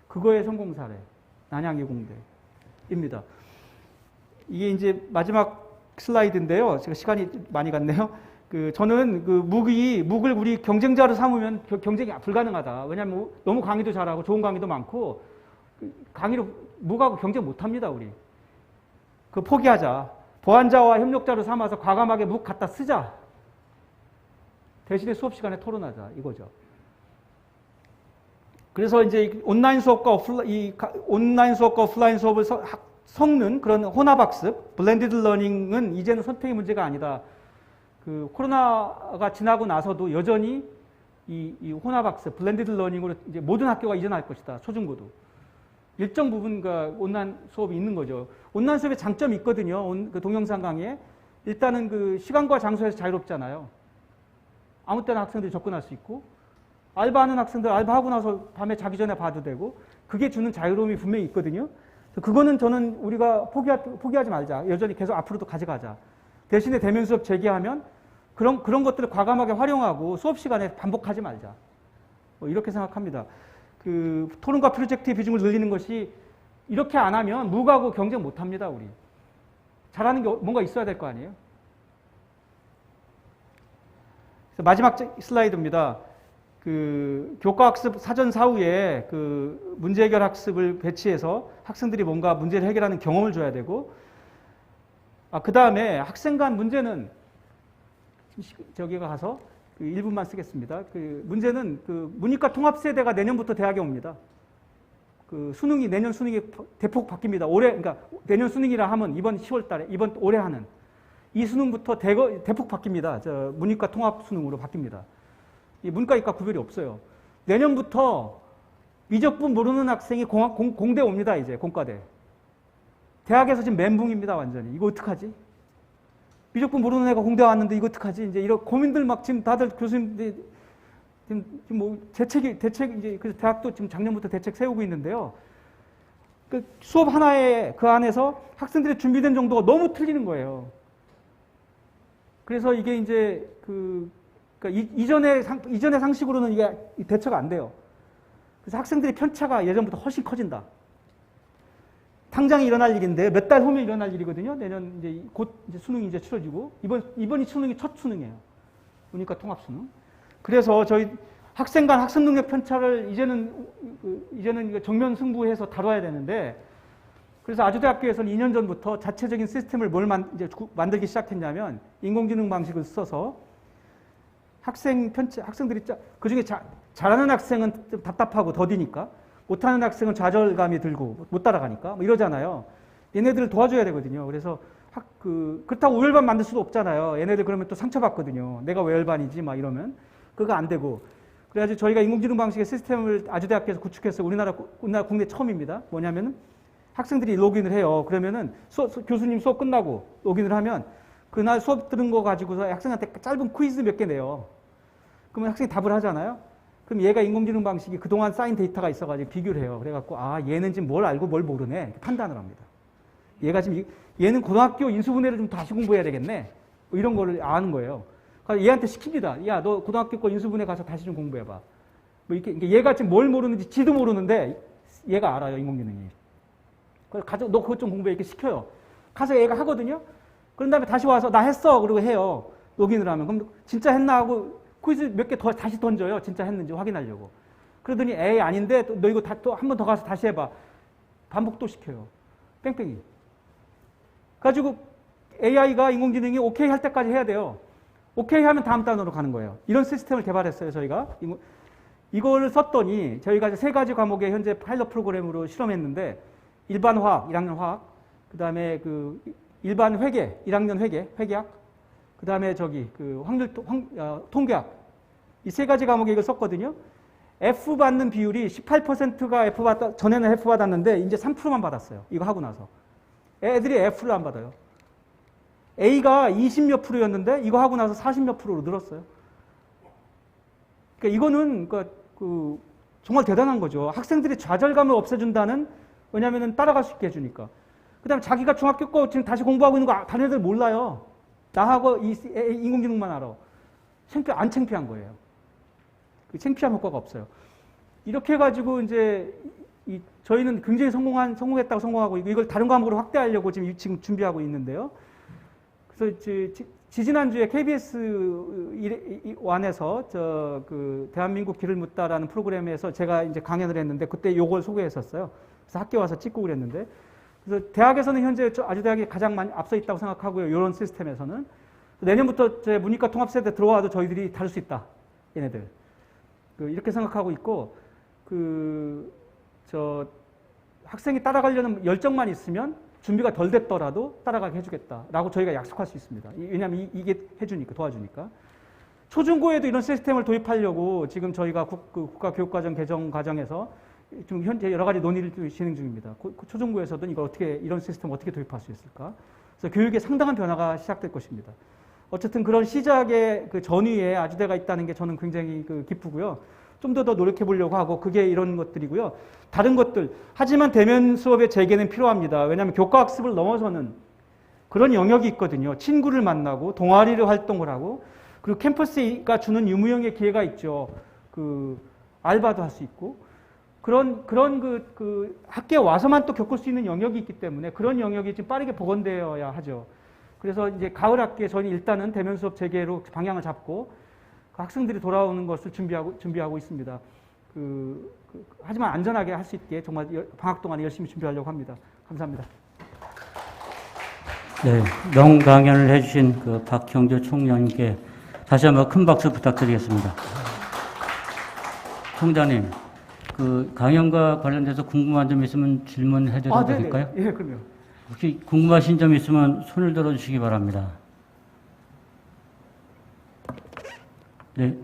그거의 성공 사례 난양이공대입니다. 이게 이제 마지막 슬라이드인데요. 제가 시간이 많이 갔네요. 저는 묵을 우리 경쟁자로 삼으면 경쟁이 불가능하다. 왜냐하면 너무 강의도 잘하고 좋은 강의도 많고 강의로 묵하고 경쟁 못합니다. 우리 포기하자. 보완자와 협력자로 삼아서 과감하게 묵 갖다 쓰자. 대신에 수업 시간에 토론하자 이거죠. 그래서 이제 온라인 수업과 오프라인 수업을 섞는 그런 혼합학습, 블렌디드 러닝은 이제는 선택의 문제가 아니다. 코로나가 지나고 나서도 여전히 이 혼합학습, 블렌디드 러닝으로 이제 모든 학교가 이전할 것이다. 초중고도. 일정 부분 온라인 수업이 있는 거죠. 온라인 수업의 장점이 있거든요. 동영상 강의에. 일단은 시간과 장소에서 자유롭잖아요. 아무 때나 학생들이 접근할 수 있고, 알바하는 학생들 알바하고 나서 밤에 자기 전에 봐도 되고, 그게 주는 자유로움이 분명히 있거든요. 그거는 저는 우리가 포기하지 말자. 여전히 계속 앞으로도 가져가자. 대신에 대면 수업 재개하면 그런 것들을 과감하게 활용하고 수업 시간에 반복하지 말자. 이렇게 생각합니다. 토론과 프로젝트의 비중을 늘리는 것이 이렇게 안 하면 묵하고 경쟁 못 합니다, 우리. 잘하는 게 뭔가 있어야 될 거 아니에요? 마지막 슬라이드입니다. 교과학습 사전 사후에 문제 해결 학습을 배치해서 학생들이 뭔가 문제를 해결하는 경험을 줘야 되고, 그 다음에 학생 간 문제는 저기가 가서 1분만 쓰겠습니다. 문제는 문이과 통합세대가 내년부터 대학에 옵니다. 내년 수능이 대폭 바뀝니다. 그러니까 내년 수능이라 하면 이번 10월 달에, 올해 하는 이 수능부터 대폭 바뀝니다. 문이과 통합 수능으로 바뀝니다. 이 문과 이과 구별이 없어요. 내년부터 미적분 모르는 학생이 공대 옵니다. 이제 공과대. 대학에서 지금 멘붕입니다. 완전히. 이거 어떡하지? 미적분 모르는 애가 공대 왔는데 이거 어떡하지? 이제 이런 고민들 지금 다들 교수님들이 지금 대책 이제 그래서 대학도 지금 작년부터 대책 세우고 있는데요. 수업 하나에 안에서 학생들의 준비된 정도가 너무 틀리는 거예요. 그래서 이게 이제 그러니까 이전의 상식으로는 이게 대처가 안 돼요. 그래서 학생들의 편차가 예전보다 훨씬 커진다. 당장 일어날 일인데 몇 달 후면 일어날 일이거든요. 내년 이제 곧 이제 수능이 이제 치러지고 이번이 수능이 첫 수능이에요. 문이과 통합 수능. 그래서 저희 학생 간 학습 능력 편차를 이제는 정면 승부해서 다뤄야 되는데, 그래서 아주대학교에서는 2년 전부터 자체적인 시스템을 만들기 시작했냐면 인공지능 방식을 써서 학생들이 그중에 잘하는 학생은 좀 답답하고 더디니까, 못하는 학생은 좌절감이 들고 못 따라가니까 이러잖아요. 얘네들을 도와줘야 되거든요. 그래서 그렇다고 우열반 만들 수도 없잖아요. 얘네들 그러면 또 상처받거든요. 내가 왜 열반이지 막 이러면 그거 안 되고. 그래가지고 저희가 인공지능 방식의 시스템을 아주대학교에서 구축해서 우리나라 국내 처음입니다. 뭐냐면은 학생들이 로그인을 해요. 그러면은 교수님 수업 끝나고 로그인을 하면 그날 수업 들은 거 가지고서 학생한테 짧은 퀴즈 몇 개 내요. 그러면 학생이 답을 하잖아요. 그럼 얘가 인공지능 방식이 그동안 쌓인 데이터가 있어가지고 비교를 해요. 그래갖고 얘는 지금 뭘 알고 뭘 모르네 이렇게 판단을 합니다. 얘는 고등학교 인수분해를 좀 다시 공부해야 되겠네. 이런 거를 아는 거예요. 그래서 얘한테 시킵니다. 야, 너 고등학교 거 인수분해 가서 다시 좀 공부해봐. 이렇게 얘가 지금 뭘 모르는지 지도 모르는데 얘가 알아요, 인공지능이. 그래서 너 그것 좀 공부해 이렇게 시켜요. 가서 얘가 하거든요. 그런 다음에 다시 와서 나 했어 그러고 해요. 로그인을 하면. 그럼 진짜 했나 하고 퀴즈 몇 개 더 다시 던져요. 진짜 했는지 확인하려고. 그러더니 에이 아닌데 너 이거 또 한 번 더 가서 다시 해봐. 반복 또 시켜요. 뺑뺑이. 가지고 AI가 인공지능이 오케이 할 때까지 해야 돼요. 오케이 하면 다음 단어로 가는 거예요. 이런 시스템을 개발했어요. 저희가. 이거를 썼더니 저희가 3가지 과목에 현재 파일럿 프로그램으로 실험했는데 일반 화학, 1학년 화학, 그다음에 그 일반 회계, 1학년 회계학, 그다음에 그 통계학, 이 세 가지 과목에 이걸 썼거든요. F 받는 비율이 18%가 F 받다, 전에는 F 받았는데 이제 3%만 받았어요. 이거 하고 나서. 애들이 F를 안 받아요. A가 20몇 %였는데 이거 하고 나서 40몇 %로 늘었어요. 그러니까 이거는 정말 대단한 거죠. 학생들이 좌절감을 없애준다는, 왜냐하면 따라갈 수 있게 해주니까. 그 다음에 자기가 중학교 거 지금 다시 공부하고 있는 거 다른 애들 몰라요. 나하고 인공지능만 알아. 안 창피한 거예요. 그 창피한 효과가 없어요. 이렇게 해가지고 이제 저희는 굉장히 성공했다고 성공하고 이걸 다른 과목으로 확대하려고 지금 준비하고 있는데요. 그래서 지지난주에 KBS 1에서 대한민국 길을 묻다라는 프로그램에서 제가 이제 강연을 했는데 그때 요걸 소개했었어요. 그래서 학교 와서 찍고 그랬는데, 그래서 대학에서는 현재 아주대학이 가장 많이 앞서 있다고 생각하고요. 이런 시스템에서는. 내년부터 제 문이과 통합세대 들어와도 저희들이 다룰 수 있다. 얘네들. 이렇게 생각하고 있고, 학생이 따라가려는 열정만 있으면 준비가 덜 됐더라도 따라가게 해주겠다라고 저희가 약속할 수 있습니다. 왜냐하면 이게 해주니까, 도와주니까. 초중고에도 이런 시스템을 도입하려고 지금 저희가 국가교육과정 개정 과정에서 지금 현재 여러 가지 논의를 진행 중입니다. 초중고에서도 이런 시스템을 어떻게 도입할 수 있을까? 그래서 교육에 상당한 변화가 시작될 것입니다. 어쨌든 그런 시작의 전위에 아주대가 있다는 게 저는 굉장히 기쁘고요. 좀 더 노력해 보려고 하고, 그게 이런 것들이고요. 다른 것들. 하지만 대면 수업의 재개는 필요합니다. 왜냐하면 교과학습을 넘어서는 그런 영역이 있거든요. 친구를 만나고, 동아리를 활동을 하고, 그리고 캠퍼스가 주는 유무형의 기회가 있죠. 알바도 할 수 있고. 그런 학교에 와서만 또 겪을 수 있는 영역이 있기 때문에 그런 영역이 지금 빠르게 복원되어야 하죠. 그래서 이제 가을 학기에 저는 일단은 대면 수업 재개로 방향을 잡고 학생들이 돌아오는 것을 준비하고 있습니다. 하지만 안전하게 할 수 있게 정말 방학 동안에 열심히 준비하려고 합니다. 감사합니다. 네, 명강연을 해주신 박형주 총장님께 다시 한번 큰 박수 부탁드리겠습니다. 총장님, 강연과 관련돼서 궁금한 점 있으면 질문해드려도 될까요? 예, 그럼요. 혹시 궁금하신 점 있으면 손을 들어주시기 바랍니다. 네.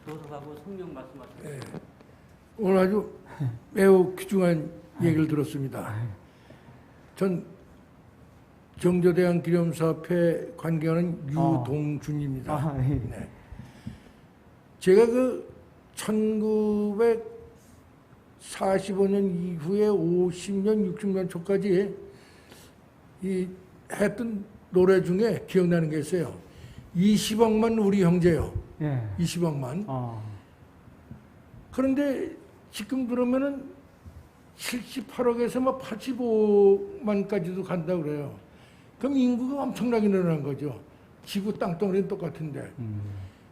교수하고 성령 말씀하세요. 네. 오늘 아주 매우 귀중한 얘기를 들었습니다. 전 정조대왕 기념사업회 관계하는 유동준입니다. 네. 제가 1945년 이후에 50년, 60년 초까지 했던 노래 중에 기억나는 게 있어요. 20억만 우리 형제요. 예. 20억만. 그런데 지금 그러면은 78억에서 막 85만까지도 간다고 그래요. 그럼 인구가 엄청나게 늘어난 거죠. 지구 땅덩어리는 똑같은데.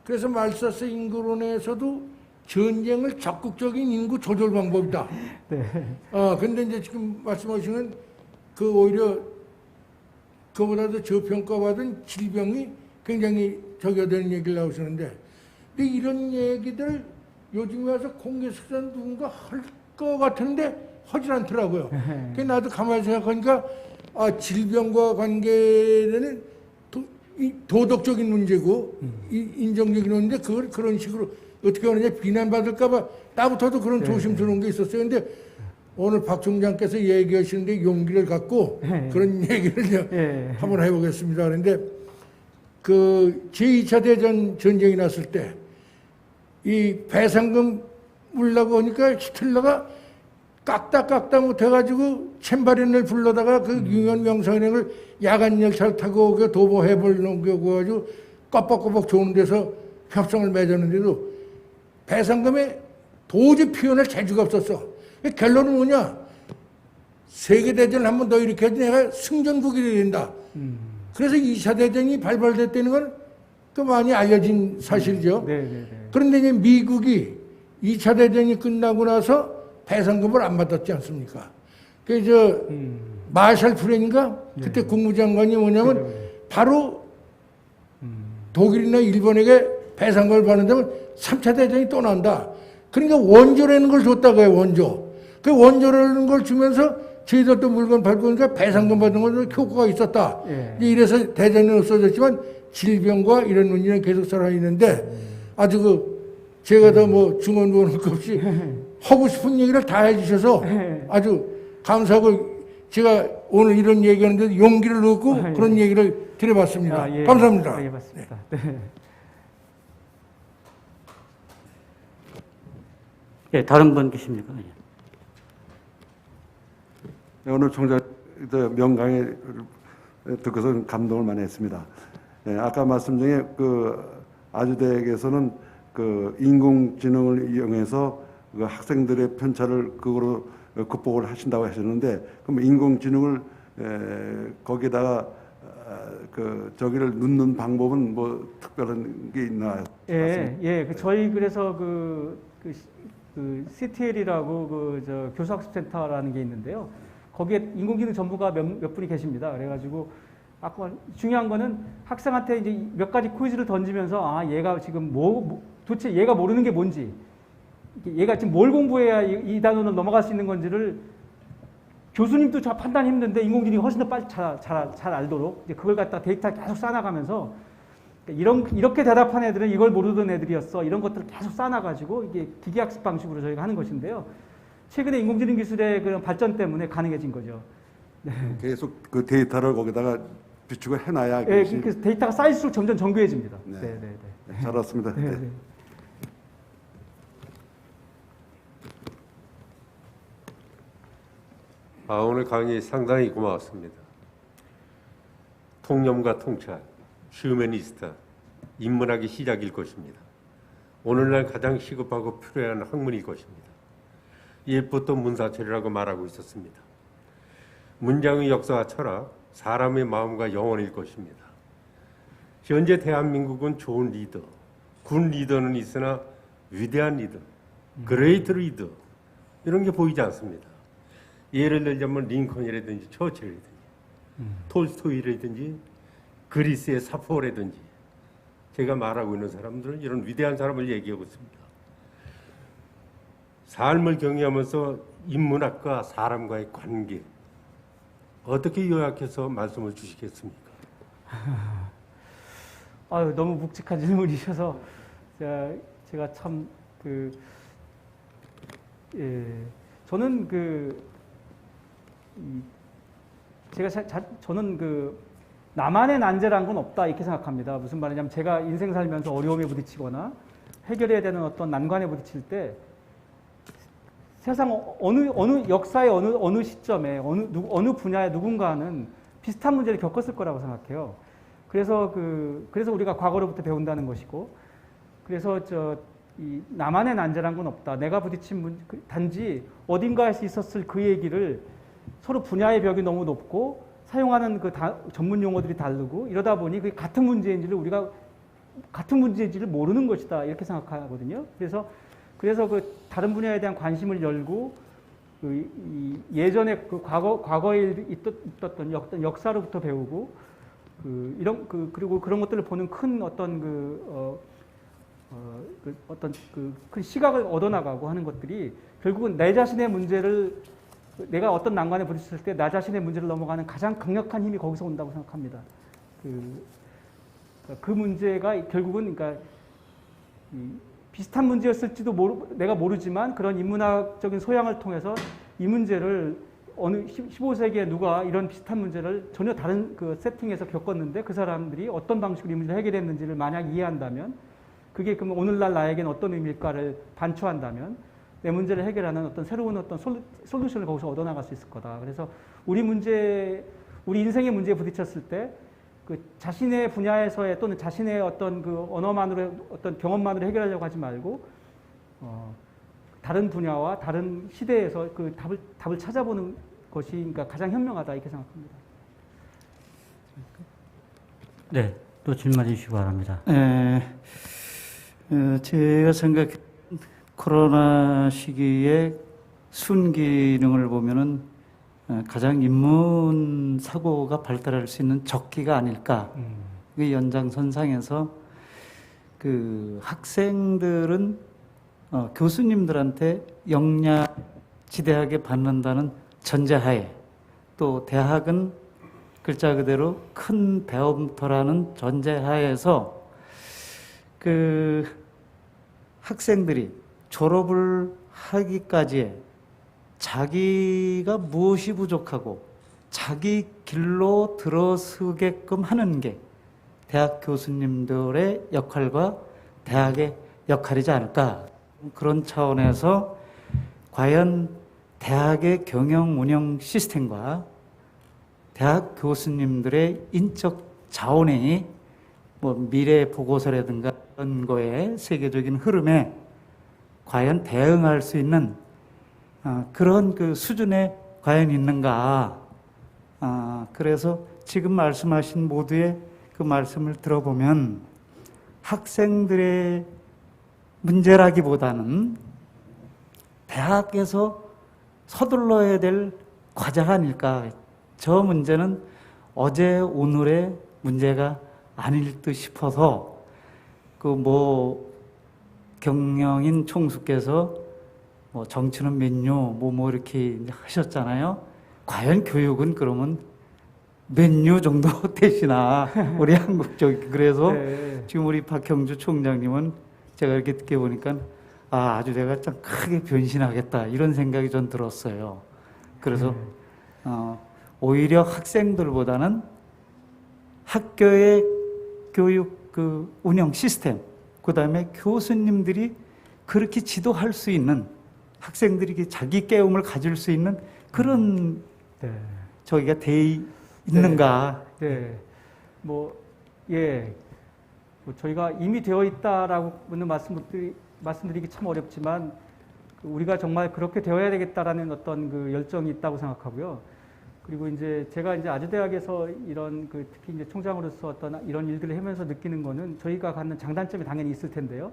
그래서 말사스 인구론에서도 전쟁을 적극적인 인구 조절 방법이다. 네. 근데 이제 지금 말씀하시는 오히려 그보다도 저평가받은 질병이 굉장히 적용되는 얘기를 나오시는데, 근데 이런 얘기들 요즘에 와서 공개 수사는 누군가 할 것 같은데 하질 않더라고요. 그래서 나도 가만히 생각하니까 질병과 관계는 도덕적인 문제고 인정적인 문제인데 그걸 그런 식으로 어떻게 하느냐 비난받을까봐 나부터도 그런 조심스러운 게 있었어요. 근데 오늘 박 총장께서 얘기하시는데 용기를 갖고 그런 얘기를 한번 해보겠습니다. 그런데 제2차 대전 전쟁이 났을 때 이 배상금 물라고 하니까 히틀러가 깎다 못해가지고 챔버린을 불러다가 유엔 명사은행을 야간 열차를 타고 도보해보려고 해가지고 꼬박꼬박 좋은 데서 협상을 맺었는데도 배상금에 도저히 표현할 재주가 없었어. 결론은 뭐냐? 세계대전을 한 번 더 일으켜야지 내가 승전국이 된다. 그래서 2차 대전이 발발됐다는 건 또 많이 알려진 사실이죠. 그런데 이제 미국이 2차 대전이 끝나고 나서 배상금을 안 받았지 않습니까? 마샬 플랜인가? 그때 국무장관이 뭐냐면 바로 독일이나 일본에게 배상금을 받는다면 3차 대전이 또 난다. 그러니까 원조라는 걸 줬다고요, 원조. 그 원조라는 걸 주면서 저희들도 물건 팔고 그러니까 배상금 받는 건 효과가 있었다. 예. 이래서 대전은 없어졌지만 질병과 이런 문제는 계속 살아있는데 아주 제가 더 뭐 중언부언 할 것 없이 하고 싶은 얘기를 다 해주셔서 아주 감사하고 제가 오늘 이런 얘기하는데 용기를 얻고 예. 그런 얘기를 드려봤습니다. 예. 감사합니다. 예, 맞습니다. 네. 예, 다른 분 계십니까? 예. 네, 오늘 총장 명강의 듣고서 감동을 많이 했습니다. 예, 아까 말씀 중에 아주대에게서는 인공지능을 이용해서 학생들의 편차를 그거로 극복을 하신다고 하셨는데, 그럼 인공지능을 거기다가 저기를 넣는 방법은 뭐 특별한 게 있나요? 예. 저희 그래서 CTL이라고 교수학습센터라는 게 있는데요. 거기에 인공지능 전문가 몇 분이 계십니다. 그래가지고 아까 중요한 거는 학생한테 이제 몇 가지 퀴즈를 던지면서 얘가 지금 도대체 얘가 모르는 게 뭔지, 얘가 지금 뭘 공부해야 이 단원을 넘어갈 수 있는 건지를 교수님도 잘 판단이 힘든데 인공지능이 훨씬 더 빨리 잘 알도록 이제 그걸 갖다 데이터를 계속 쌓아나가면서 이렇게 대답한 애들은 이걸 모르던 애들이었어. 이런 것들을 계속 쌓아나가지고 이게 기계학습 방식으로 저희가 하는 것인데요. 최근에 인공지능 기술의 그런 발전 때문에 가능해진 거죠. 네. 계속 그 데이터를 거기다가 비축을 해놔야. 네, 그래서 데이터가 쌓일수록 점점 정교해집니다. 네. 네. 잘 왔습니다. 네. 네. 오늘 강의 상당히 고마웠습니다. 통념과 통찰, 휴머니스트, 인문학의 시작일 것입니다. 오늘날 가장 시급하고 필요한 학문일 것입니다. 옛부터 문사철이라고 말하고 있었습니다. 문장의 역사와 철학, 사람의 마음과 영혼일 것입니다. 현재 대한민국은 좋은 리더, 군 리더는 있으나 위대한 리더, 그레이트 리더 이런 게 보이지 않습니다. 예를 들자면 링컨이라든지 처칠이라든지 톨스토이라든지 그리스의 사포라든지 제가 말하고 있는 사람들은 이런 위대한 사람을 얘기하고 있습니다. 삶을 경유하면서 인문학과 사람과의 관계 어떻게 요약해서 말씀을 주시겠습니까? 너무 묵직한 질문이셔서 제가 참 저는 저는 나만의 난제란 건 없다 이렇게 생각합니다. 무슨 말이냐면 제가 인생 살면서 어려움에 부딪히거나 해결해야 되는 어떤 난관에 부딪힐 때 세상 어느 역사의 어느 시점에 어느 분야의 누군가는 비슷한 문제를 겪었을 거라고 생각해요. 그래서 우리가 과거로부터 배운다는 것이고, 그래서 이 나만의 난제란 건 없다. 내가 부딪힌 단지 어딘가에서 있었을 그 얘기를 서로 분야의 벽이 너무 높고 사용하는 전문 용어들이 다르고 이러다 보니 그게 같은 문제인지를 우리가 같은 문제인지를 모르는 것이다 이렇게 생각하거든요. 그래서 다른 분야에 대한 관심을 열고 예전에 과거에 있었던 어떤 역사로부터 배우고 그리고 그런 것들을 보는 큰 어떤 큰 시각을 얻어나가고 하는 것들이 결국은 내 자신의 문제를 내가 어떤 난관에 부딪혔을 때 나 자신의 문제를 넘어가는 가장 강력한 힘이 거기서 온다고 생각합니다. 그 문제가 결국은 비슷한 문제였을지도 내가 모르지만 그런 인문학적인 소양을 통해서 이 문제를 어느 15세기에 누가 이런 비슷한 문제를 전혀 다른 세팅에서 겪었는데 그 사람들이 어떤 방식으로 이 문제를 해결했는지를 만약 이해한다면 그게 그럼 오늘날 나에게는 어떤 의미일까를 반추한다면 내 문제를 해결하는 어떤 새로운 어떤 솔루션을 거기서 얻어나갈 수 있을 거다. 그래서 우리 인생의 문제에 부딪혔을 때 자신의 분야에서의 또는 자신의 어떤 언어만으로 어떤 경험만으로 해결하려고 하지 말고 다른 분야와 다른 시대에서 답을 찾아보는 것이 가장 현명하다 이렇게 생각합니다. 네, 또 질문해 주시기 바랍니다. 제가 생각 코로나 시기에 순기능을 보면은 가장 인문 사고가 발달할 수 있는 적기가 아닐까. 그 연장선상에서 학생들은 교수님들한테 역량 지대하게 받는다는 전제하에, 또 대학은 글자 그대로 큰 배움터라는 전제하에서 그 학생들이 졸업을 하기까지에 자기가 무엇이 부족하고 자기 길로 들어서게끔 하는 게 대학 교수님들의 역할과 대학의 역할이지 않을까. 그런 차원에서 과연 대학의 경영 운영 시스템과 대학 교수님들의 인적 자원이 뭐 미래 보고서라든가 이런 거에 세계적인 흐름에 과연 대응할 수 있는 그런 그 수준에 과연 있는가. 그래서 지금 말씀하신 모두의 그 말씀을 들어보면 학생들의 문제라기보다는 대학에서 서둘러야 될 과제가 아닐까. 저 문제는 어제 오늘의 문제가 아닐 듯 싶어서 그 뭐 경영인 총수께서 뭐 정치는 맨유 뭐 이렇게 하셨잖아요. 과연 교육은 그러면 맨유 정도 되시나 우리 한국 쪽. 그래서 네. 지금 우리 박형주 총장님은 제가 이렇게 듣게 보니까 아주 내가 좀 크게 변신하겠다 이런 생각이 전 들었어요. 그래서 오히려 학생들보다는 학교의 교육 그 운영 시스템, 그 다음에 교수님들이 그렇게 지도할 수 있는, 학생들이 자기 깨움을 가질 수 있는 그런 네. 저기가 돼 있는가. 네. 뭐 저희가 이미 되어 있다라고는 말씀드리기 참 어렵지만 우리가 정말 그렇게 되어야 되겠다라는 어떤 그 열정이 있다고 생각하고요. 그리고 이제 제가 이제 아주대학에서 이런 그 특히 이제 총장으로서 어떤 이런 일들을 하면서 느끼는 거는 저희가 갖는 장단점이 당연히 있을 텐데요.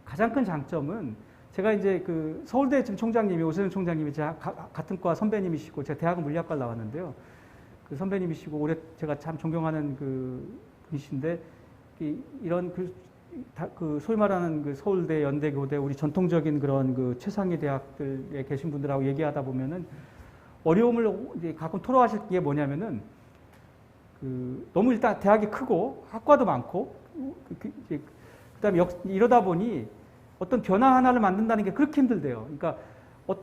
가장 큰 장점은 제가 이제 그 서울대 지금 총장님이 오세훈 총장님이 같은 과 선배님이시고 제가 대학은 물리학과를 나왔는데요. 그 선배님이시고 올해 제가 참 존경하는 그 분이신데 이런 그 소위 말하는 그 서울대, 연대, 교대 우리 전통적인 그런 그 최상위 대학들에 계신 분들하고 얘기하다 보면은 어려움을 이제 가끔 토로하실 게 뭐냐면은 그 너무 일단 대학이 크고 학과도 많고 그다음에 이러다 보니 어떤 변화 하나를 만든다는 게 그렇게 힘들대요. 그러니까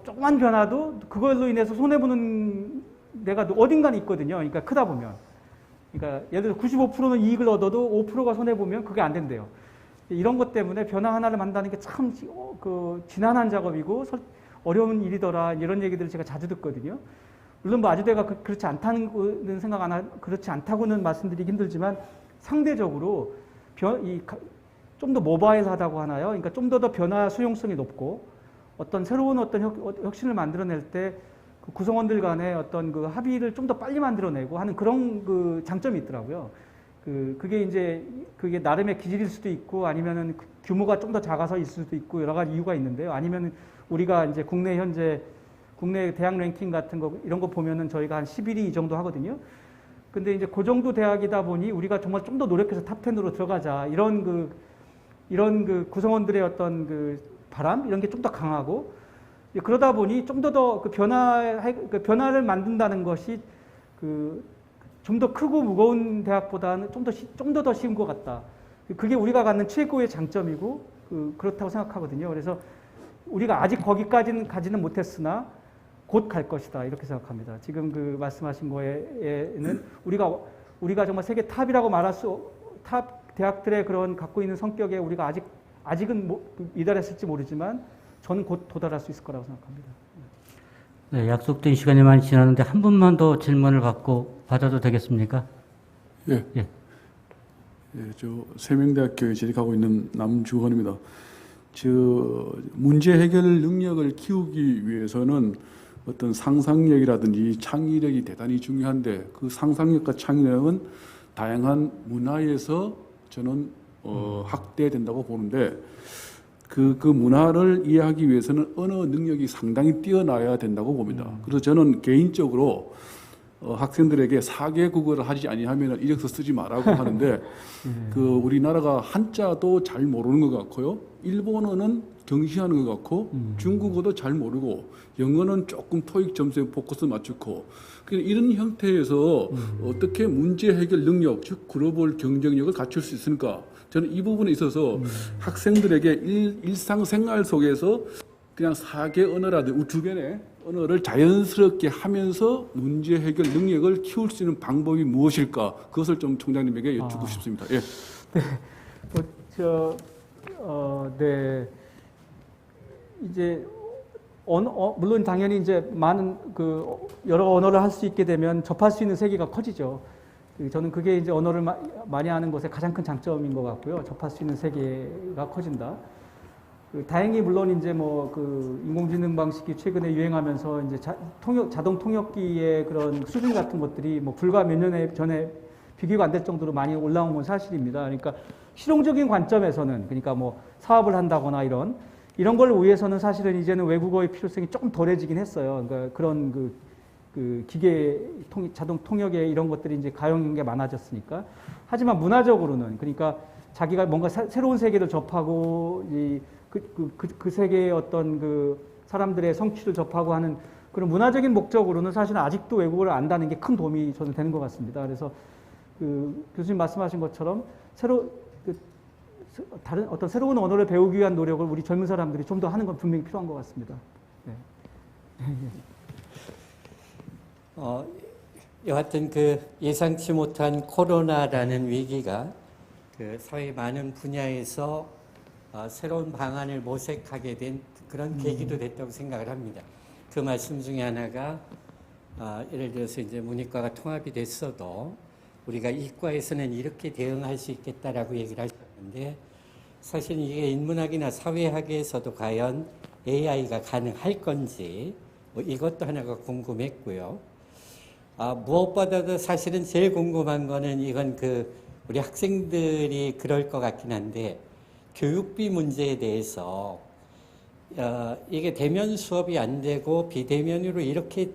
조그만 변화도 그걸로 인해서 손해 보는 데가 어딘가는 있거든요. 그러니까 크다 보면. 그러니까 예를 들어 95%는 이익을 얻어도 5%가 손해 보면 그게 안 된대요. 이런 것 때문에 변화 하나를 만든다는 게 참 그 지난한 작업이고 어려운 일이더라 이런 얘기들을 제가 자주 듣거든요. 물론 뭐 아주대가 그렇지 않다는 생각 그렇지 않다고는 말씀드리기 힘들지만 상대적으로 좀 더 모바일하다고 하나요? 그러니까 좀 더 변화 수용성이 높고 어떤 새로운 어떤 혁신을 만들어낼 때 그 구성원들 간의 어떤 그 합의를 좀 더 빨리 만들어내고 하는 그런 그 장점이 있더라고요. 그게 이제 그게 나름의 기질일 수도 있고 아니면은 규모가 좀 더 작아서 있을 수도 있고 여러 가지 이유가 있는데요. 아니면은 우리가 이제 국내 대학 랭킹 같은 거 이런 거 보면은 저희가 한 11위 이 정도 하거든요. 근데 이제 그 정도 대학이다 보니 우리가 정말 좀 더 노력해서 탑 10으로 들어가자 이런 그 구성원들의 어떤 그 바람 이런 게 좀 더 강하고 그러다 보니 좀 더 그 변화를 만든다는 것이 좀 더 크고 무거운 대학보다는 좀 더 쉬운 것 같다. 그게 우리가 갖는 최고의 장점이고 그렇다고 생각하거든요. 그래서 우리가 아직 거기까지는 가지는 못했으나 곧 갈 것이다 이렇게 생각합니다. 지금 그 말씀하신 거에는 우리가 정말 세계 탑이라고 말할 탑 대학들의 그런 갖고 있는 성격에 우리가 아직은 이달했을지 모르지만 저는 곧 도달할 수 있을 거라고 생각합니다. 네, 약속된 시간이 많이 지났는데 한 분만 더 질문을 받아도 되겠습니까? 예. 예. 저 세명대학교에 재직하고 있는 남주헌입니다. 문제 해결 능력을 키우기 위해서는 어떤 상상력이라든지 창의력이 대단히 중요한데 그 상상력과 창의력은 다양한 문화에서 저는 확대된다고 보는데 그 문화를 이해하기 위해서는 언어 능력이 상당히 뛰어나야 된다고 봅니다. 그래서 저는 개인적으로 학생들에게 4개국어를 하지 아니하면 이력서 쓰지 말라고 하는데 우리나라가 한자도 잘 모르는 것 같고요. 일본어는 등시하는 것 같고 중국어도 잘 모르고 영어는 조금 토익 점수에 포커스 맞추고 이런 형태에서 어떻게 문제 해결 능력, 즉 글로벌 경쟁력을 갖출 수 있을까? 저는 이 부분에 있어서 학생들에게 일상생활 속에서 그냥 4개 언어라든지 2개의 언어를 자연스럽게 하면서 문제 해결 능력을 키울 수 있는 방법이 무엇일까? 그것을 좀 총장님에게 여쭙고 싶습니다. 예. 네. 이제 물론 당연히 이제 많은 여러 언어를 할 수 있게 되면 접할 수 있는 세계가 커지죠. 저는 그게 이제 언어를 많이 하는 것의 가장 큰 장점인 것 같고요. 접할 수 있는 세계가 커진다. 다행히 물론 이제 인공지능 방식이 최근에 유행하면서 이제 자동 통역기의 그런 수준 같은 것들이 불과 몇 년 전에 비교가 안 될 정도로 많이 올라온 건 사실입니다. 그러니까 실용적인 관점에서는 그러니까 사업을 한다거나 이런 걸 위해서는 사실은 이제는 외국어의 필요성이 조금 덜해지긴 했어요. 그러니까 그런 기계 자동 통역에 이런 것들이 이제 가용인 게 많아졌으니까. 하지만 문화적으로는 그러니까 자기가 뭔가 새로운 세계를 접하고 그 세계의 어떤 사람들의 성취를 접하고 하는 그런 문화적인 목적으로는 사실은 아직도 외국어를 안다는 게 큰 도움이 저는 되는 것 같습니다. 그래서 교수님 말씀하신 것처럼 다른 어떤 새로운 언어를 배우기 위한 노력을 우리 젊은 사람들이 좀 더 하는 건 분명히 필요한 것 같습니다. 네. 여하튼 예상치 못한 코로나라는 위기가 사회 많은 분야에서 새로운 방안을 모색하게 된 그런 계기도 됐다고 생각을 합니다. 그 말씀 중에 하나가 예를 들어서 이제 문이과가 통합이 됐어도 우리가 이과에서는 이렇게 대응할 수 있겠다라고 얘기를 하셨는데 사실 이게 인문학이나 사회학에서도 과연 AI가 가능할 건지 이것도 하나가 궁금했고요. 무엇보다도 사실은 제일 궁금한 거는 이건 우리 학생들이 그럴 것 같긴 한데 교육비 문제에 대해서 이게 대면 수업이 안 되고 비대면으로 이렇게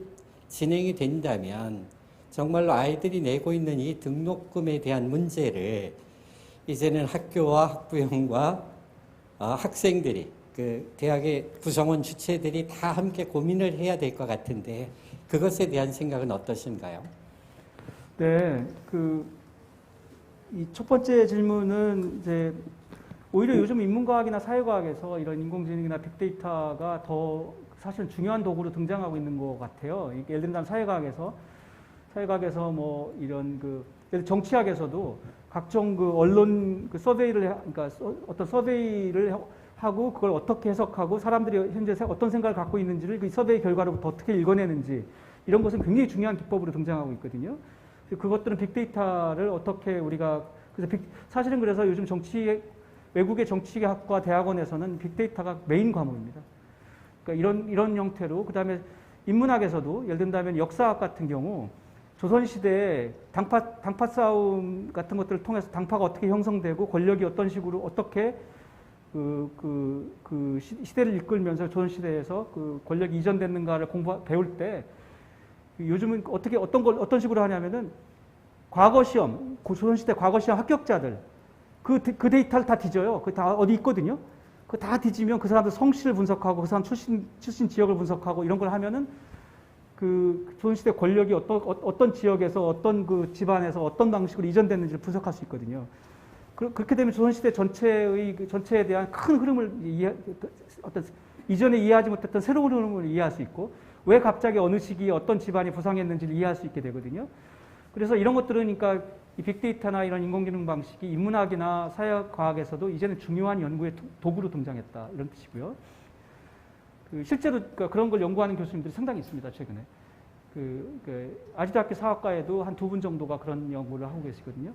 진행이 된다면 정말로 아이들이 내고 있는 이 등록금에 대한 문제를 이제는 학교와 학부형과 학생들이 대학의 구성원 주체들이 다 함께 고민을 해야 될 것 같은데 그것에 대한 생각은 어떠신가요? 네, 이 첫 번째 질문은 이제 오히려 요즘 인문과학이나 사회과학에서 이런 인공지능이나 빅데이터가 더 사실 중요한 도구로 등장하고 있는 것 같아요. 예를 들면 사회과학에서 이런 예를 정치학에서도 각종 언론 서베이를 그러니까 어떤 서베이를 하고 그걸 어떻게 해석하고 사람들이 현재 어떤 생각을 갖고 있는지를 그 서베이 결과로부터 어떻게 읽어내는지 이런 것은 굉장히 중요한 기법으로 등장하고 있거든요. 그것들은 빅데이터를 어떻게 우리가 사실은 그래서 요즘 외국의 정치학과 대학원에서는 빅데이터가 메인 과목입니다. 그러니까 이런 형태로 그다음에 인문학에서도 예를 든다면 역사학 같은 경우 조선시대에 당파 싸움 같은 것들을 통해서 당파가 어떻게 형성되고 권력이 어떤 식으로 어떻게 시대를 이끌면서 조선시대에서 권력이 이전됐는가를 배울 때 요즘은 어떤 식으로 하냐면은 과거 시험, 조선시대 과거 시험 합격자들 그 데이터를 다 뒤져요. 그 다 어디 있거든요. 그 다 뒤지면 그 사람들 성씨를 분석하고 그 사람 출신 지역을 분석하고 이런 걸 하면은 조선시대 권력이 어떤 지역에서 어떤 집안에서 어떤 방식으로 이전됐는지를 분석할 수 있거든요. 그렇게 되면 조선시대 전체에 대한 큰 흐름을 이전에 이해하지 못했던 새로운 흐름을 이해할 수 있고 왜 갑자기 어느 시기에 어떤 집안이 부상했는지를 이해할 수 있게 되거든요. 그래서 이런 것들은 그러니까 이 빅데이터나 이런 인공지능 방식이 인문학이나 사회과학에서도 이제는 중요한 연구의 도구로 등장했다 이런 뜻이고요. 실제로 그런 걸 연구하는 교수님들이 상당히 있습니다. 최근에 아주대학교 사학과에도 한 2분 정도가 그런 연구를 하고 계시거든요.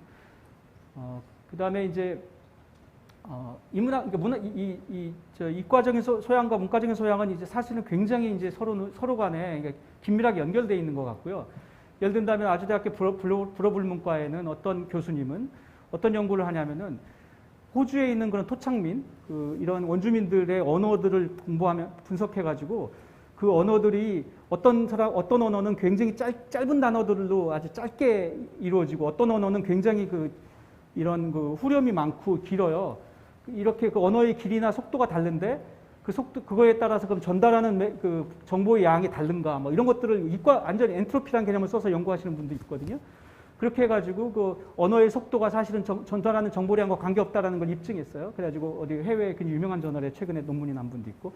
그다음에 이제 인문학 그러니까 이과적인 소양과 문과적인 소양은 이제 사실은 굉장히 이제 서로 간에 긴밀하게 연결되어 있는 것 같고요. 예를 든다면 아주대학교 불어불문과에는 어떤 교수님은 어떤 연구를 하냐면은 호주에 있는 그런 토착민, 이런 원주민들의 언어들을 분석해가지고 그 언어들이 어떤 언어는 굉장히 짧은 단어들로 아주 짧게 이루어지고 어떤 언어는 굉장히 이런 후렴이 많고 길어요. 이렇게 언어의 길이나 속도가 다른데 그 속도 그거에 따라서 그럼 전달하는 그 정보의 양이 다른가 뭐 이런 것들을 이과 완전히 엔트로피라는 개념을 써서 연구하시는 분도 있거든요. 그렇게 해가지고 그 언어의 속도가 사실은 전달하는 정보량과 관계없다라는 걸 입증했어요. 그래가지고 어디 해외 그 유명한 저널에 최근에 논문이 난 분도 있고.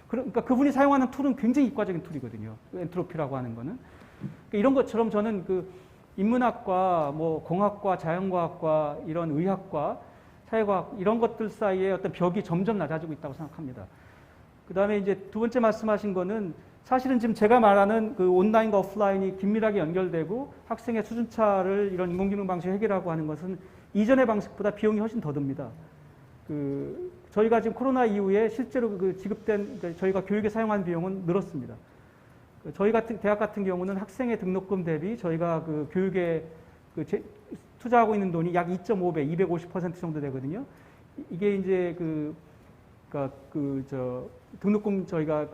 그러니까 그분이 사용하는 툴은 굉장히 이과적인 툴이거든요. 그 엔트로피라고 하는 거는. 그러니까 이런 것처럼 저는 그 인문학과, 뭐 공학과, 자연과학과, 이런 의학과, 사회과학 이런 것들 사이에 어떤 벽이 점점 낮아지고 있다고 생각합니다. 그 다음에 이제 두 번째 말씀하신 거는 사실은 지금 제가 말하는 그 온라인과 오프라인이 긴밀하게 연결되고 학생의 수준차를 이런 인공지능 방식으로 해결하고 하는 것은 이전의 방식보다 비용이 훨씬 더 듭니다. 그 저희가 지금 코로나 이후에 실제로 그 지급된 그러니까 저희가 교육에 사용한 비용은 늘었습니다. 저희 같은 대학 같은 경우는 학생의 등록금 대비 저희가 그 교육에 투자하고 있는 돈이 약 2.5배, 250% 정도 되거든요. 이게 이제 등록금 저희가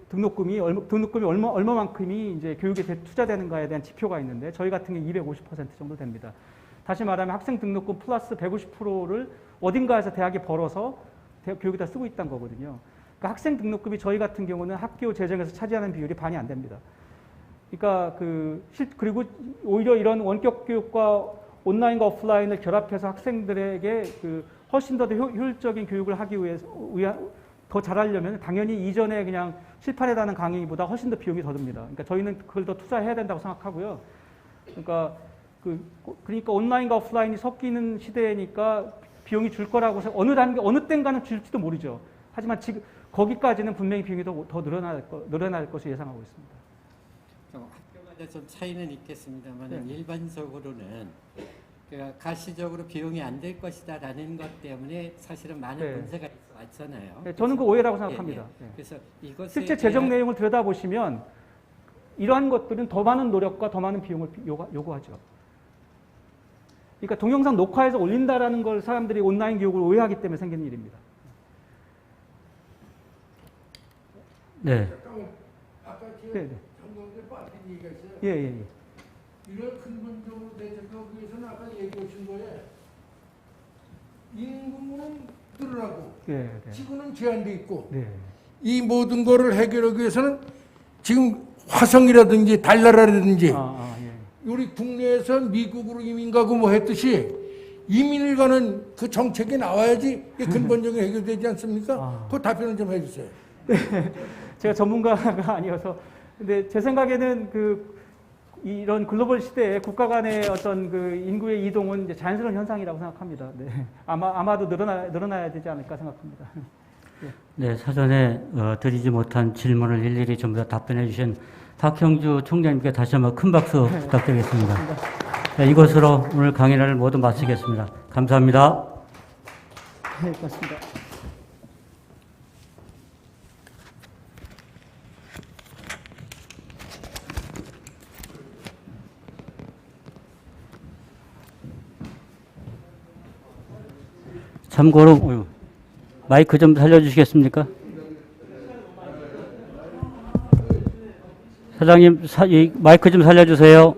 등록금이 얼마만큼이 이제 교육에 투자되는가에 대한 지표가 있는데 저희 같은 게 250% 정도 됩니다. 다시 말하면 학생 등록금 플러스 150%를 어딘가에서 대학이 벌어서 교육에다 쓰고 있다는 거거든요. 그러니까 학생 등록금이 저희 같은 경우는 학교 재정에서 차지하는 비율이 반이 안 됩니다. 그러니까 그리고 오히려 이런 원격 교육과 온라인과 오프라인을 결합해서 학생들에게 훨씬 더 효율적인 교육을 하기 위해서 더 잘하려면 당연히 이전에 그냥 칠판에 다는 강의보다 훨씬 더 비용이 더 듭니다. 그러니까 저희는 그걸 더 투자해야 된다고 생각하고요. 그러니까 온라인과 오프라인이 섞이는 시대니까 비용이 줄 거라고 어느 땐가는 줄지도 모르죠. 하지만 지금 거기까지는 분명히 비용이 더 늘어날 것을 예상하고 있습니다. 학교마다 좀 차이는 있겠습니다만 일반적으로는 가시적으로 비용이 안 될 것이다라는 것 때문에 사실은 많은 문제가 있어 왔잖아요. 네, 저는 그 오해라고 생각합니다. 그래서 이것에 실제 재정 내용을 들여다보시면 이러한 것들은 더 많은 노력과 더 많은 비용을 요구하죠. 그러니까 동영상 녹화해서 올린다라는 걸 사람들이 온라인 교육을 오해하기 때문에 생기는 일입니다. 네. 아까 네. 정동재 빠진 얘기가 있어요. 예. 이걸 근본적으로 대책하기 위해서는 아까 얘기해 준 거에 인구는 늘어나고 지구는 제한돼 있고 이 모든 거를 해결하기 위해서는 지금 화성이라든지 달나라라든지 우리 국내에서 미국으로 이민 가고 뭐 했듯이 이민을 가는 그 정책이 나와야지 근본적인 해결되지 않습니까? 그 답변을 좀 해주세요. 네. 제가 전문가가 아니어서 근데 제 생각에는 이런 글로벌 시대에 국가 간의 어떤 인구의 이동은 이제 자연스러운 현상이라고 생각합니다. 네. 아마도 늘어나야 되지 않을까 생각합니다. 네, 사전에 드리지 못한 질문을 일일이 전부 다 답변해 주신 박형주 총장님께 다시 한번 큰 박수 부탁드리겠습니다. 네, 이것으로 오늘 강의를 모두 마치겠습니다. 감사합니다. 네, 고맙습니다. 참고로 마이크 좀 살려주시겠습니까? 사장님, 마이크 좀 살려주세요.